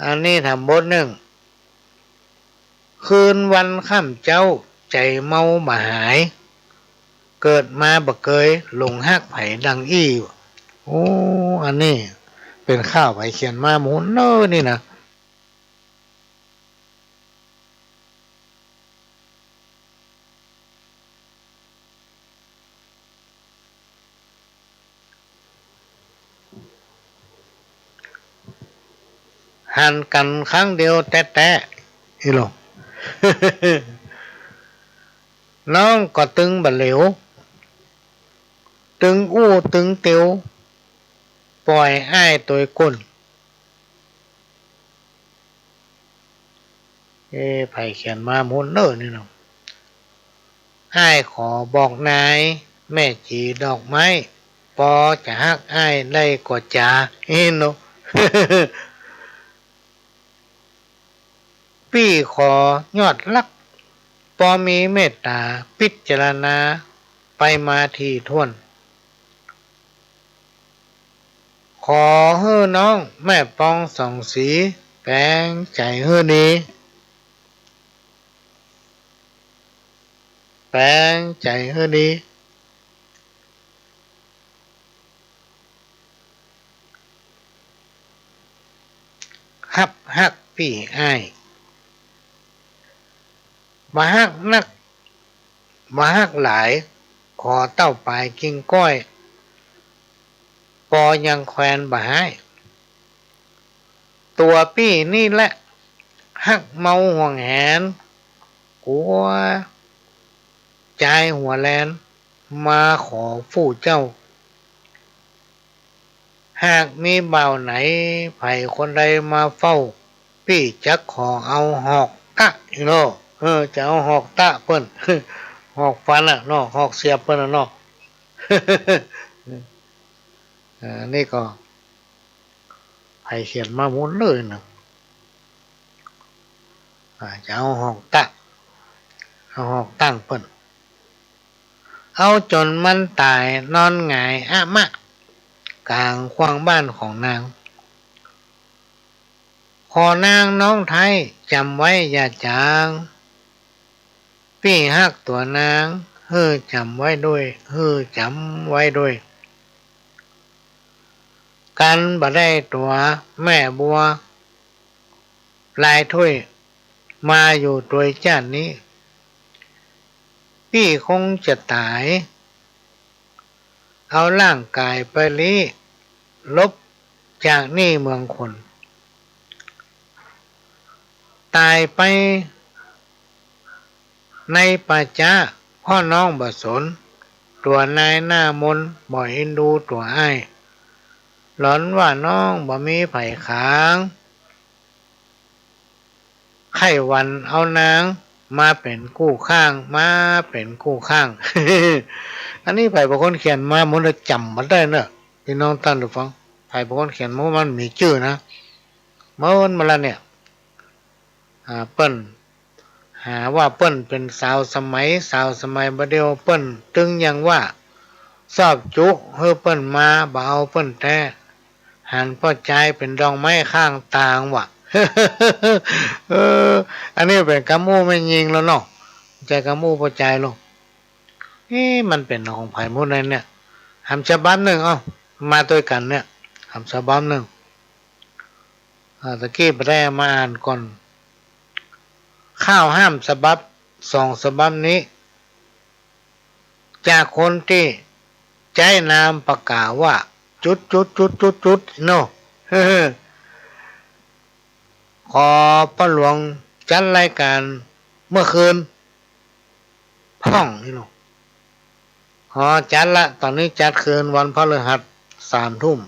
อันนี้ทำบทหนึ่งคืนวันค่ำเจ้าใจเมาบ่หายเกิดมาบ่เคยหลงฮักไผดังอี้โอ้อันนี้เป็นข้าวไผเขียนมาหมูเนอนี่นะหันกันครั้งเดียวแตะๆอีหลง น้องก็ตึงบะเหลวตึงอู้ตึงเตียวปล่อยอ้ายตัวก้นไผเขียนมาหมดเน้อนี่เนาะอ้ายขอบอกนายแม่จีดอกไม้ปอจะฮักอ้ายได้ก็จ่าเนาะ พี่ขอยอดรักปอมีเมตตาพิจารณาไปมาที่ท่วนขอเฮ้อน้องแม่ปองสองสีแปลงใจเฮ้อดีแปลงใจเฮ้อดีฮักพี่อ้ายมาฮักนักมาฮักหลายขอเต้าปลายกิ่งก้อยปอยังแควนบ่หายตัวพี่นี่แหละฮักเมาห่วงแหนกลัวใจหัวแลนมาขอฟู่เจ้าหากมีเบาไหนไผคนใดมาเฝ้าพี่จะขอเอาหอกตะเนาะจะเอาหอกตะเปิ้น หอกฟันเนาะหอกเสียบเปิ้นเนาะ นี่ก็ไผเขียนมาหมดเลยนะจะเอาหอกตะเอาหอกตั้งเปิ้นเอาจนมันตายนอนหงายมะกลางควางบ้านของนางขอนางน้องไทยจำไว้อย่าจางพี่ฮักตัวนางจำไว้ด้วยจำไว้ด้วยกันบ่ได้ตัวแม่บัวลายถ้วยมาอยู่ตัวจานนี้พี่คงจะตายเอาร่างกายไปลี้ลบจากนี่เมืองคนตายไปในป่าช้าพ่อน้องบ่สนตัวนายหน้ามนบ่เอ็นดูตัวอ้ายหลอนว่าน้องบ่มีไผขางไข้วันเอานางมาเป็นกู้ข้างมาเป็นกู้ข้าง อันนี้ไผบางคนเขียนมามันจะจำมันได้เนอะพี่น้องท่านผู้ฟังไผบางคนเขียนมันมีชื่อนะมันมาแล้วเนี่ยเปิ้นหาว่าเปิ้นเป็นสาวสมัยบัดเดียวเปิ้นตึงยังว่าชอบจุเปิ้นมาบ่เอาเปิ้นแท้หันพ่อใจเป็นดองไม้ข้างตางว่ะ อันนี้เป็นกำมูไม่ยิงแล้วเนาะใจกำมูพอใจลงมันเป็นของไผ่มุดนั่นเนี่ยทำฉบับหนึ่งมาด้วยกันเนี่ยทำฉบับหนึ่งตะกี้ไปได้มาอ่านก่อนข้าวห้ามฉบับ2ฉบับนี้จากคนที่ใจนามประกาศว่าจุดเนาะ ขอป้าหลวงจัดรายการเมื่อคืนพ่องนี่เนาะจัดละตอนนี้จัดคืนวันพฤหัส3 ทุ่ม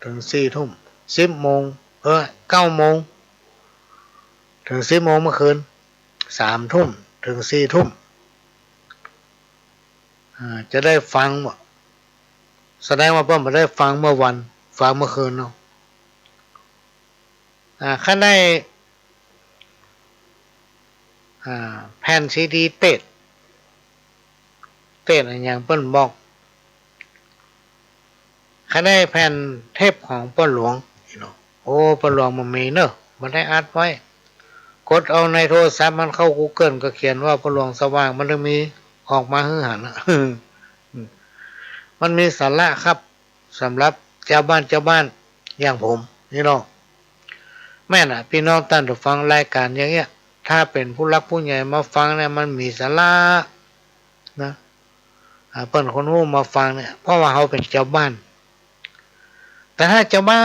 ถึง4 ทุ่ม10 โมง9 โมงถึง10 โมงเมื่อคืน3 ทุ่มถึง4 ทุ่มจะได้ฟังแสดงว่าเพิ่มมาได้ฟังเมื่อวันฟังเมื่อคืนเนาะข้าได้แผ่นซีดีเต็ดอย่างเปิ้นบอกข้าได้แผ่นเทปของป้าหลวงป้าหลวงมันมีเนอะมันได้อัดไว้กดเอาในโทรศัพท์มันเข้า Google ก็เขียนว่าป้าหลวงสว่างมันจะมีออกมาหัน มันมีสาระครับสำหรับเจ้าบ้านอย่างผมนี่เนาะแม่น่ะพี่น้องท่านผู้ฟังรายการอย่างเงี้ยถ้าเป็นผู้รักผู้ใหญ่มาฟังเนี่ยมันมีสาระนะเปิ้นคนหู้มาฟังเนี่ยเพราะว่าเขาเป็นเจ้าบ้านแต่ถ้าเจ้าบ้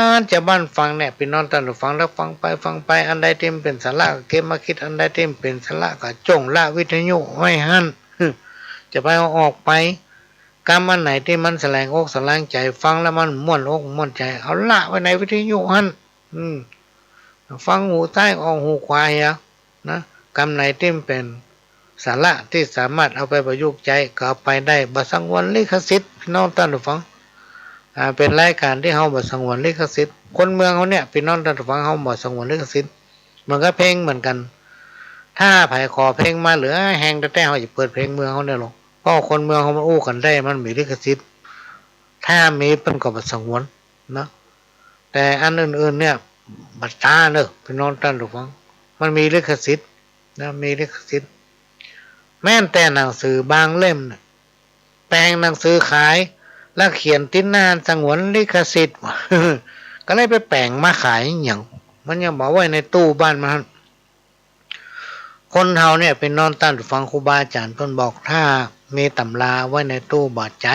านฟังเนี่ยพี่น้องท่านผู้ฟังแล้วฟังไปอันใดที่เป็นสาระก็เก็บมาคิดอันใดที่เป็นสาระก็จ้องละวิทยุไว้หั่น จะไปเอาออกไปกรรมอันไหนที่มันแสลงอกแสลงใจฟังแล้วมันม่วนอกม่วนใจเอาละไว้ในวิทยุหันฟังหูใต้ออกหูขวาเหียนะกรรมไหนที่เป็นสาระที่สามารถเอาไปประยุกต์ใจก็เอาไปได้บ่สังวนลิขสิทธิ์พี่น้องท่านผู้ฟังเป็นรายการที่เฮาบ่สังวนลิขสิทธิ์คนเมืองเขาเนี่ยพี่น้องท่านผู้ฟังเฮาบ่สังวนลิขสิทธิ์เหมือนกับเพลงเหมือนกันถ้าไผขอเพลงมาเหลือแฮงแต่เฮาจะเปิดเพลงเมืองเขาได้หรอกเพราะคนเมืองเขามันอู้กันได้มันมีลิขสิทธิ์ถ้ามีเพิ่นก็บ่สังวนนะแต่อันอื่นๆเนี่ยบัตรตาเนอะพี่น้องท่านผู้ฟังมันมีลิขสิทธิ์นะมีลิขสิทธิ์แม้แต่หนังสือบางเล่มนะแปลงหนังสือขายแล้วเขียนติดหน้าสงวนลิขสิทธิ์ ก็เลยไปแปลงมาขายอย่างมันยังบอกไว้ในตู้บ้านมันคนเฮาเนี่ยเป็นนอนต้านฟังครูบาอาจารย์เพิ่นบอกถ้ามีตำราไว้ในตู้บาดใจ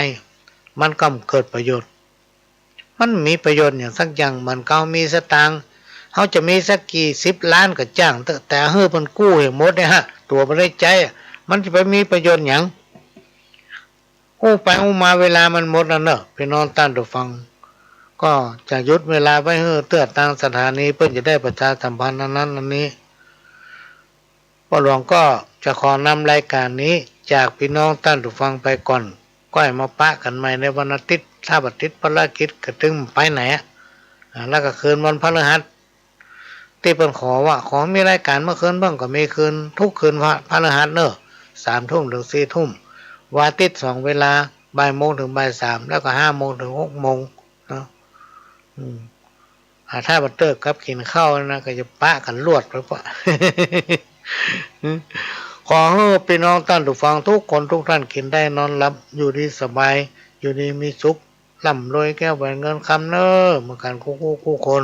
มันก็เกิดประโยชน์มันมีประโยชน์อย่างสักอย่างมันก็มีสตางค์เขาจะมีสักกี่10 ล้านก็จ้างแต่เฮ้อมันกู้ให้หมดเนี่ยฮะตัวบ่ได้ใจมันจะไปมีประโยชน์หยังกู้ไปกู้มาเวลามันหมดแล้วเนอะพี่น้องต้านฟังก็จะยุดเวลาไว้เฮ้อเตื้อทางสถานีเพื่อจะได้ประชาสัมพันธ์นั้นอันนี้พ่อหลวงก็จะขอนำรายการนี้จากพี่น้องท่านผู้ฟังไปก่อนก็ให้มาปะกันใหม่ในวันอาทิตย์ถ้าบัดทิตย์ภารกิจกระตึงไปไหนแล้วก็คืนวันพฤหัสที่เพิ่นขอว่าขอมีรายการเมื่อคืนบ้างก็มีคืนทุกคืนพฤหัสเนอะ3 ทุ่มถึง4 ทุ่มวันอาทิตย์2 เวลาบ่ายโมงถึงบ่าย3แล้วก็5 โมงถึง6 โมงเนาะถ้าบัดเตอร์กับกินข้าวนะก็จะปะกันลวดไปปะ ขอให้พี่น้องท่านผู้ฟังทุกคนทุกท่านกินได้นอนหลับอยู่ดีสบายอยู่ดีมีสุขร่ำรวยแก้วแหวนเงินคำเนอเหมือนกันคู่คน